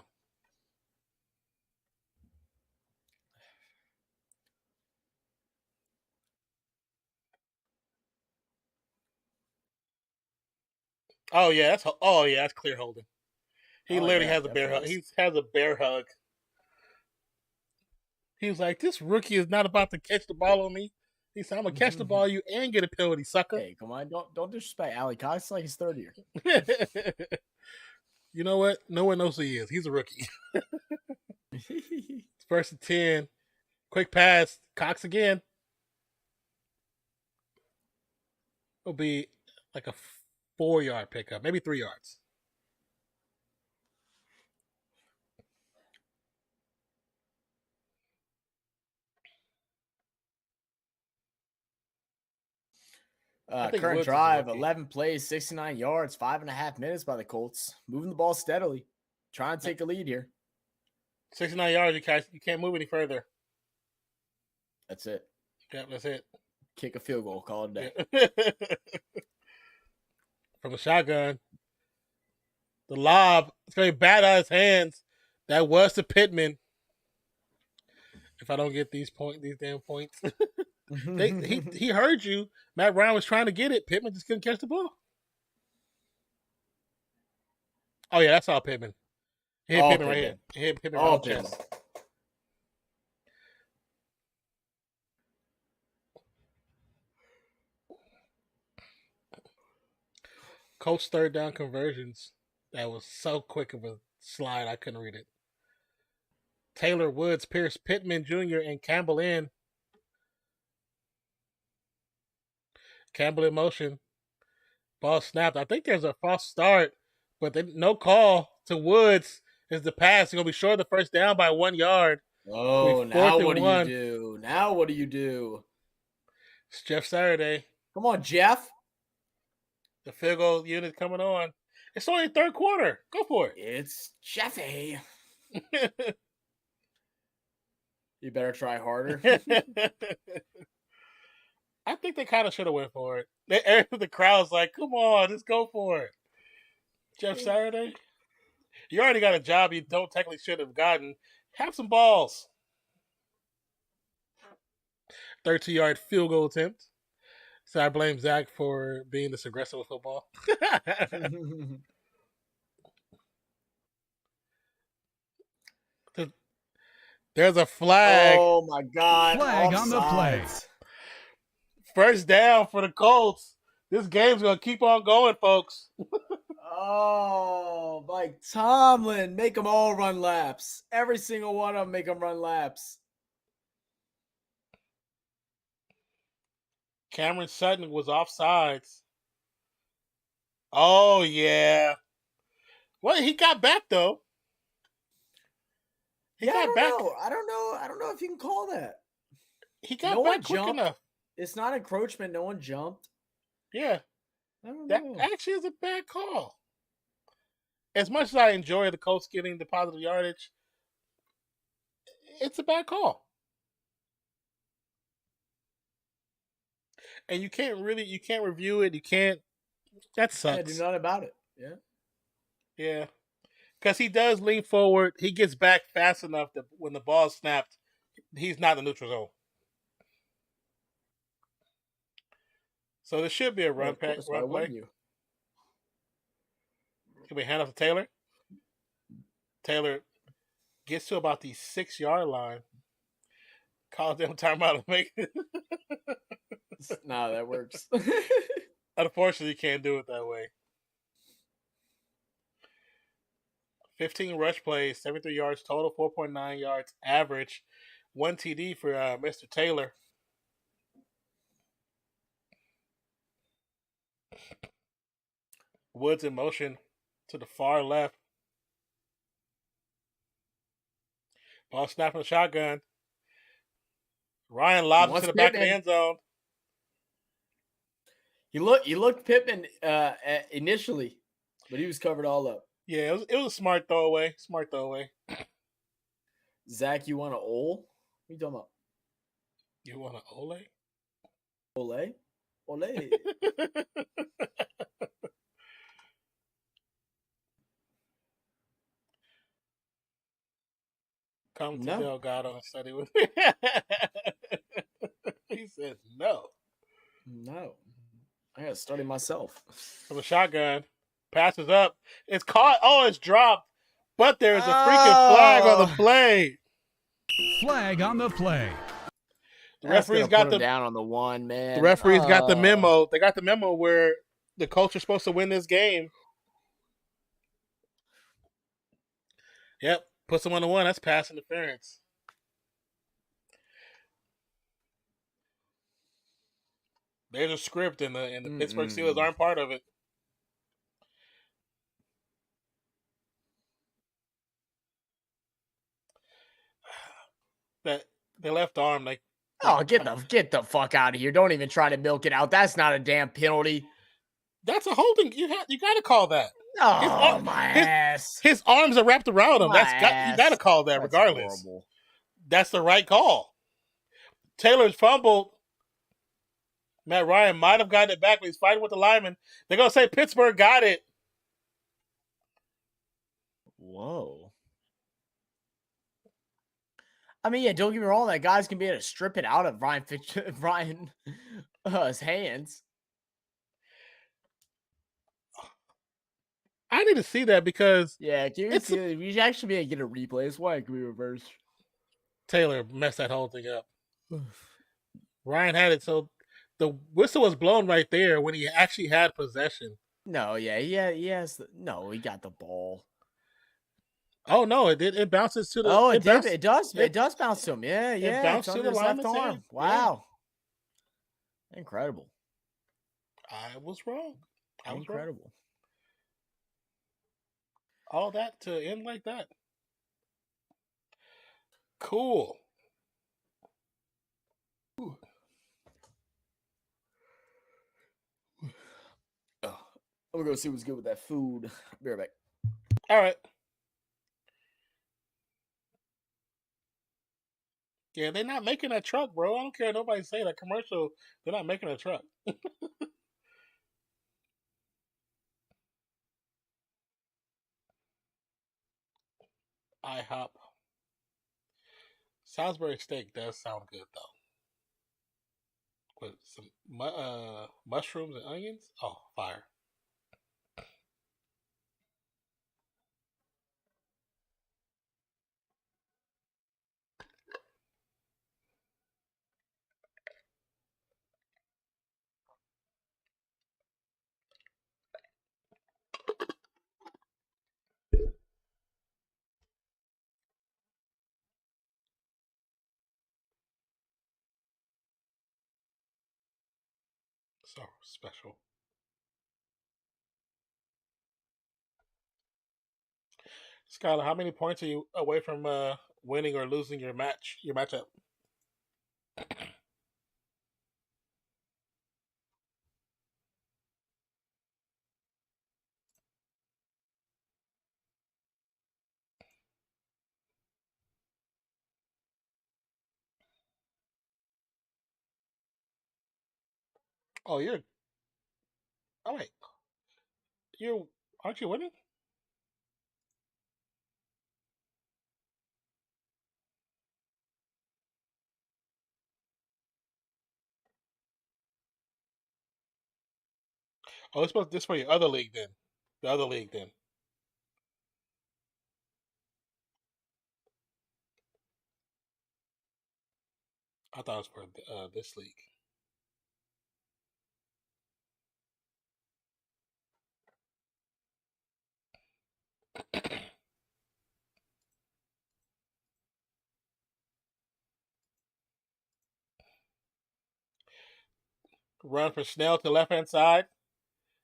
Oh yeah, that's clear holding. He literally has a bear hug. He has a bear hug. He was like, "This rookie is not about to catch the ball on me." He said, "I'm gonna catch the ball on you and get a penalty, sucker." Hey, come on, don't disrespect Ali Cox. It's like his third year. You know what? No one knows who he is. He's a rookie. It's 1st and 10. Quick pass. Cox again. It'll be like a 4-yard pickup, maybe 3 yards. Current Woods drive, 11 plays, 69 yards, 5.5 minutes by the Colts. Moving the ball steadily. Trying to take a lead here. 69 yards, you can't move any further. That's it. Yeah, that's it. Kick a field goal, call it a day. Yeah. From the shotgun. The lob, it's going to be bad out of his hands. That was to Pittman. If I don't get these damn points. He heard you. Matt Brown was trying to get it. Pittman just couldn't catch the ball. Oh, yeah, that's all Pittman. He hit Pittman right here. He hit Pittman right on the chest. Colts 3rd down conversions. That was so quick of a slide, I couldn't read it. Taylor, Woods, Pierce, Pittman Jr., and Campbell in. Campbell in motion. Ball snapped. I think there's a false start, but no call to Woods is the pass. It's going to be short of the 1st down by 1 yard. Oh, now what do you do? Now what do you do? It's Jeff Saturday. Come on, Jeff. The field goal unit coming on. It's only 3rd quarter. Go for it. It's Jeffy. You better try harder. I think they kind of should have went for it. The crowd's like, come on, just go for it. Jeff Saturday, you already got a job you don't technically should have gotten. Have some balls. 13-yard field goal attempt. So I blame Zach for being this aggressive with football. There's a flag. Oh, my God. Flag on the play. 1st down for the Colts. This game's going to keep on going, folks. Oh, Mike Tomlin. Make them all run laps. Every single one of them make them run laps. Cameron Sutton was offsides. Oh, yeah. Well, he got back, though. I don't know if you can call that. He got back quick enough. It's not encroachment. No one jumped. Yeah. I don't that know. actually is a bad call. As much as I enjoy the Colts getting the positive yardage, it's a bad call. And you can't review it. You can't. That sucks. Yeah, do nothing about it. Yeah. Yeah. Because he does lean forward. He gets back fast enough that when the ball is snapped, he's not in the neutral zone. So there should be a run play. Can we hand off to Taylor? Taylor gets to about the 6-yard line. Calls them timeout to make it. No, that works. Unfortunately, you can't do it that way. 15 rush plays, 73 yards total, 4.9 yards average. 1 TD for Mr. Taylor. Woods in motion to the far left. Ball snap from the shotgun. Ryan lobs to the back of the end zone. You looked Pittman initially, but he was covered all up. Yeah, it was a smart throwaway. Zach, you want an Ole? What are you talking about? You want an Ole? Ole? Ole. Come to Delgado and study with me. He said no. No. I gotta study myself. From a shotgun. Passes up. It's caught. Oh, it's dropped. But there's a freaking flag on the play. Flag on the play. The referee's got him down on the one, man. The referee's got the memo. They got the memo where the Colts are supposed to win this game. Yep, puts them on the one. That's pass interference. There's a script, and the Pittsburgh Steelers aren't part of it. That they left arm like. Oh, get the fuck out of here! Don't even try to milk it out. That's not a damn penalty. That's a holding. You got to call that. Oh, my ass! His arms are wrapped around him. You got to call that regardless. Horrible. That's the right call. Taylor's fumbled. Matt Ryan might have gotten it back, but he's fighting with the lineman. They're gonna say Pittsburgh got it. Whoa. I mean, yeah, don't get me wrong. That guy's gonna be able to strip it out of Ryan's hands. I need to see that because we should actually be able to get a replay. That's why it can be reversed. Taylor messed that whole thing up. Ryan had it, so the whistle was blown right there when he actually had possession. No, he got the ball. Oh no, it bounces to the. Oh, it does bounce to him. Yeah. It bounced to the left arm. Wow, incredible. I was wrong. Incredible. Wrong. All that to end like that. Cool. Ooh. I'm gonna go see what's good with that food. Be right back. All right. Yeah, they're not making that truck, bro. I don't care. Nobody say that commercial. They're not making a truck. IHOP. Salisbury steak does sound good though. With some mushrooms and onions. Oh, fire. So special. Skylar, how many points are you away from winning or losing your matchup? Oh, oh wait. Aren't you winning? Oh, it's supposed this for your other league then. The other league then. I thought it was for this league. Run for Snell to the left-hand side.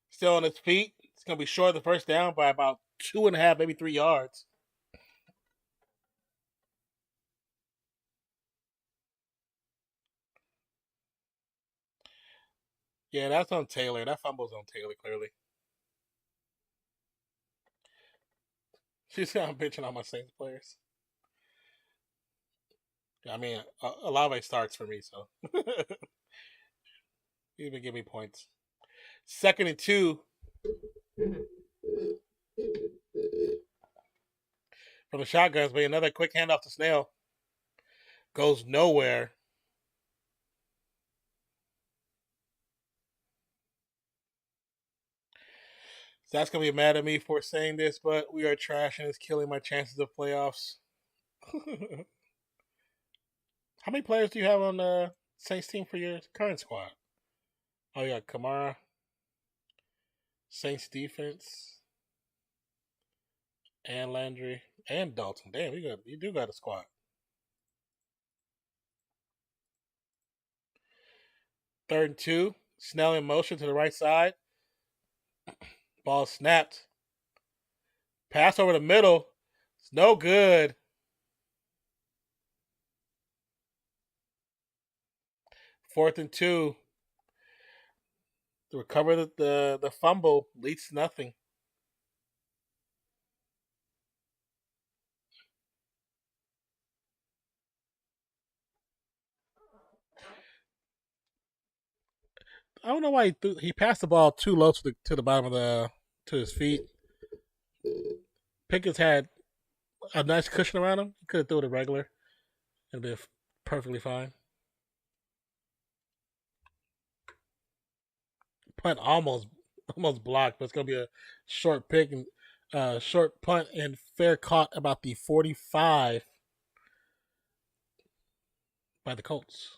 Still on his feet. It's going to be short of the first down by about 2.5, maybe 3 yards. Yeah, that's on Taylor. That fumble's on Taylor, clearly. She's kind of bitching on my Saints players. I mean, Olave starts for me, so. Even give me points. 2nd and 2. From the shotguns, but another quick handoff to Snell. Goes nowhere. Zach's gonna be mad at me for saying this, but we are trash and it's killing my chances of playoffs. How many players do you have on the Saints team for your current squad? Oh, you got Kamara, Saints defense, and Landry, and Dalton. Damn, you do got a squad. Third and 2. Snell in motion to the right side. Ball snapped. Pass over the middle. It's no good. Fourth and 2. To recover the fumble leads to nothing. I don't know why he passed the ball too low to the bottom of to his feet. Pickett's had a nice cushion around him. He could have threw it a regular and been perfectly fine. Punt almost blocked, but it's gonna be a short pick and short punt and fair caught about the 45 by the Colts.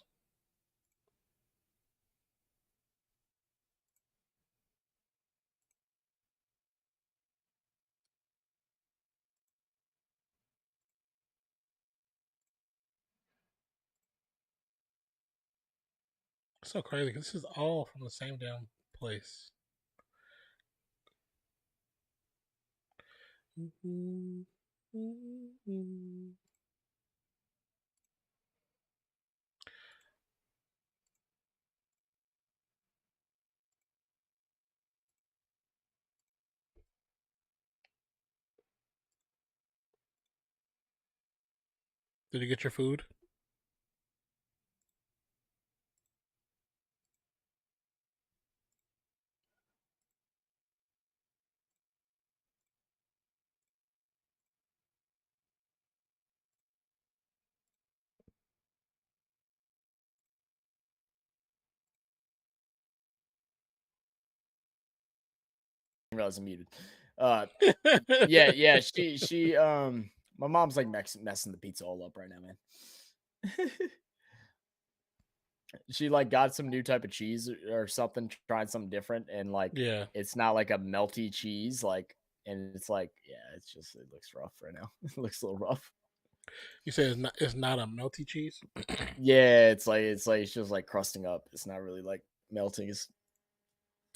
So crazy because this is all from the same damn place. Did you get your food? I realize I'm muted. Yeah. She my mom's like messing the pizza all up right now, man. She like got some new type of cheese or something, tried something different, and like Yeah. it's not like a melty cheese, like, and it's like, yeah, it looks rough right now. It looks a little rough. You said it's not a melty cheese? Yeah, it's just like crusting up. It's not really like melting. It's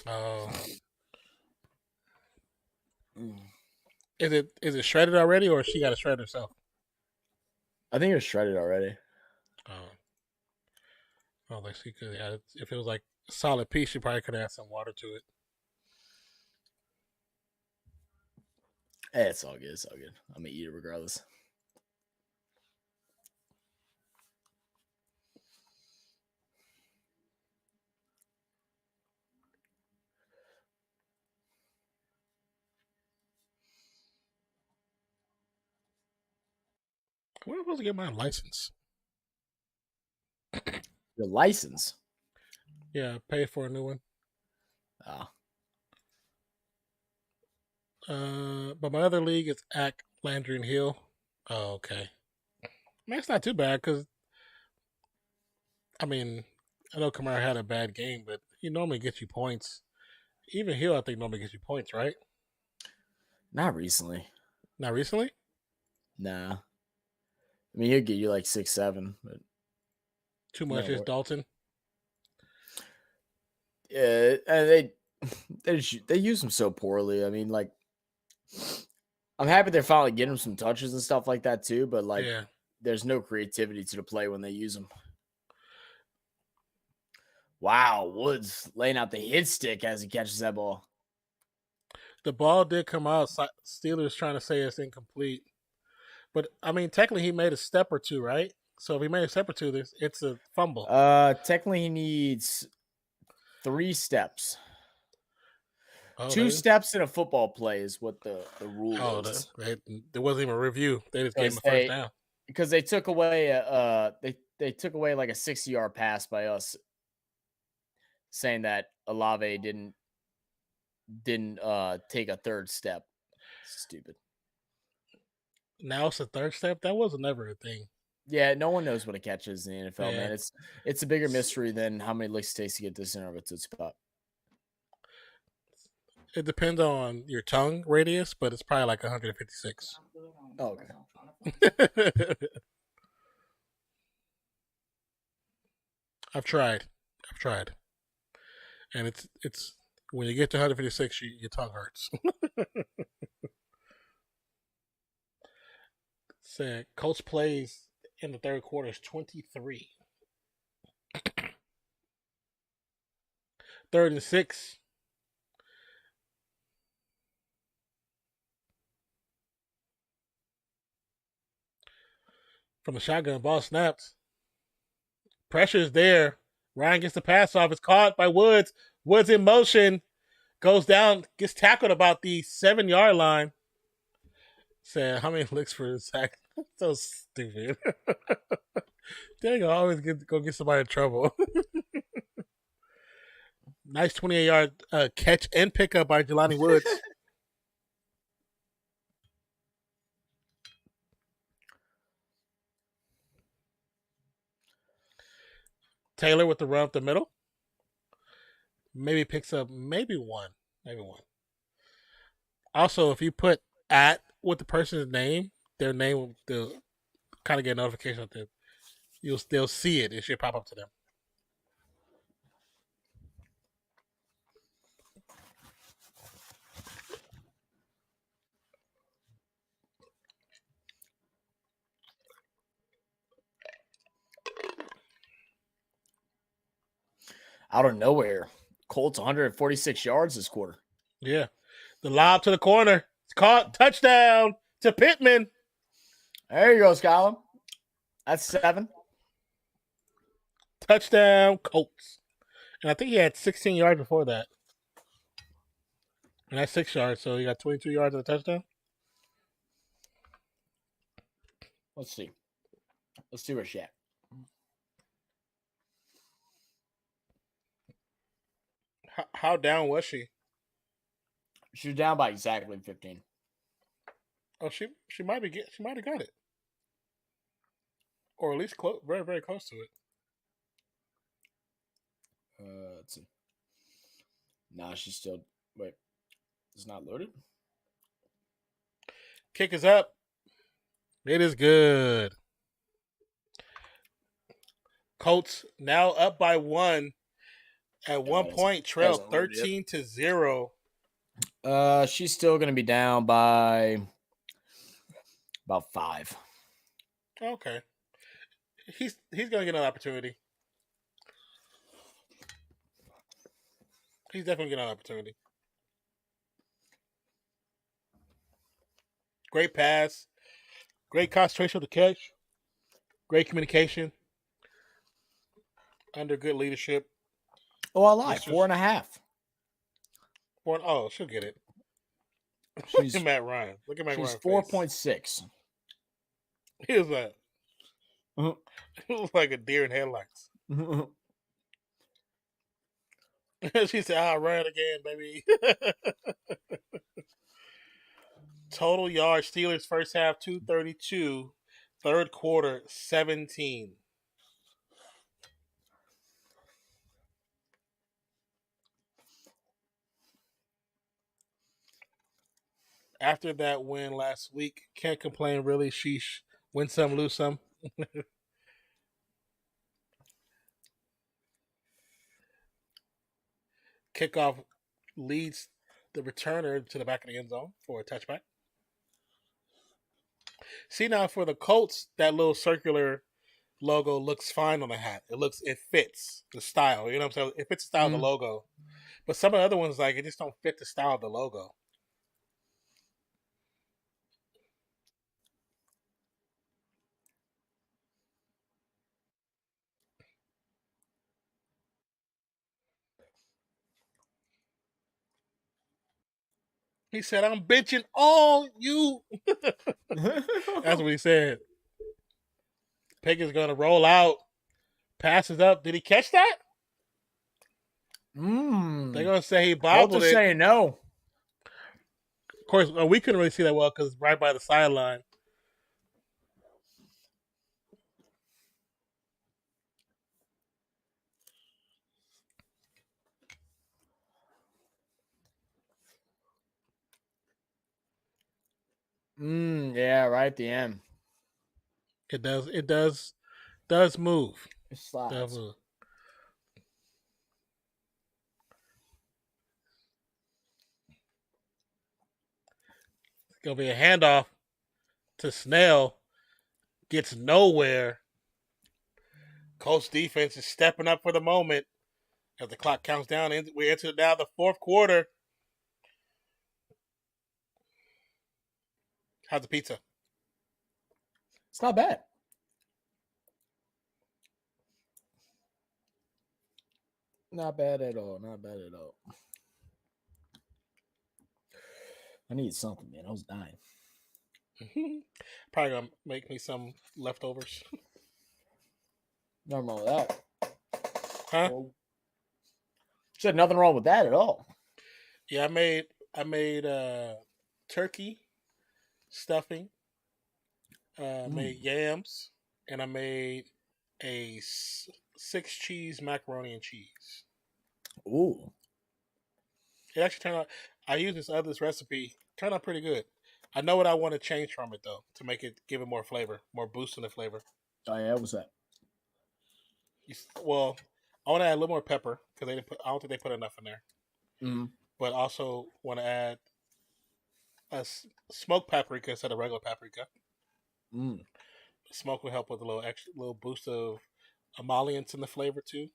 Oh. Mm. Is it shredded already, or she got to shred herself? I think it's shredded already. Oh, like she could have. If it was like a solid piece, she probably could have some water to it. Hey, it's all good. It's all good. I'm gonna eat it regardless. Where am I supposed to get my license? Your license? Yeah, pay for a new one. Oh. But my other league is Ack, Landry, and Hill. Oh, okay. Man, it's not too bad because, I mean, I know Kamara had a bad game, but he normally gets you points. Even Hill, I think, normally gets you points, right? Not recently. Not recently? Nah. I mean, he'll get you like 6, 7, but Too much is Dalton. Yeah, and they use him so poorly. I mean, like, I'm happy they're finally getting him some touches and stuff like that too, but like, Yeah. there's no creativity to the play when they use him. Wow, Woods laying out the hit stick as he catches that ball. The ball did come out. Steelers trying to say it's incomplete. But, I mean, technically he made a step or two, right? So if he made a step or two, it's a fumble. Technically he needs 3 steps. Oh, 2 steps in a football play is what the rule is. There wasn't even a review. They just gave him a first down. Because they took away they took away like a 60-yard pass by us, saying that Olave didn't didn't take a third step. Stupid. Now it's a third step. That was never a thing. Yeah, no one knows what a catch is in the NFL, Yeah. man. It's a bigger mystery than how many licks it takes to get this center of a Tootsie Pop. It depends on your tongue radius, but it's probably like 156. Oh, okay. I've tried, and it's when you get to 156, your tongue hurts. Said Colts plays in the third quarter is 23. 3rd and 6. From the shotgun, ball snapped. Pressure's there. Ryan gets the pass off. It's caught by Woods. Woods in motion. Goes down. Gets tackled about the 7-yard line. Said, how many licks for a sack? So stupid. They're going to always go get somebody in trouble. Nice 28-yard catch and pickup by Jelani Woods. Taylor with the run up the middle. Maybe picks up maybe one. Also, if you put at with the person's name, their name will kind of get a notification of them. They'll see it. It should pop up to them. Out of nowhere, Colts 146 yards this quarter. Yeah. The lob to the corner. It's caught. Touchdown to Pittman. There you go, Skylar. That's 7. Touchdown, Colts. And I think he had 16 yards before that. And that's 6 yards, so he got 22 yards of a touchdown. Let's see where she at. How down was she? She was down by exactly 15. Oh, she might have got it, or at least close, very very close to it. Let's see. Nah, she's still. Wait, it's not loaded. Kick is up. It is good. Colts now up by 1. At one point, trail 13-0. She's still going to be down by about 5. Okay, he's going to get an opportunity. He's definitely getting an opportunity. Great pass, great concentration of the catch, great communication, under good leadership. Oh, I lied. 4.5. Oh, she'll get it. She's Look at Matt Ryan. Look at Matt Ryan. She's 4.6. He was like, it was like a deer in headlights. She said, "I'll run again, baby." Total yards, Steelers first half 232, third quarter 17. After that win last week, can't complain really. Sheesh. Win some, lose some. Kickoff leads the returner to the back of the end zone for a touchback. See, now for the Colts, that little circular logo looks fine on the hat. It fits the style. You know what I'm saying? It fits the style of the logo. But some of the other ones, like, it just don't fit the style of the logo. He said, "I'm bitching all you." That's what he said. Pickett's going to roll out. Passes up. Did he catch that? They're going to say he bobbled it. Saying no. course, we couldn't really see that well because right by the sideline. Yeah, right at the end. It does move. It slides. Does move. It's gonna be a handoff to Snell. Gets nowhere. Colts defense is stepping up for the moment as the clock counts down. We enter now the fourth quarter. How's the pizza? It's not bad. Not bad at all. Not bad at all. I need something, man. I was dying. Probably gonna make me some leftovers. Nothing wrong with that. Huh? Said nothing wrong with that at all. Yeah, I made turkey stuffing. Made yams, and I made a 6-cheese macaroni and cheese. Ooh. It actually turned out. I used this recipe. Turned out pretty good. I know what I want to change from it though to make it give it more flavor, more boost in the flavor. Oh yeah, what's that? Well, I want to add a little more pepper because they didn't put. I don't think they put enough in there. Mm-hmm. But also want to add a smoked paprika instead of regular paprika. Smoke will help with a little boost of emollients in the flavor too.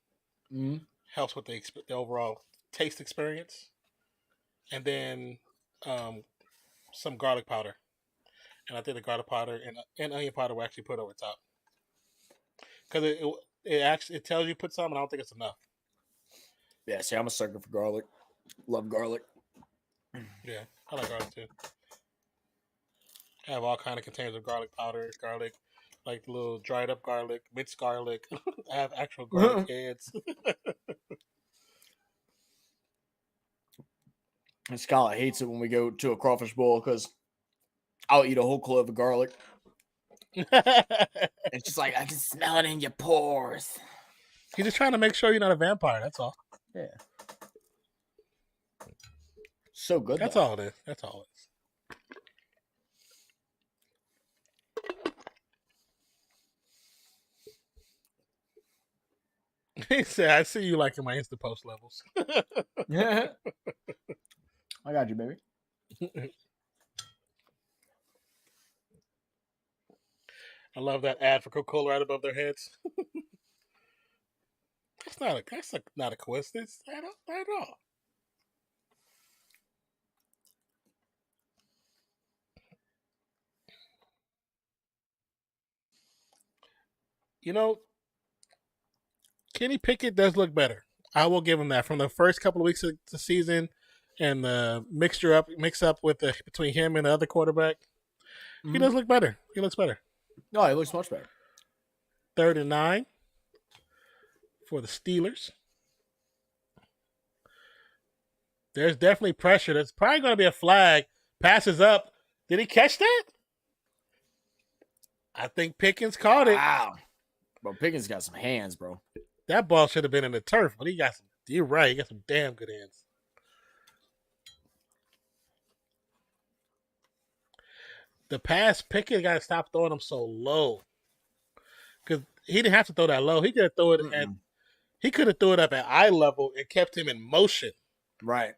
Helps with the overall taste experience. And then some garlic powder, and I think the garlic powder and onion powder will actually put over top because it tells you put some, and I don't think it's enough. Yeah, see, I'm a sucker for garlic. Love garlic. Yeah, I like garlic too. I have all kind of containers of garlic powder, garlic, like little dried up garlic, minced garlic. I have actual garlic heads. And Scarlett hates it when we go to a crawfish bowl because I'll eat a whole clove of garlic. And she's like, I can smell it in your pores. He's just trying to make sure you're not a vampire. That's all. Yeah. So good. That's though. all it is. That's all it is. He said, I see you liking my Insta post levels. Yeah. I got you, baby. I love that ad for Coca-Cola right above their heads. That's not a coincidence at all. You know, Kenny Pickett does look better. I will give him that. From the first couple of weeks of the season and the mix up with between him and the other quarterback, he does look better. He looks better. No, he looks much better. 3rd and 9 for the Steelers. There's definitely pressure. There's probably going to be a flag. Passes up. Did he catch that? I think Pickens caught it. Wow. Bro, Pickens got some hands, bro. That ball should have been in the turf, but you're right. He got some damn good hands. The pass, Pickett got to stop throwing them so low. Because he didn't have to throw that low. He could have thrown it he could have thrown it up at eye level and kept him in motion. Right.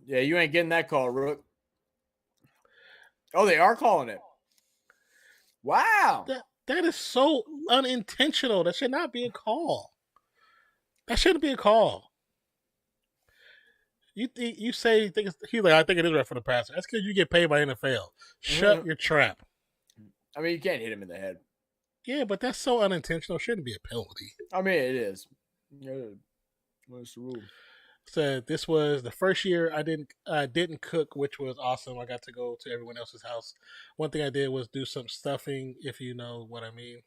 Yeah, you ain't getting that call, Rook. Oh, they are calling it. Wow. That is so unintentional. That should not be a call. That shouldn't be a call. You say he's like, I think it is right for the passer. That's because you get paid by NFL. Shut your trap. I mean, you can't hit him in the head. Yeah, but that's so unintentional. It shouldn't be a penalty. I mean, it is. What's the rule? So this was the first year I didn't cook, which was awesome. I got to go to everyone else's house. One thing I did was do some stuffing, if you know what I mean.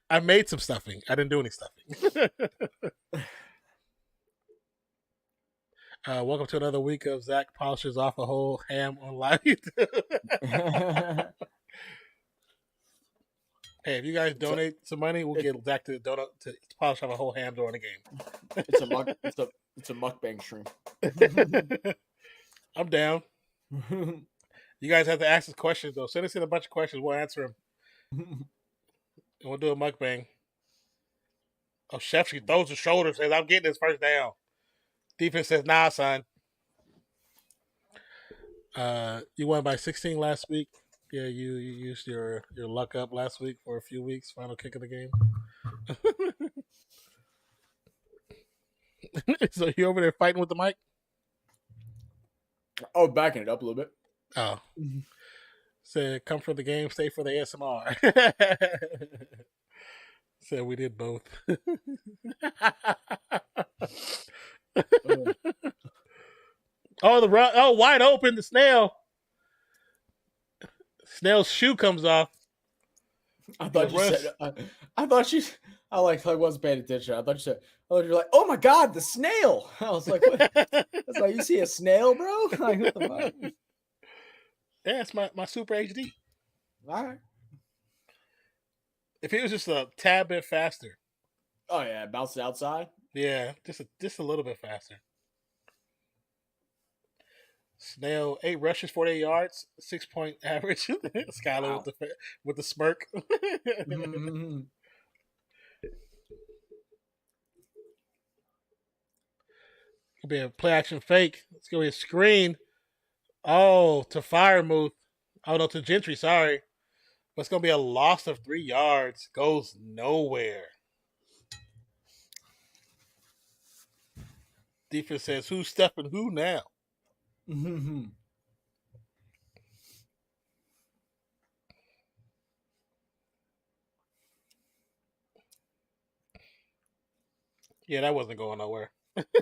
I made some stuffing. I didn't do any stuffing. Welcome to another week of Zach polishes off a whole ham on live. Hey, if you guys donate some money, we'll get Zach to polish off a whole ham during the game. It's a mukbang stream. I'm down. You guys have to ask us questions though. Send us in a bunch of questions. We'll answer them. And we'll do a mukbang. Oh, Chef, she throws her shoulder, says, "I'm getting this first down." Defense says, "Nah, son." You won by 16 last week. Yeah, you used your luck up last week for a few weeks. Final kick of the game. So you over there fighting with the mic? Oh, backing it up a little bit. Oh. Said, "Come for the game, stay for the ASMR." Said we did both. Oh, wide open, the snail. Snail's shoe comes off. I thought you said. I wasn't paying attention. I thought you were like, "Oh my god, the snail!" I was like, "What?" I was like, "You see a snail, bro?" Like, what the fuck? Yeah, it's my Super HD. All right. If it was just a tad bit faster. Oh yeah, it bounced outside. Yeah, just a little bit faster. Snail 8 rushes, 48 yards, 6-point average. Skylar with the smirk. Mm-hmm. Could be a play action fake. It's gonna be a screen. Oh, to Firemouth. Oh no, to Gentry. Sorry, but it's gonna be a loss of 3 yards. Goes nowhere. Defense says, "Who's stepping who now?" Mm-hmm. Yeah, that wasn't going nowhere.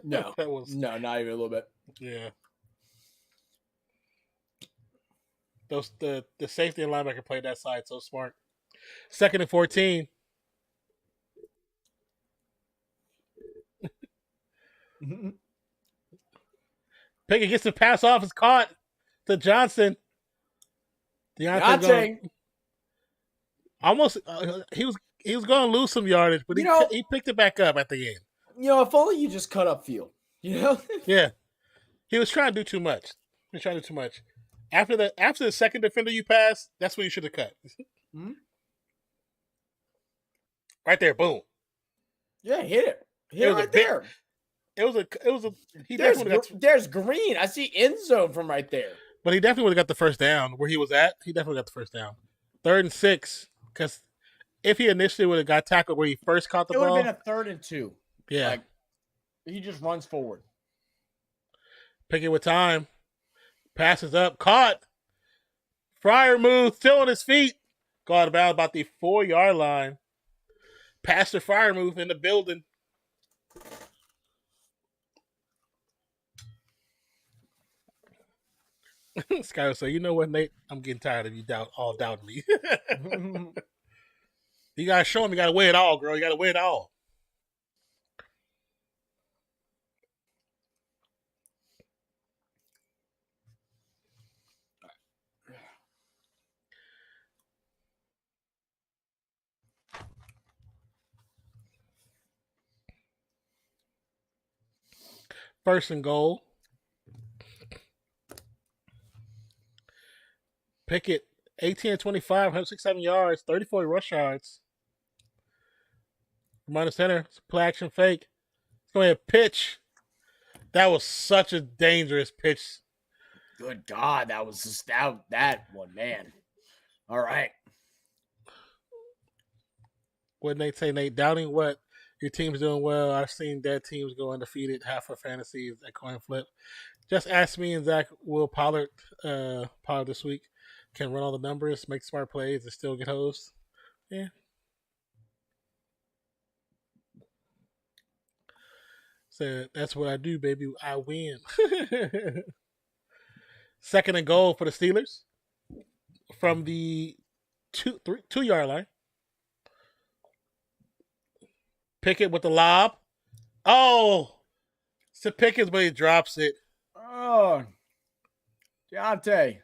No, That was no, not even a little bit. Yeah. The safety and linebacker played that side so smart. 2nd and 14. Pickett gets the pass off. It's caught to Johnson. Deontay. Almost he was going to lose some yardage, but he picked it back up at the end. If only you just cut up field. Yeah. He was trying to do too much. After the second defender you passed, that's when you should have cut. Mm-hmm. Right there, boom. Yeah, hit it. Hit it right there. It was a. There's green. I see end zone from right there. But he definitely would have got the first down where he was at. He definitely got the first down. 3rd and 6, because if he initially would have got tackled where he first caught the ball, it would have been a 3rd and 2. Yeah, like, he just runs forward. Pick it with time. Passes up, caught. Freiermuth still on his feet. Got about the 4-yard line. Pastor Freiermuth in the building. Skyler said, "You know what, Nate? I'm getting tired of you doubting me. You gotta show him. You gotta weigh it all, girl. You gotta weigh it all." First and goal. Pickett, 18-25, 167 yards, 34 rush yards. From under center, it's a play action fake. It's going to pitch. That was such a dangerous pitch. Good God, that was just that one, man. All right. What Nate say, Nate? Doubting what your team's doing well. I've seen dead teams go undefeated, half for fantasy, that coin flip. Just ask me and Zach. Will Pollard this week can run all the numbers, make smart plays, and still get hosed. Yeah. So that's what I do, baby. I win. 2nd and goal for the Steelers. from the 2 yard line. Pickett with the lob. Oh, it's to Pickens, but he drops it. Oh, Deontay.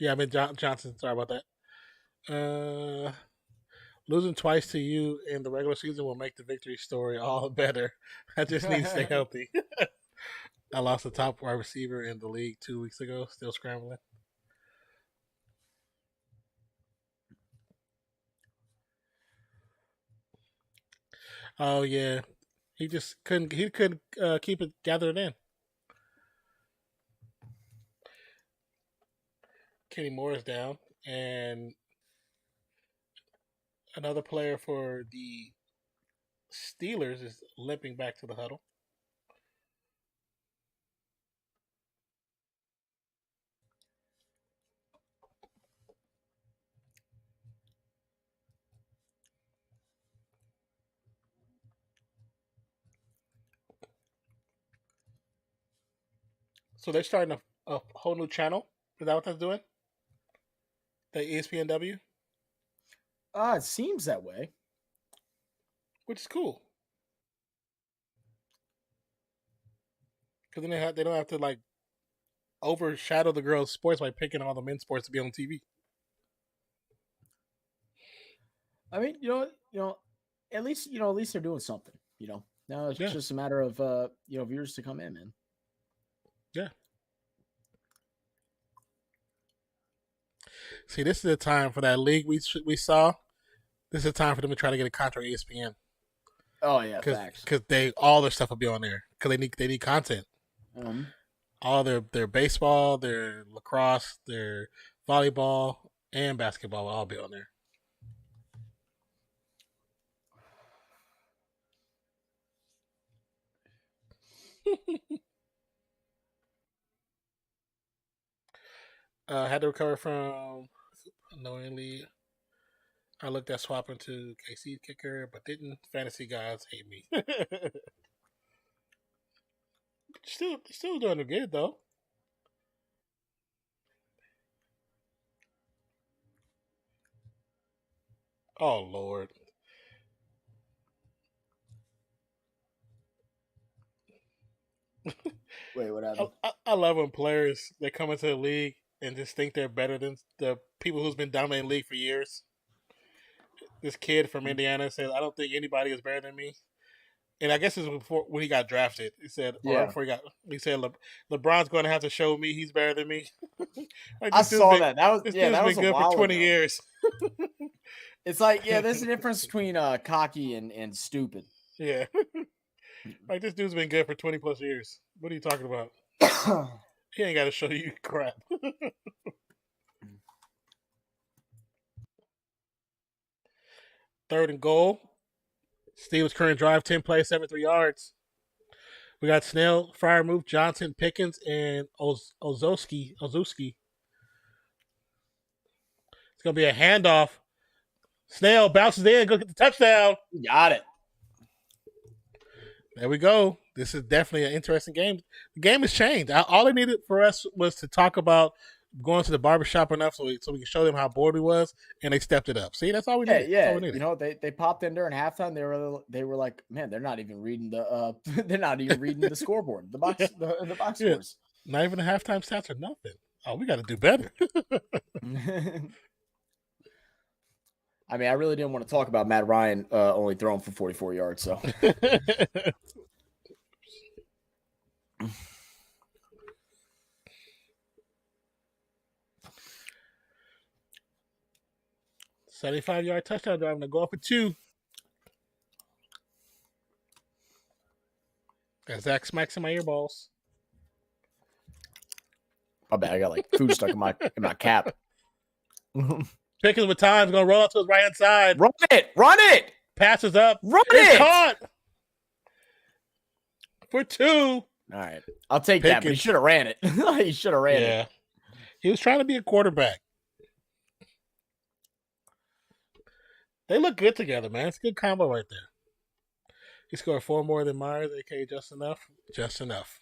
Yeah, I mean Johnson. Sorry about that. Losing twice to you in the regular season will make the victory story all better. I just need to stay healthy. I lost the top wide receiver in the league 2 weeks ago. Still scrambling. Oh yeah, he just couldn't. He couldn't keep it gathered in. Kenny Moore is down, and another player for the Steelers is limping back to the huddle. So they're starting a whole new channel. Is that what that's doing? The ESPNW, It seems that way. which is cool. Because then they don't have to like overshadow the girls' sports by picking all the men's sports to be on TV. I mean, at least they're doing something. Now it's Yeah. just a matter of viewers to come in, man. Yeah. See, this is the time for that league we saw. This is the time for them to try to get a contract with ESPN. Oh yeah, facts. Because all their stuff will be on there because they need content. All their baseball, their lacrosse, their volleyball, and basketball will all be on there. Had to recover from unknowingly. I looked at swapping to KC kicker, but didn't. Fantasy guys hate me. Still doing good though. Oh Lord. Wait, what happened? I love when players they come into the league and just think they're better than the people who's been dominating the league for years. This kid from Indiana says, "I don't think anybody is better than me." And I guess it was before when he got drafted. He said, Yeah. before he said, LeBron's going to have to show me he's better than me. Like, I saw that. That was this that dude's was been a good while for 20 ago. years. It's like, there's a difference between cocky and stupid. Yeah. Like, this dude's been good for 20 plus years. What are you talking about? He ain't got to show you crap. Third and goal. Steelers current drive, 10 plays, 73 yards. We got Snell, Fryermuth, Johnson, Pickens, and Ozuski. It's going to be a handoff. Snell bounces in, go get the touchdown. Got it. There we go. This is definitely an interesting game. The game has changed. All they needed for us was to talk about going to the barbershop enough so we can show them how bored we was, and they stepped it up. See, that's all we needed. Yeah. That's all we needed. They popped in during halftime. They were like, man, they're not even reading the they're not even reading the scoreboard, the box scores. Not even the halftime stats or nothing. Oh, we got to do better. I mean, I really didn't want to talk about Matt Ryan only throwing for 44 yards. So 75-yard touchdown drive to go up for 2. Got Zach smacks in my earballs. my bad. I got like food stuck in my cap. Pickens with time, going to roll out to his right hand side. Run it. Passes up. Run it's it. Caught for 2. All right, I'll take that. But he should have ran it. He should have ran it. He was trying to be a quarterback. They look good together, man. It's a good combo right there. He scored 4 more than Myers, aka just enough. Just enough.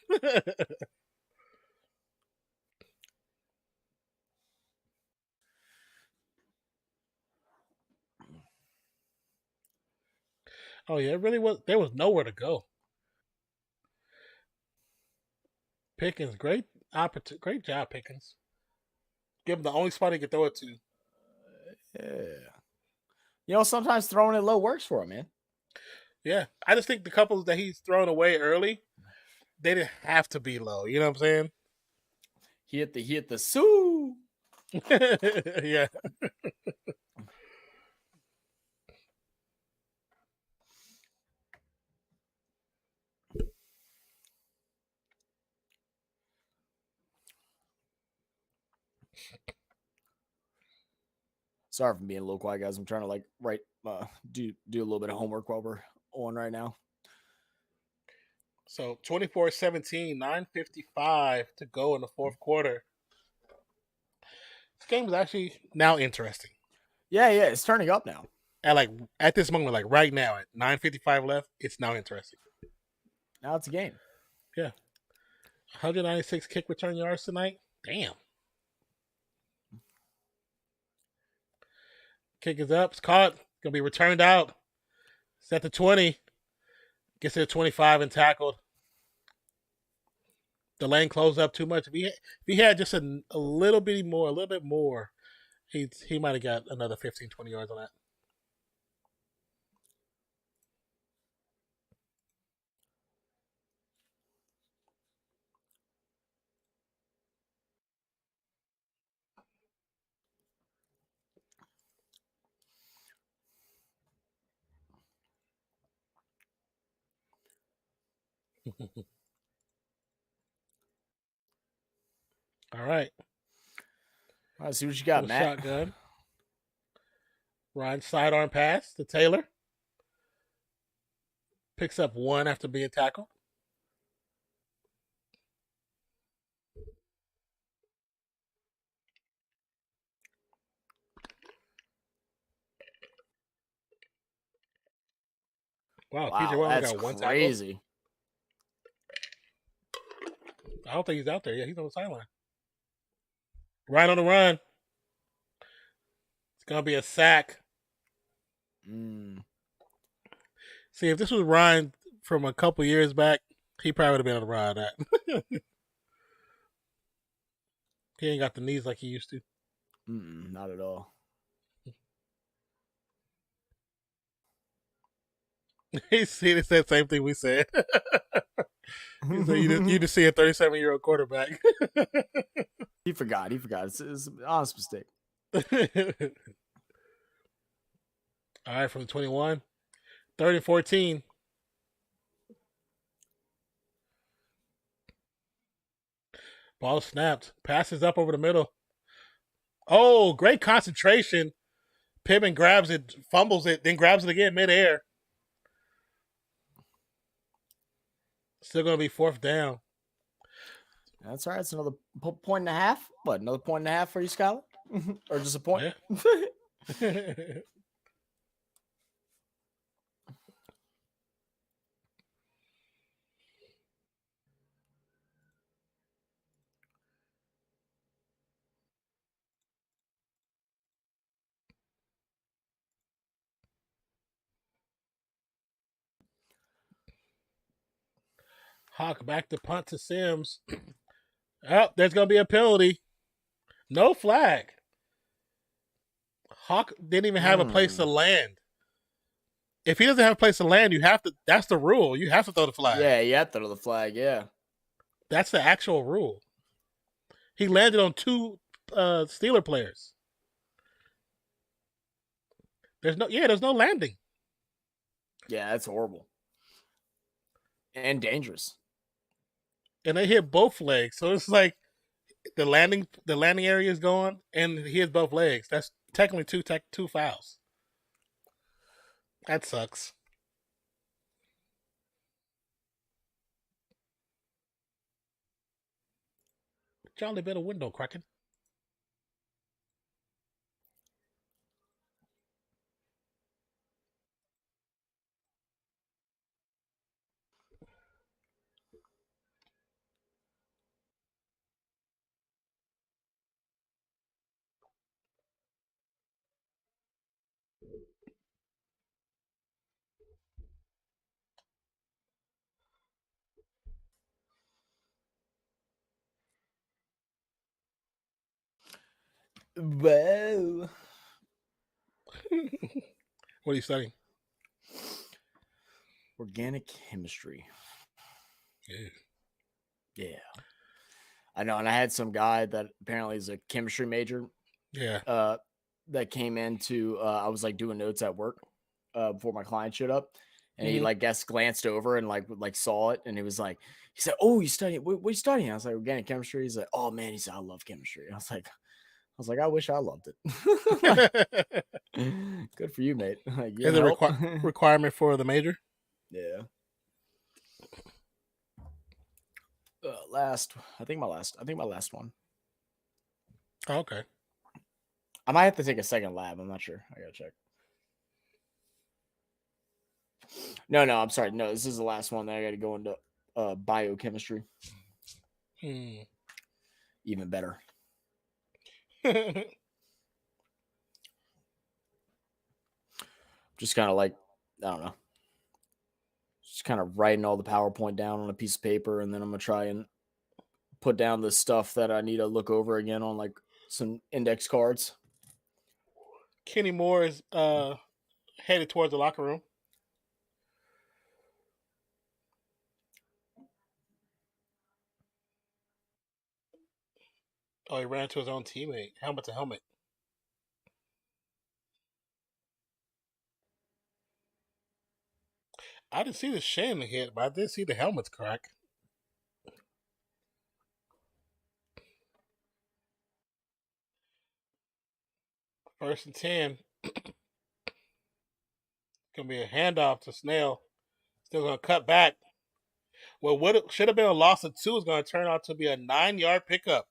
Oh yeah, it really was. There was nowhere to go. Pickens, great great job, Pickens. Give him the only spot he could throw it to. Yeah. Sometimes throwing it low works for him, man. Yeah, I just think the couples that he's thrown away early, they didn't have to be low. You know what I'm saying? He hit the Sue. Yeah. Sorry for being a little quiet, guys. I'm trying to do a little bit of homework while we're on right now. So 24-17, 9:55 to go in the fourth quarter. This game is actually now interesting. Yeah, it's turning up now. At this moment, like right now at 9:55 left, it's now interesting. Now it's a game. Yeah. 196 kick return yards tonight. Damn. Kick is up. It's caught. Gonna be returned out. It's at the 20. Gets to the 25 and tackled. The lane closed up too much. If he had just a little bit more, he might have got another 15, 20 yards on that. All right. All right, see what you got, Matt. Shotgun. Ryan sidearm pass to Taylor. Picks up one after being tackled. Wow, TJ Watt That's got one crazy. tackle. I don't think he's out there. Yeah, he's on the sideline. Right on the run. It's gonna be a sack. See, if this was Ryan from a couple years back, he probably would have been on the run. That he ain't got the knees like he used to. Not at all. He said the same thing we said. He said you just see a 37-year-old quarterback. He forgot. It's an honest mistake. All right, from the 21. 3rd and 14. Ball snapped. Passes up over the middle. Oh, great concentration. Pittman grabs it, fumbles it, then grabs it again midair. Still going to be 4th down. That's all right. It's another point and a half. What, another point and a half for you, Skyler? Or just a point? Yeah. Hawk back to punt to Sims. Oh, there's going to be a penalty. No flag. Hawk didn't even have a place to land. If he doesn't have a place to land, you have to. That's the rule. You have to throw the flag. Yeah, you have to throw the flag. Yeah, that's the actual rule. He landed on 2 Steeler players. There's no landing. Yeah, that's horrible and dangerous. And they hit both legs, so it's like the landing area is gone, and he hits both legs. That's technically two fouls. That sucks. Jolly bit of window cracking. Whoa. What are you studying? Organic chemistry. Yeah. Yeah. I know. And I had some guy that apparently is a chemistry major Yeah. that came into, I was like doing notes at work before my client showed up. And he Mhm. like glanced over and like saw it. And he was like, he said, "Oh, you studying? What are you studying?" I was like, "Organic chemistry." He's like, "Oh man," he said, "I love chemistry." I was like, "I wish I loved it." Good for you, mate. Like, Is you it a help. requirement for the major? Yeah. I think my last one. Oh, okay. I might have to take a second lab. I'm not sure. I gotta check. No, I'm sorry. No, this is the last one that I gotta go into biochemistry. Hmm. Even better. Just kind of like, I don't know. Just kind of writing all the PowerPoint down on a piece of paper, and then I'm gonna try and put down the stuff that I need to look over again on like some index cards. Kenny Moore is headed towards the locker room. Oh, he ran into his own teammate, helmet to helmet. I didn't see the shin hit, but I did see the helmets crack. First and 10. Gonna be a handoff to Snell. Still gonna cut back. Well, what should have been a loss of 2 is gonna turn out to be a 9-yard pickup.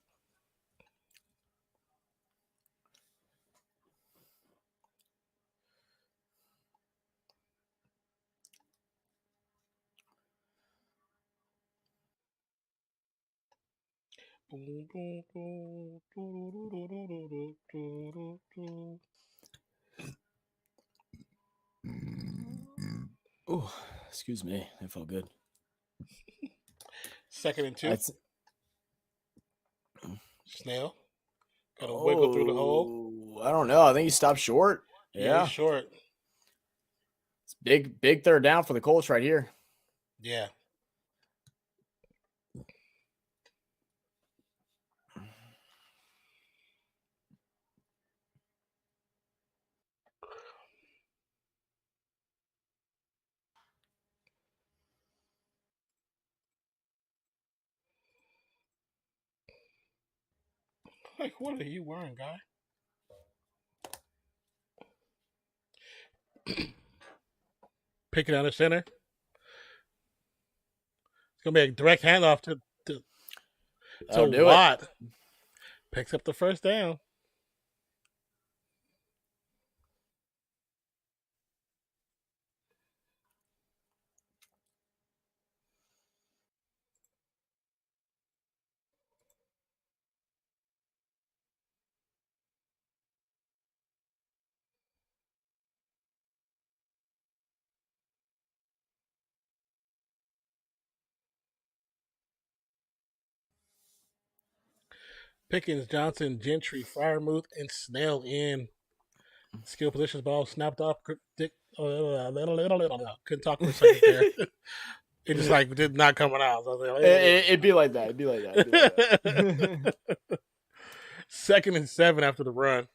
Oh, excuse me. That felt good. Second and 2. That's Snell gotta wiggle through the hole. I don't know. I think he stopped short. Yeah, he's Yeah. short. It's big third down for the Colts right here. Yeah. Like, what are you wearing, guy? Picking out the center. It's gonna be a direct handoff to That'll do it. Watt. Picks up the first down. Pickens, Johnson, Gentry, Fryermuth, and Snell in. Skill positions ball snapped off. Couldn't talk for a second there. It just like did not coming out. So I was like, It'd be like that. It'd be like that. Second and 7 after the run.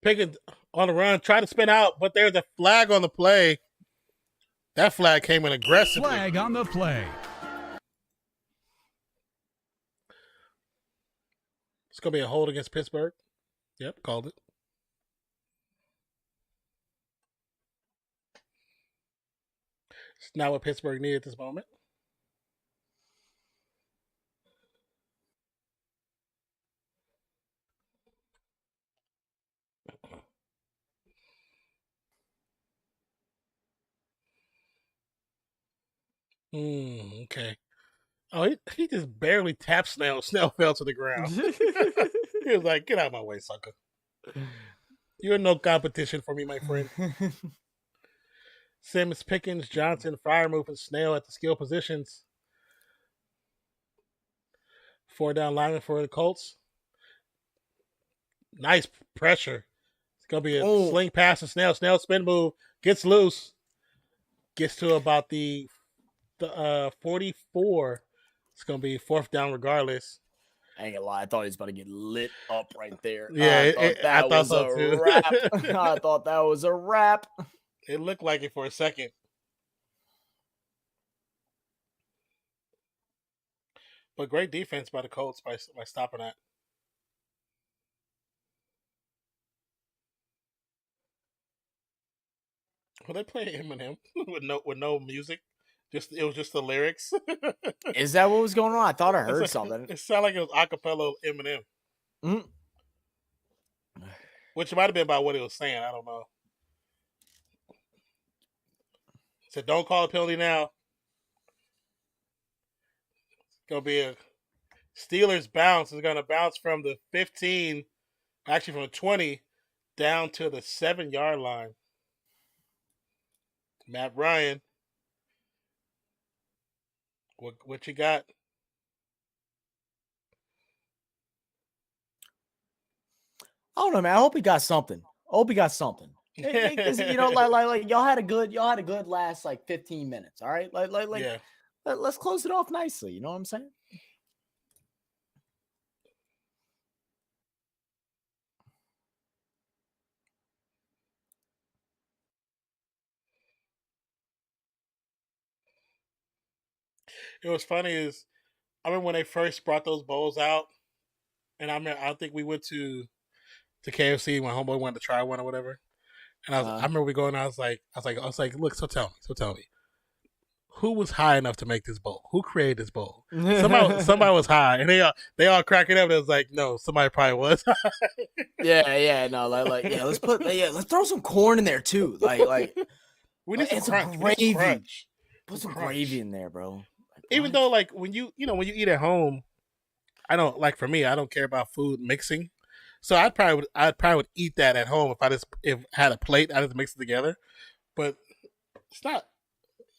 Pickens on the run, tried to spin out, but there's a flag on the play. That flag came in aggressively. Flag on the play. It's going to be a hold against Pittsburgh. Yep, called it. It's not what Pittsburgh needed at this moment. Okay. Oh, he just barely tapped Snell. Snell fell to the ground. He was like, "Get out of my way, sucker. You're no competition for me, my friend." Simmons, Pickens, Johnson, Firemouth, and Snell at the skill positions. 4 down lineman for the Colts. Nice pressure. It's gonna be a sling pass to Snell. Snell spin move, gets loose, gets to about the 44. It's gonna be 4th down regardless. I ain't gonna lie, I thought he was about to get lit up right there. Yeah, I thought so a too. wrap. I thought that was a wrap. It looked like it for a second. But great defense by the Colts by stopping that. Well, they play Eminem with no music. It was just the lyrics. Is that what was going on? I thought I heard something. It sounded like it was acapella Eminem. Mm. Which might have been about what he was saying. I don't know. So don't call a penalty now. It's gonna be a Steelers bounce. It's gonna bounce from the 15, actually from the 20, down to the 7-yard line. Matt Ryan. What you got? I don't know, man. I hope he got something. Because, like y'all had a good last like 15 minutes. All right, Yeah. Let's close it off nicely. You know what I'm saying? It was funny is I remember when they first brought those bowls out, and I think we went to KFC. My homeboy wanted to try one or whatever, and I remember we going. I was like, look, so tell me, who was high enough to make this bowl? Who created this bowl? Somebody was high, and they all cracking up. And it was like, no, somebody probably was. Let's throw some corn in there too. Like we need some gravy. Crunch. Put some gravy in there, bro. Even though, like, when you eat at home, I don't like. For me, I don't care about food mixing, so I'd probably would eat that at home if I had a plate. I just mix it together, but it's not.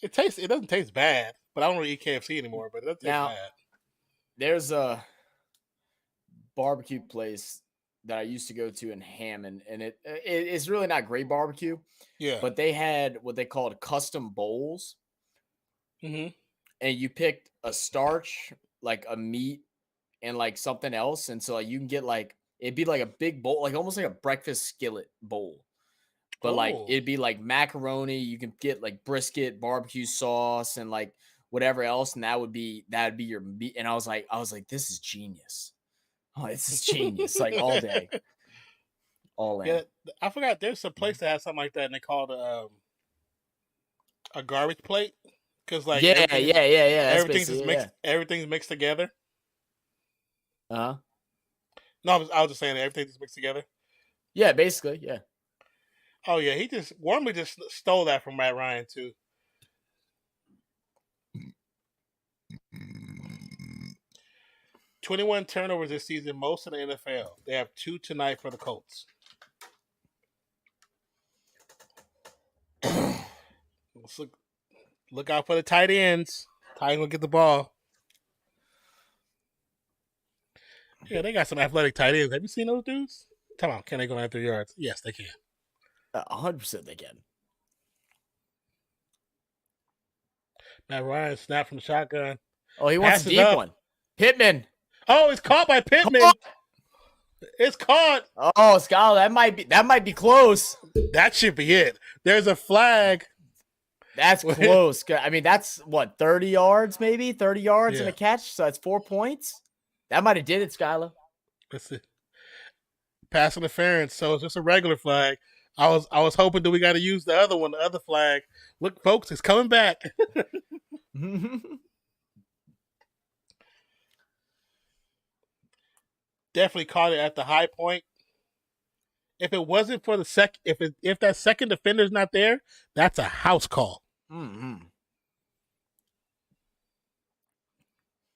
It doesn't taste bad, but I don't really eat KFC anymore. But it doesn't taste bad. There's a barbecue place that I used to go to in Hammond, and it's really not great barbecue. Yeah, but they had what they called custom bowls. Mm-hmm. And you picked a starch, like a meat, and like something else, and so like you can get like it'd be like a big bowl, like almost like a breakfast skillet bowl, but like it'd be like macaroni. You can get like brisket, barbecue sauce, and like whatever else, and that'd be your meat. And I was like, this is genius. Oh, this is genius! Like all day, all in. Yeah, I forgot. There's a place that has something like that, and they call it a garbage plate. Because like everything's mixed together. No, I was just saying everything's mixed together. Yeah, basically, yeah. Oh yeah, he just warmly just stole that from Matt Ryan too. 21 turnovers this season, most in the NFL. They have 2 tonight for the Colts. Let's look out for the tight ends. Tight end will get the ball. Yeah, they got some athletic tight ends. Have you seen those dudes? Come on, can they go 93 yards? Yes, they can. 100% they can. Matt Ryan snapped from the shotgun. Oh, he wants a deep one. Pittman. Oh, it's caught by Pittman. It's caught. Oh, Scott, that might be close. That should be it. There's a flag. That's close. I mean, that's what, 30 yards, maybe 30 yards and a catch. So that's 4 points. That might have did it, Skylar. That's it. Pass interference. So it's just a regular flag. I was hoping that we got to use the other one, the other flag. Look, folks, it's coming back. Definitely caught it at the high point. If it wasn't for the if that second defender's not there, that's a house call. Mm-hmm.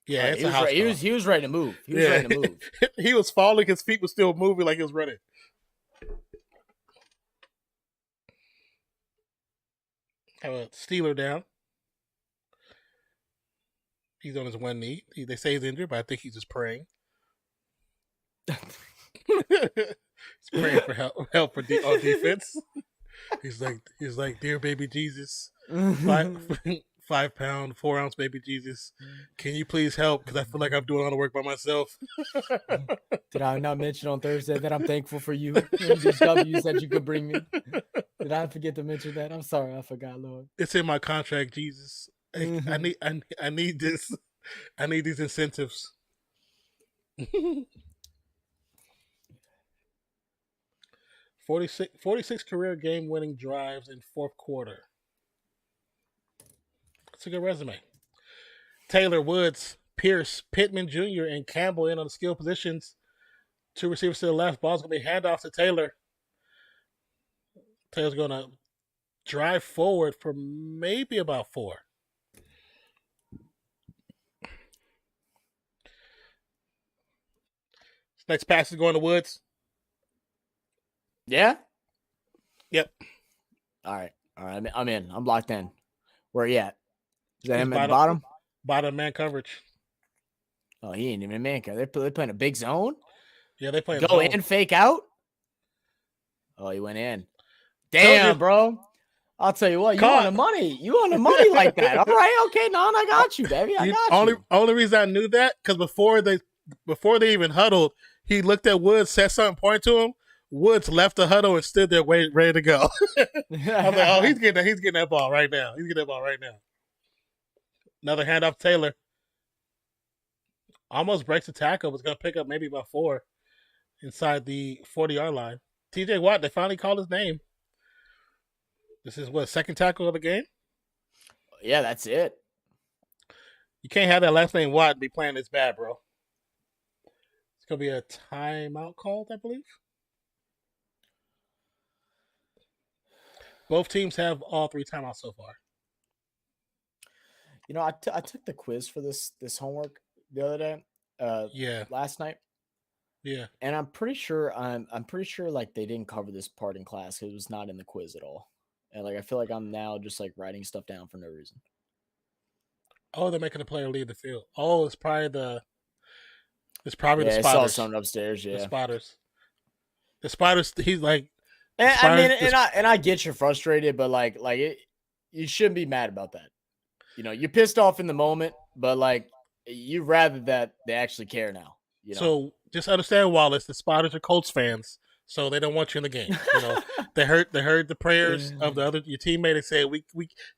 Yeah, Like, it's a house call. he was ready to move. He was ready to move. He was falling. His feet were still moving like he was running. Have a Steeler down. He's on his one knee. They say he's injured, but I think he's just praying. He's praying for help for on defense. He's like, dear baby Jesus, 5-pound, 4-ounce baby Jesus, can you please help? Because I feel like I'm doing all the work by myself. Did I not mention on Thursday that I'm thankful for you and these W's that you could bring me? Did I forget to mention that? I'm sorry, I forgot, Lord. It's in my contract, Jesus. I need this. I need these incentives. 46 career game-winning drives in fourth quarter. That's a good resume. Taylor, Woods, Pierce, Pittman Jr., and Campbell in on the skill positions. 2 receivers to the left. Ball's going to be handoff to Taylor. Taylor's going to drive forward for maybe about 4. Next pass is going to Woods. Yeah? Yep. All right. I'm in. I'm locked in. Where he at? Is that He's him at the bottom? Bottom man coverage. Oh, he ain't even a man coverage. They're playing a big zone? Yeah, they playing Go zone. in, fake out? Oh, he went in. Damn, bro. I'll tell you what, you want the money. You want the money like that. All right, okay, I got you, baby. I got you. Only reason I knew that, because before they even huddled, he looked at Woods, said something, pointed to him. Woods left the huddle and stood there ready to go. I was like, oh, he's getting that ball right now. Another handoff to Taylor. Almost breaks the tackle, but it's going to pick up maybe about 4 inside the 40-yard line. TJ Watt, they finally called his name. This is what, second tackle of the game? Yeah, that's it. You can't have that last name Watt and be playing this bad, bro. It's going to be a timeout called, I believe. Both teams have all 3 timeouts so far. You know, I took the quiz for this homework the other day. Last night. Yeah. And I'm pretty sure like they didn't cover this part in class because it was not in the quiz at all. And like I feel like I'm now just like writing stuff down for no reason. Oh, they're making the player leave the field. Oh, it's probably the spotters. I saw something upstairs. Yeah, the spotters. He's like, and I get you're frustrated, but like you shouldn't be mad about that. You know, you're pissed off in the moment, but like you'd rather that they actually care now. You know? So just understand, Wallace, the spotters are Colts fans, so they don't want you in the game. You know, they heard the prayers of your teammate. They said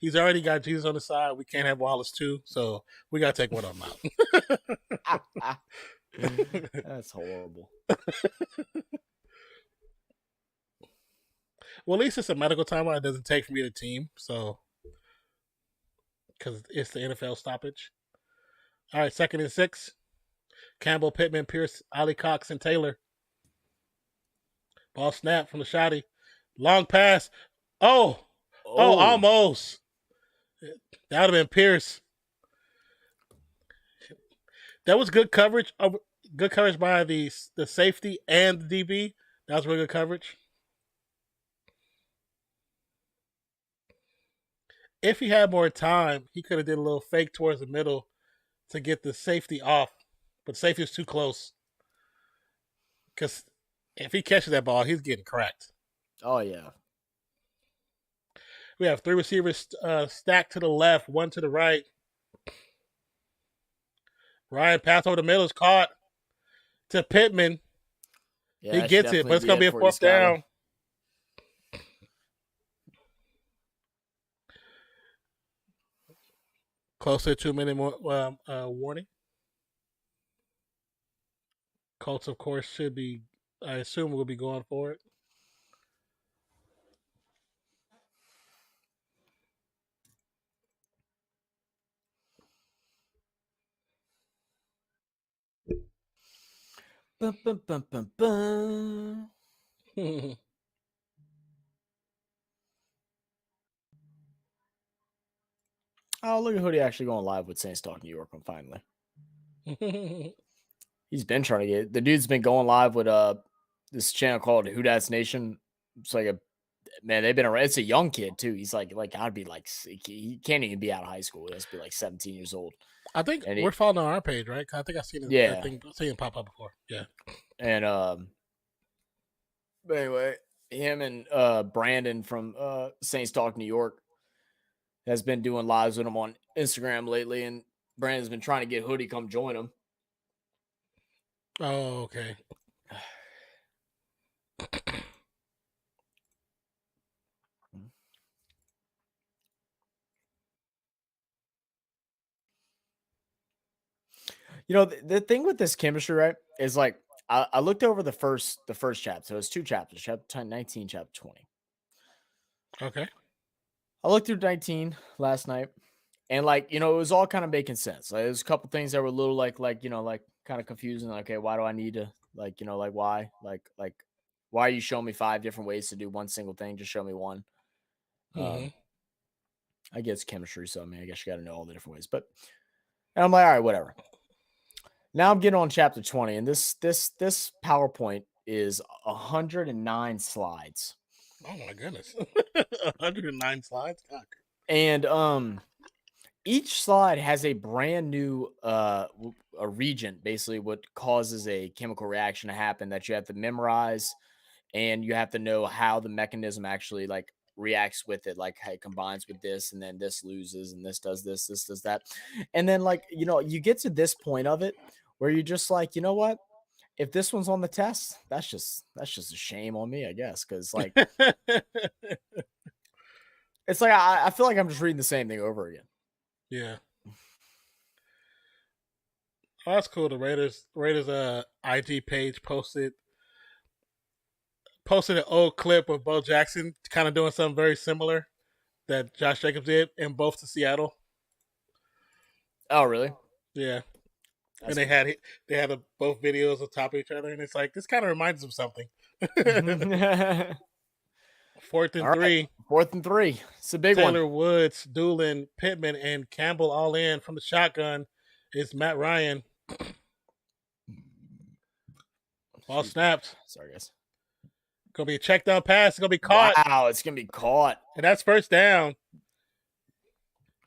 he's already got Jesus on the side. We can't have Wallace too, so we gotta take one of them out. That's horrible. Well, at least it's a medical timeout. It doesn't take from either team, so because it's the NFL stoppage. All right, 2nd and 6. Campbell, Pittman, Pierce, Ali Cox, and Taylor. Ball snap from the shotty. Long pass. Oh, almost. That would have been Pierce. That was good coverage. Good coverage by the safety and the DB. That was really good coverage. If he had more time, he could have did a little fake towards the middle to get the safety off. But safety is too close. Because if he catches that ball, he's getting cracked. Oh, yeah. We have 3 receivers stacked to the left, 1 to the right. Ryan pass over the middle is caught to Pittman. Yeah, he gets it, but it's going to be a 4th down. Closer to 2-minute warning. Colts, of course, should be, I assume, will be going for it. Bum, bum, bum, bum, bum. Oh, look at Hoodie actually going live with Saints Talk New York one finally. He's been trying to get. The dude's been going live with this channel called Who That's Nation. It's like a man. They've been around. It's a young kid too. He's like I'd be like he can't even be out of high school. He has to be like 17 years old. I think And we're following on our page, right? I think I've seen it. Yeah. Seen it pop up before. Yeah. And but anyway, him and Brandon from Saints Talk New York has been doing lives with him on Instagram lately, and Brandon's been trying to get Hoodie come join him. Oh, okay. You know, the thing with this chemistry, right, is like I looked over the first chapter. So it's 2 chapters, chapter 19, chapter 20. Okay. I looked through 19 last night, and like, you know, it was all kind of making sense. Like, there's a couple things that were a little like you know, like kind of confusing. Like, okay, why do I need to like, you know, like why? Like why are you showing me 5 different ways to do one single thing? Just show me one. I guess chemistry, so I mean, I guess you got to know all the different ways. But and I'm like, all right, whatever. Now I'm getting on chapter 20, and this PowerPoint is 109 slides. Oh my goodness. 109 slides. God. And each slide has a brand new a reagent, basically what causes a chemical reaction to happen that you have to memorize, and you have to know how the mechanism actually like reacts with it, like how it combines with this, and then this loses, and this does this does that. And then like, you know, you get to this point of it where you're just like, you know what? If this one's on the test, that's just a shame on me, I guess. Cause like it's like I feel like I'm just reading the same thing over again. Yeah. Oh, that's cool. The Raiders IG page posted an old clip of Bo Jackson kind of doing something very similar that Josh Jacobs did in both to Seattle. Oh, really? Yeah. That's and they had both videos on top of each other, and it's like this kind of reminds them of something. 4th and 3. 4th and 3. It's a big Taylor one. Woods, Doolin, Pittman, and Campbell all in from the shotgun. It's Matt Ryan. Ball snapped. Sorry, guys. Gonna be a check down pass. It's gonna be caught. Wow, it's gonna be caught. And that's first down.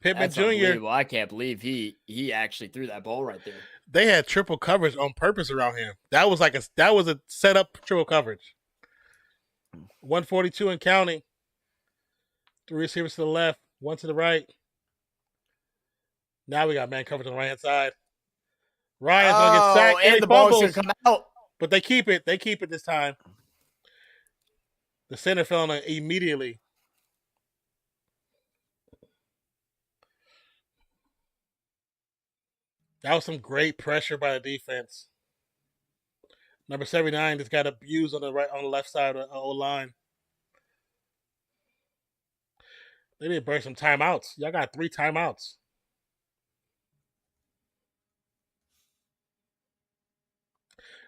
Pittman That's Jr. I can't believe he actually threw that ball right there. They had triple coverage on purpose around him. That was a set up triple coverage. 142 and counting. 3 receivers to the left, 1 to the right. Now we got man coverage on the right hand side. Ryan's gonna get sacked and the ball's gonna come out. But they keep it. They keep it this time. The center fell on it immediately. That was some great pressure by the defense. Number 79 just got abused on the left side of the O-line. They need to burn some timeouts. Y'all got 3 timeouts.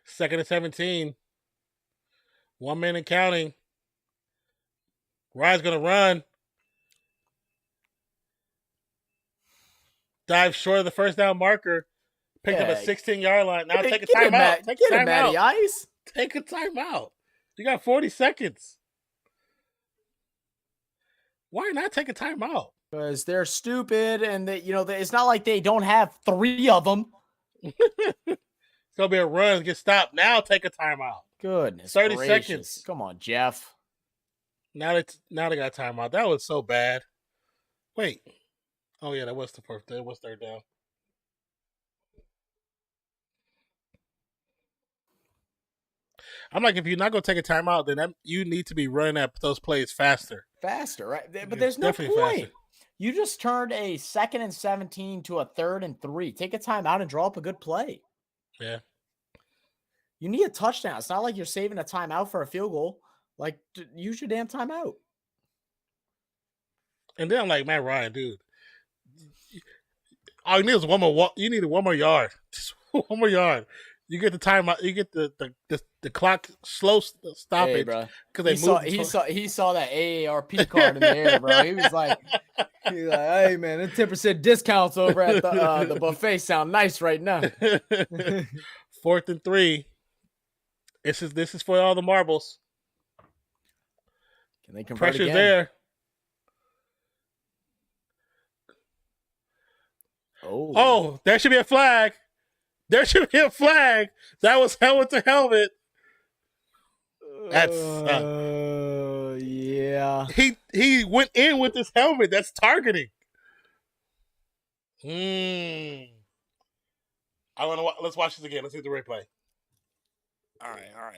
Second and 17. 1 minute counting. Ryan's gonna run. Dive short of the first down marker. Picked up a 16-yard line. Now take a timeout. Take a timeout. Ice. Take a timeout. You got 40 seconds. Why not take a timeout? Because they're stupid, and it's not like they don't have 3 of them. It's gonna be a run. Get stopped. Now take a timeout. Goodness. 30 gracious. seconds. Come on, Jeff. Now they got timeout. That was so bad. Wait. Oh yeah, that was the first. That was third down. I'm like, if you're not gonna take a timeout, then you need to be running at those plays faster. Faster, right? But there's no point. Faster. You just turned a 2nd and 17 to a 3rd and 3. Take a timeout and draw up a good play. Yeah. You need a touchdown. It's not like you're saving a timeout for a field goal. Like, use your damn timeout. And then I'm like, man, Ryan, dude, all you need is one more. You need 1 more yard. Just 1 more yard. You get the time. You get the clock slow stoppage Hey, bro. because they Saw, moved. he saw that AARP card in the air, bro. He was like, hey man, the 10% discounts over at the buffet sound nice right now. 4th and 3. This is for all the marbles. Can they convert Pressure's again? there. Oh, there should be a flag. There should be a flag. That was helmet to helmet. That's yeah. He went in with his helmet. That's targeting. I want to. Let's watch this again. Let's see the replay. All right.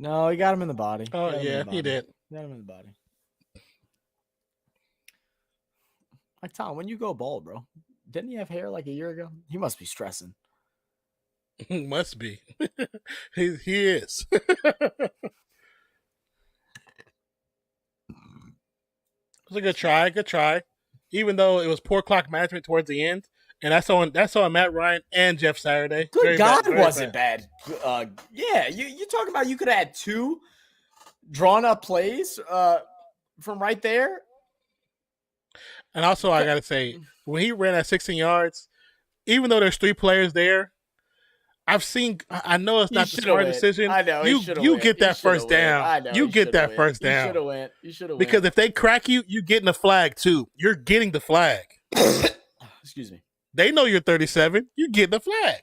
No, he got him in the body. Oh yeah, he did. Got him in the body. Like Tom, when you go bald, bro, didn't he have hair like a year ago? He must be stressing. Must be. he is. It was a good try. Good try. Even though it was poor clock management towards the end, and that's on Matt Ryan and Jeff Saturday. Good God, wasn't bad. Yeah, you talking about you could have had 2 drawn up plays from right there. And also, I gotta say, when he ran at 16 yards, even though there's 3 players there, I know it's not the smart decision. I know. You get that first down. I know. You get that first down. You should have went. Because if they crack you, you're getting the flag too. You're getting the flag. Excuse me. They know you're 37. You get the flag.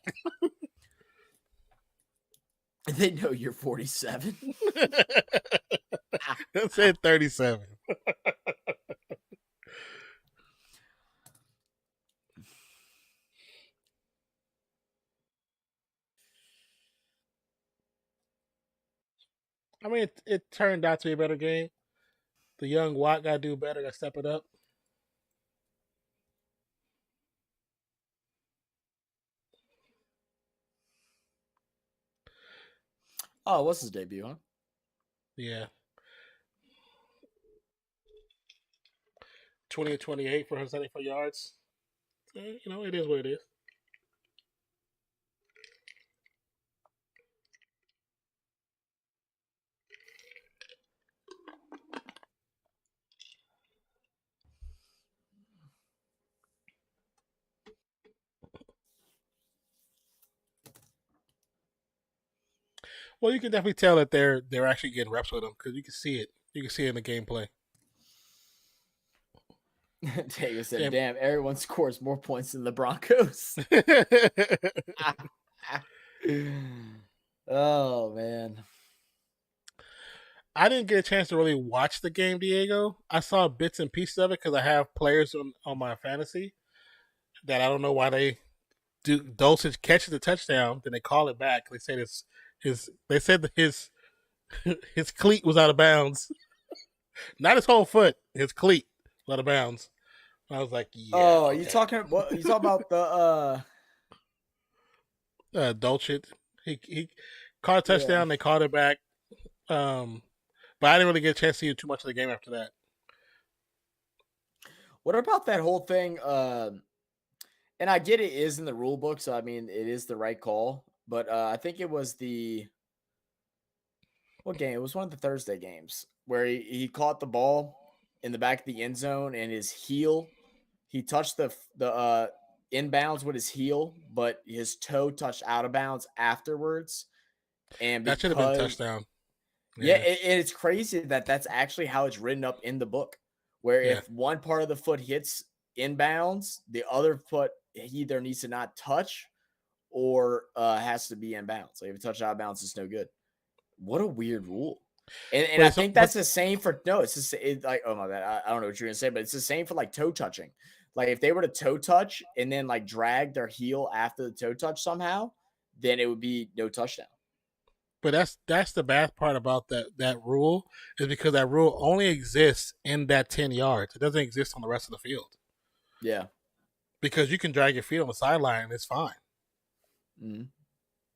They know you're 47. I said 37. I mean, it turned out to be a better game. The young Watt got to do better. Got to step it up. Oh, what's his debut, huh? Yeah. 20 and 28 for 174 yards. You know, it is what it is. Well, you can definitely tell that they're actually getting reps with him because you can see it. You can see it in the gameplay. Davis said, "Damn, everyone scores more points than the Broncos." Oh man, I didn't get a chance to really watch the game, Diego. I saw bits and pieces of it because I have players on my fantasy that I don't know why they do. Dulcich catches the touchdown, then they call it back. They say they said that his cleat was out of bounds, not his whole foot. His cleat was out of bounds. I was like, yeah. Oh, okay. You talking about the Dulcich? He caught a touchdown. Yeah. They called it back. But I didn't really get a chance to see too much of the game after that. What about that whole thing? And I get it is in the rule book, so I mean it is the right call. But I think it was what game? It was one of the Thursday games where he caught the ball in the back of the end zone and his heel. He touched the inbounds with his heel, but his toe touched out of bounds afterwards. And that should have been a touchdown. Yeah, it's crazy that that's actually how it's written up in the book, where if one part of the foot hits inbounds, the other foot either needs to not touch or has to be inbounds. Like if it touches out of bounds, it's no good. What a weird rule. And I think that's the same for it's like, oh my bad, I don't know what you're gonna say, but it's the same for like toe touching. Like if they were to toe touch and then like drag their heel after the toe touch somehow, then it would be no touchdown. But that's the bad part about that rule is because that rule only exists in that 10 yards. It doesn't exist on the rest of the field. Yeah. Because you can drag your feet on the sideline and it's fine. Mm-hmm.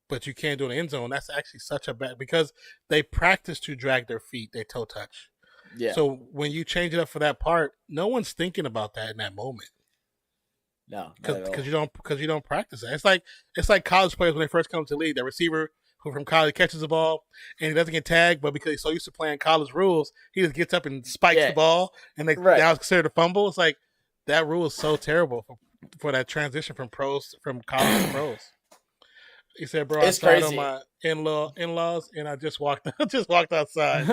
but you can't do it in the end zone. That's actually such a bad because they practice to drag their feet, their toe touch. Yeah. So when you change it up for that part, no one's thinking about that in that moment. No, Because you don't practice it. It's like college players when they first come to the league. The receiver who from college catches the ball and he doesn't get tagged, but because he's so used to playing college rules, he just gets up and spikes the ball, and now it's considered a fumble. It's like that rule is so terrible for that transition from college to pros. He said, "Bro, I tried on my in-laws, and I just walked outside.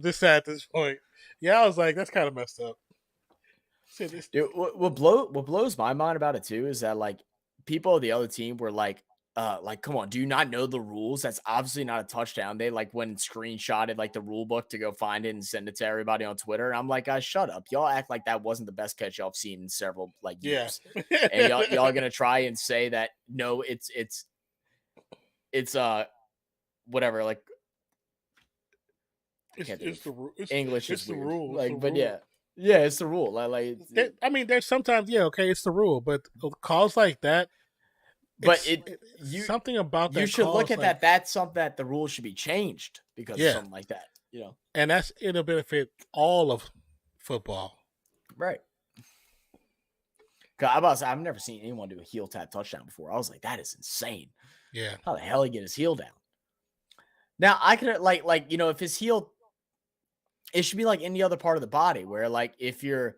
Just sad at this point. Yeah, I was like, that's kind of messed up." Dude, what blows my mind about it too is that like people of the other team were like, come on, do you not know the rules? That's obviously not a touchdown. They like went and screenshotted like the rule book to go find it and send it to everybody on Twitter. And I'm like, guys, shut up. Y'all act like that wasn't the best catch y'all have seen in several like years. Yeah. And y'all gonna try and say that no, it's whatever, like English is the weird. rule. Like, but yeah. Yeah, it's the rule. I mean, there's sometimes, okay, it's the rule, but calls like that. But something about that. You should look at that. That's something that the rules should be changed because of something like that. And it'll benefit all of football, right? Because I've never seen anyone do a heel tap touchdown before. I was like, that is insane. Yeah, how the hell he get his heel down? Now I could like if his heel. It should be like any other part of the body where like because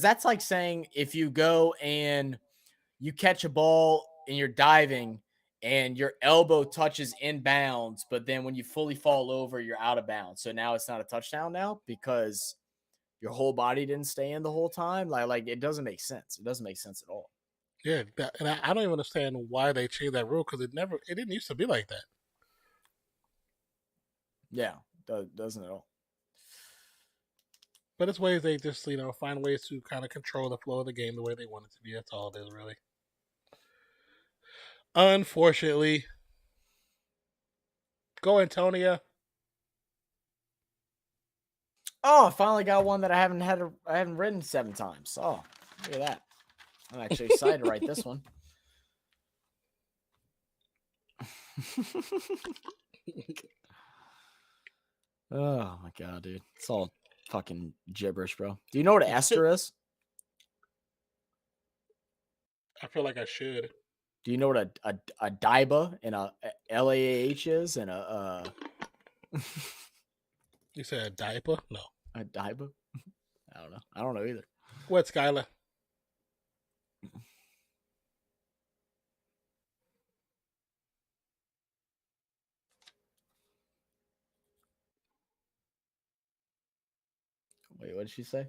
that's like saying if you go and you catch a ball and you're diving and your elbow touches inbounds, but then when you fully fall over, you're out of bounds. So now it's not a touchdown now because your whole body didn't stay in the whole time. Like it doesn't make sense. It doesn't make sense at all. Yeah, and I don't even understand why they changed that rule because it didn't used to be like that. Yeah, doesn't at all. But it's ways they just, find ways to kind of control the flow of the game the way they want it to be. That's all it is, really. Unfortunately. Go, Antonia. Oh, I finally got one that I haven't written 7 times. Oh, look at that. I'm actually excited to write this one. Oh, my God, dude. It's all fucking gibberish, bro. Do you know what an ester is? I feel like I should. Do you know what a DIBA and a LAH is and a You said a diaper? No. A DIBA? I don't know. I don't know either. What, Skylar? Wait, what did she say?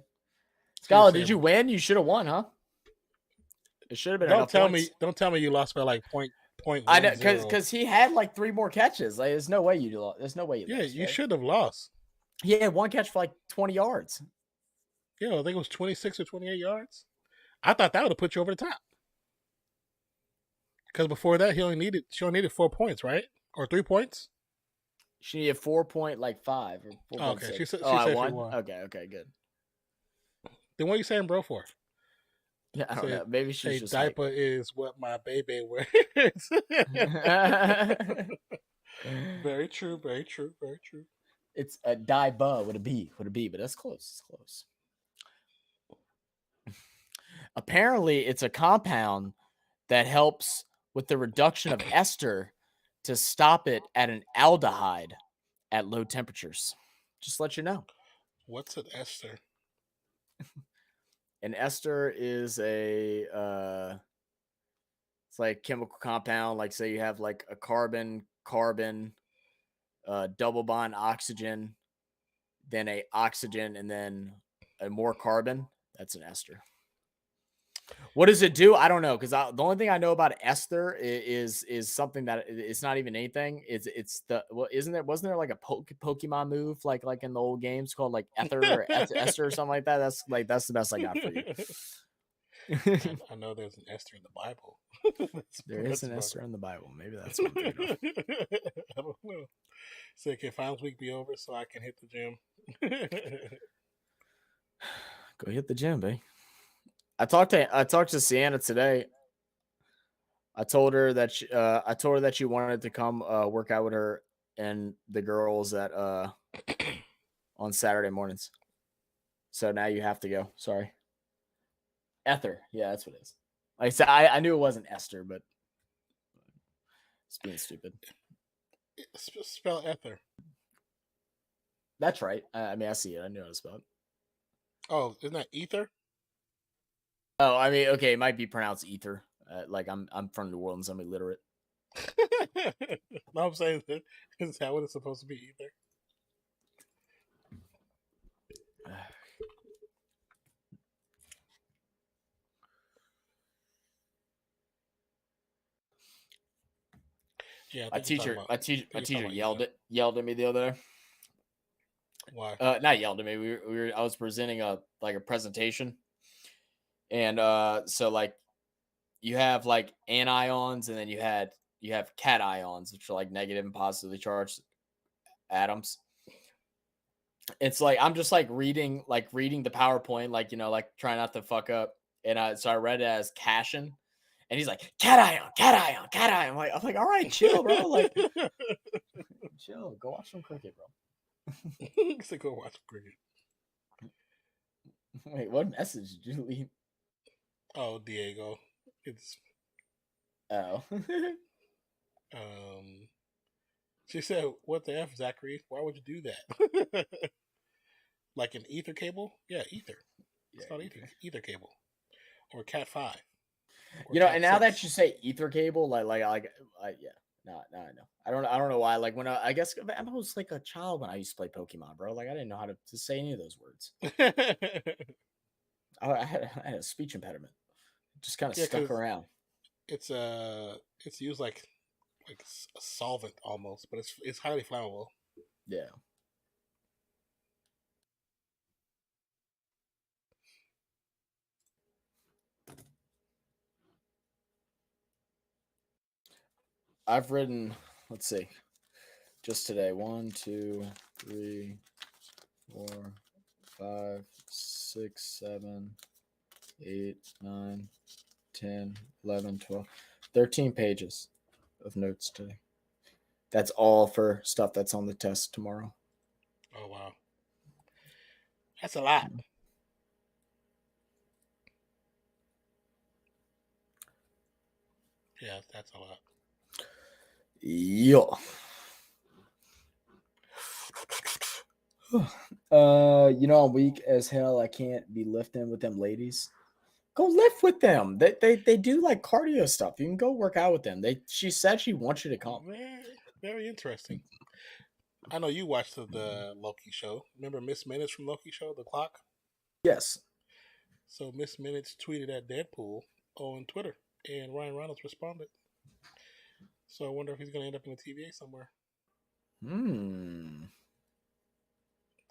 Skylar, did you win? You should have won, huh? It should have been. Don't tell me you lost by like point. I know because he had like 3 more catches. Like, there's no way you lost. There's no way you lost. You should have lost. He had 1 catch for like 20 yards. Yeah, I think it was 26 or 28 yards. I thought that would have put you over the top. Because before that, she only needed 4 points, right? Or 3 points? She needed 4.5 or 4.6. Okay, she said I she won? won. Okay, good. Then what are you saying, bro, for? Yeah, I don't know. Maybe she's just diaper is what my baby wears. Very true, very true, very true. It's a DIBA with a B, but that's close. It's close. Apparently, it's a compound that helps with the reduction of ester to stop it at an aldehyde at low temperatures. Just let you know. What's an ester? An ester is it's like a chemical compound. Like say you have like a carbon, double bond oxygen, then a oxygen, and then a more carbon. That's an ester. What does it do? I don't know, because the only thing I know about ester is something that it's not even anything. It's the wasn't there like a Pokemon move like in the old games called like Ether or Ester or something like that? That's the best I got for you. I know there's an Esther in the Bible. There is an Esther in the Bible. Maybe that's what I'm thinking of. I don't know. So can finals week be over so I can hit the gym? Go hit the gym, babe. I talked to Sienna today. I told her that she wanted to come work out with her and the girls at on Saturday mornings. So now you have to go. Sorry. Ether. Yeah, that's what it is. Like I said, I knew it wasn't Esther, but it's being stupid. Spell ether. That's right. I mean, I see it. I knew how to spell it. Oh, isn't that ether? Oh, I mean, okay, it might be pronounced ether. Like I'm from New Orleans. I'm illiterate. No, I'm saying that is that what it's supposed to be ether? Yeah, My teacher yelled at me the other day. Why? Not yelled at me. I was presenting a presentation, and so like you have like anions, and then you have cations, which are like negative and positively charged atoms. It's like I'm just like reading the PowerPoint, like like trying not to fuck up, and so I read it as cation, and he's like cation, cation, cation. I'm like, all right, chill, bro. Like, chill. Go watch some cricket, bro. So go watch cricket. Wait, what message did you leave? Oh, Diego. It's Oh. She said, "What the f, Zachary? Why would you do that?" Like an ether cable? Yeah, ether. It's called ether cable, or Cat 5. And now that you say ether cable, yeah. No, I know. I don't know why. Like when I guess I was like a child when I used to play Pokemon, bro. Like I didn't know how to say any of those words. I had a speech impediment. It just kind of stuck around. It's used like a solvent almost, but it's highly flammable. Yeah. I've ridden, let's see, just today, 1, 2, 3, 4, 5, 6, 7, 8, 9, 10, 11, 12, 13 pages of notes today. That's all for stuff that's on the test tomorrow. Oh, wow. That's a lot. Yeah, that's a lot. Yeah. I'm weak as hell. I can't be lifting with them ladies. Go lift with them. They do like cardio stuff. You can go work out with them. She said she wants you to come. Very, very interesting. I know you watched the Loki show. Remember Miss Minutes from Loki show, The Clock? Yes. So Miss Minutes tweeted at Deadpool on Twitter, and Ryan Reynolds responded. So I wonder if he's going to end up in the TVA somewhere.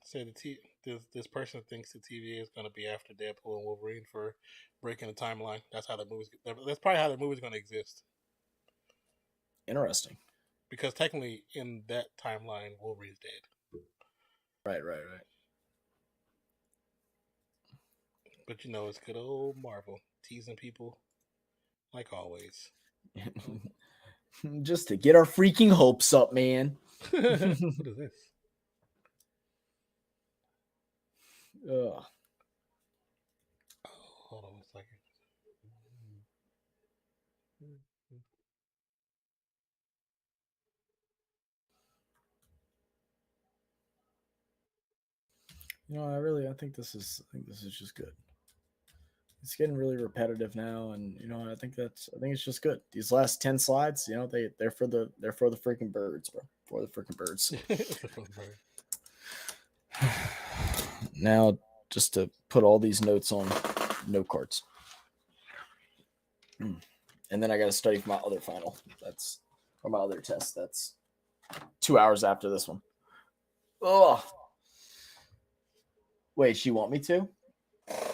Say this person thinks the TVA is going to be after Deadpool and Wolverine for breaking the timeline. That's probably how the movie's going to exist. Interesting. Because technically, in that timeline, Wolverine's dead. Right. But it's good old Marvel teasing people, like always. Just to get our freaking hopes up, man. What is this? Ugh. Oh, hold on a second. I think this is just good. It's getting really repetitive now, and I think it's just good. These last 10 slides, they're for the freaking birds, bro. For the freaking birds. Now, just to put all these notes on note cards, and then I got to study for my other final. Or my other test. That's 2 hours after this one. Oh. Wait, she want me to?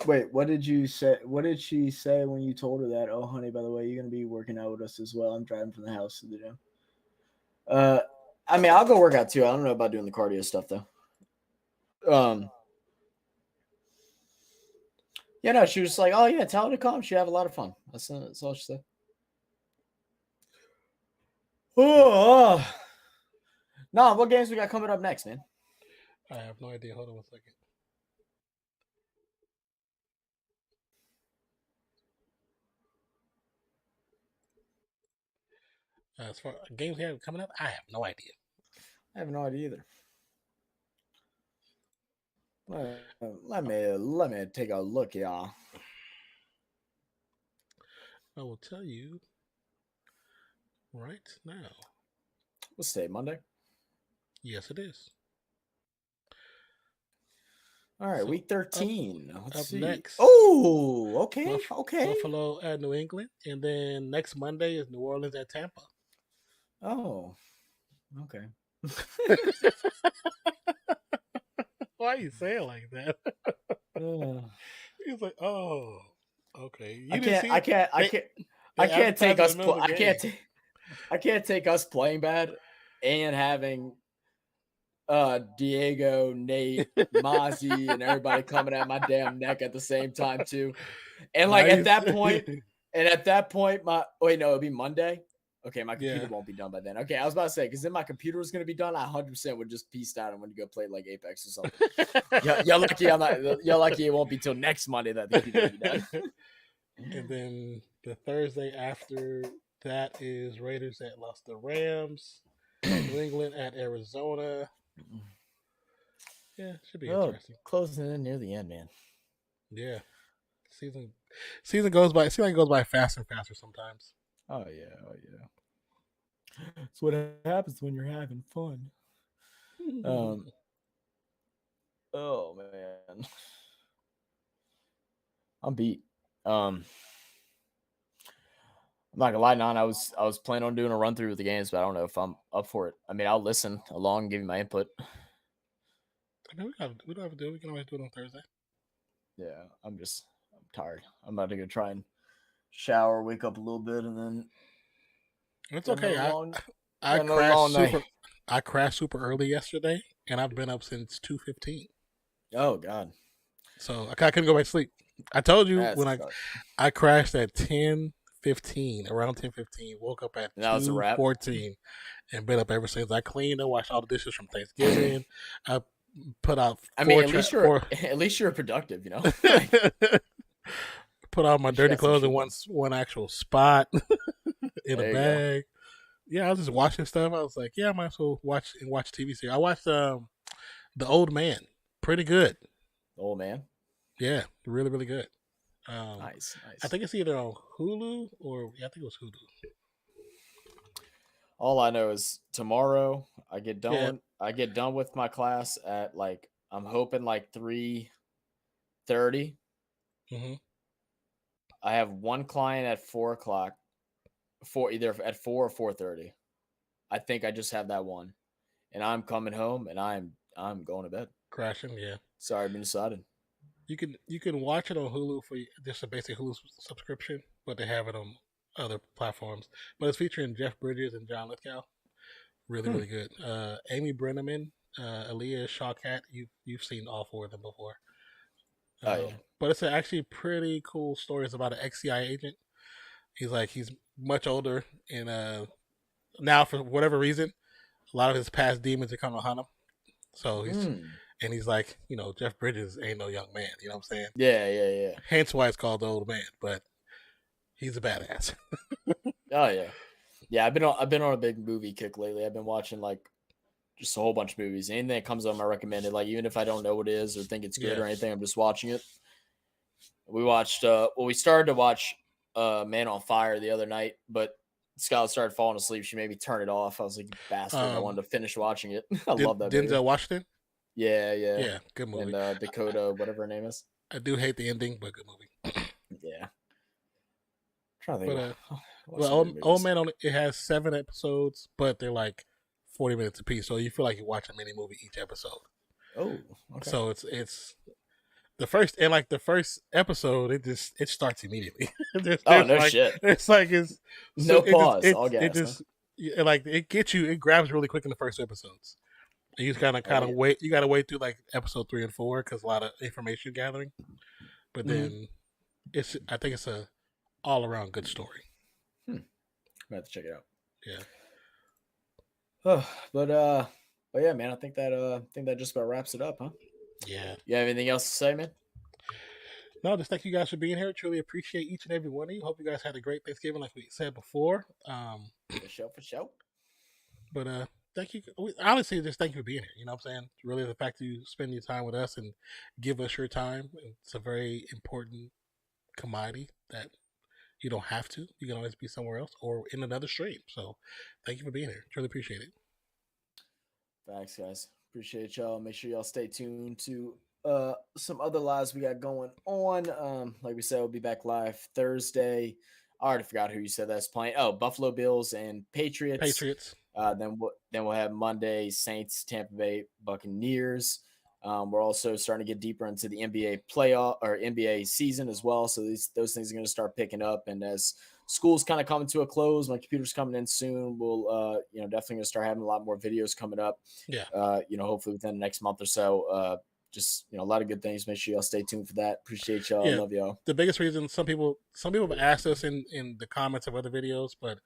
Wait, what did you say? What did she say when you told her that? Oh, honey, by the way, you're gonna be working out with us as well. I'm driving from the house to the gym. I mean, I'll go work out too. I don't know about doing the cardio stuff though. Yeah, no, she was like, oh yeah, tell her to come. She'd have a lot of fun. That's all she said. Oh, no, what games we got coming up next, man? I have no idea. Hold on 1 second. As far games we have coming up, I have no idea. I have no idea either. Let me take a look, y'all. I will tell you right now. What's today? Monday? Yes, it is. All right, So, week 13. up Let's see. next. Oh, okay, okay. Buffalo at New England, and then next Monday is New Orleans at Tampa. Oh, okay. Why you say it like that? Uh, He's like, oh, okay. You I didn't see can't. it? I can't take us. in the middle of the game. I can't take us playing bad and having Diego, Nate, Mozzie, and everybody coming at my damn neck at the same time too. And like at that point, my wait, no, it'll be Monday. Okay, my computer won't be done by then. Okay, I was about to say, because then my computer was gonna be done, I 100% would just pieced out and went to go play like Apex or something. You're lucky I'm not. You're lucky it won't be till next Monday that the computer will be done. And then the Thursday after that is Raiders at the Rams, New England at Arizona. Yeah, should be interesting. Closing in near the end, man. Yeah, season goes by. It seems like it goes by faster and faster sometimes. Oh yeah. That's what happens when you're having fun. Oh man, I'm beat. I'm not gonna lie, I was planning on doing a run through with the games, but I don't know if I'm up for it. I mean, I'll listen along and give you my input. I mean, we don't have to do it. We can always do it on Thursday. Yeah, I'm tired. I'm about to go try and shower, wake up a little bit, and then it's okay. I crashed super early yesterday, and I've been up since 2:15. Oh God! So I couldn't go back to sleep. I told you That's when I crashed at 10:15, around 10:15. Woke up at 2:14, and been up ever since. I cleaned and washed all the dishes from Thanksgiving. I put out. At least you're productive, you know. Put all my dirty clothes in one actual spot in a bag. Yeah, I was just watching stuff. I was like, yeah, I might as well watch TV series. I watched The Old Man. Pretty good. The Old Man? Yeah, really, really good. Nice. I think it's either on Hulu or I think it was Hulu. All I know is tomorrow I get done. Yeah. I get done with my class at I'm hoping 3:30. Mm-hmm. I have one client at 4:00. Either at 4 or 4:30. I think I just have that one, and I'm coming home and I'm going to bed. Crashing, yeah. Sorry, I've been decided. You can watch it on Hulu for just a basic Hulu subscription, but they have it on other platforms. But it's featuring Jeff Bridges and John Lithgow. Really, really good. Amy Brenneman, Aaliyah Shawkat. You've seen all four of them before. Yeah. But it's actually pretty cool story. It's about an ex-CIA agent. He's much older, and now for whatever reason, a lot of his past demons are coming to hunt him. So he's like, Jeff Bridges ain't no young man. You know what I'm saying? Yeah. Hence why it's called The Old Man. But he's a badass. Oh yeah, yeah. I've been on a big movie kick lately. I've been watching just a whole bunch of movies. Anything that comes on my recommended, even if I don't know what it is or think it's good or anything, I'm just watching it. We watched. We started to watch Man on Fire the other night, but Skylar started falling asleep. She made me turn it off. I was like, bastard. I wanted to finish watching it. I love that movie. Denzel Washington? Yeah. Good movie. And Dakota, whatever her name is. I do hate the ending, but good movie. Yeah. I'm trying to think. Old Man, it has 7 episodes, but they're 40 minutes apiece. So you feel like you watch a mini movie each episode. Oh, okay. So it's the first episode. It starts immediately. Shit! It's no pause. It gets you. It grabs really quick in the first episodes. And you kind of wait. You got to wait through episode 3 and 4 because a lot of information gathering. But then I think it's a all around good story. I have to check it out. Yeah. But yeah, man, I think that just about wraps it up, huh? Yeah. You have anything else to say, man? No, just thank you guys for being here. Truly appreciate each and every one of you. Hope you guys had a great Thanksgiving, like we said before. For sure. But thank you. Honestly, just thank you for being here. You know what I'm saying? Really, the fact that you spend your time with us and give us your time, it's a very important commodity that you don't have to. You can always be somewhere else or in another stream. So thank you for being here. Truly appreciate it. Thanks, guys. Appreciate y'all. Make sure y'all stay tuned to some other lives we got going on. Like we said, we'll be back live Thursday. I already forgot who you said that's playing. Oh, Buffalo Bills and Patriots. Patriots. Then we'll have Monday Saints, Tampa Bay Buccaneers. We're also starting to get deeper into the NBA playoff or NBA season as well. So those things are going to start picking up. And as school's kind of coming to a close, my computer's coming in soon. We'll definitely going to start having a lot more videos coming up. Yeah. Hopefully within the next month or so. Just a lot of good things. Make sure y'all stay tuned for that. Appreciate y'all. Yeah. Love y'all. The biggest reason some people have asked us in the comments of other videos, but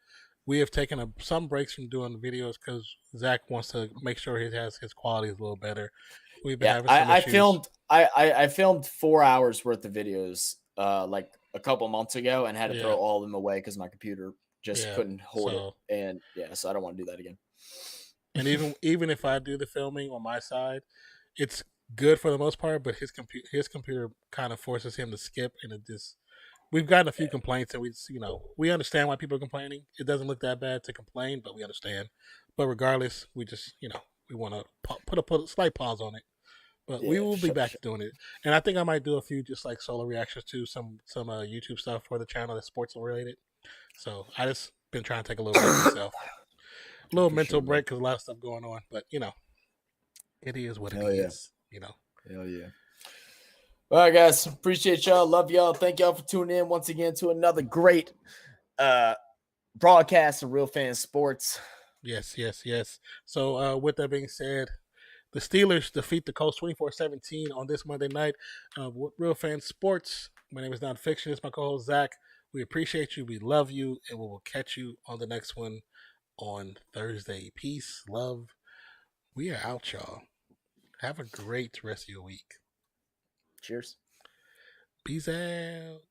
we have taken some breaks from doing the videos because Zach wants to make sure he has his quality is a little better. We've been having some issues. I filmed 4 hours worth of videos like a couple months ago and had to throw all of them away because my computer just couldn't hold it. And so I don't want to do that again. And even if I do the filming on my side, it's good for the most part, but his computer kind of forces him to skip, and it just we've gotten a few complaints, and we understand why people are complaining. It doesn't look that bad to complain, but we understand. But regardless, we just we want to put a slight pause on it. But we will be back to doing it, and I think I might do a few just like solo reactions to some YouTube stuff for the channel that's sports related. So I just been trying to take a little break myself, a little mental break because a lot of stuff going on. But it is what it is. Hell yeah. All right, guys. Appreciate y'all. Love y'all. Thank y'all for tuning in once again to another great broadcast of Real Fan Sports. Yes. So with that being said, the Steelers defeat the Colts 24-17 on this Monday night. Real Fan Sports. My name is Nonpfixion. It's my co-host Zach. We appreciate you. We love you, and we will catch you on the next one on Thursday. Peace, love. We are out, y'all. Have a great rest of your week. Cheers. Peace out.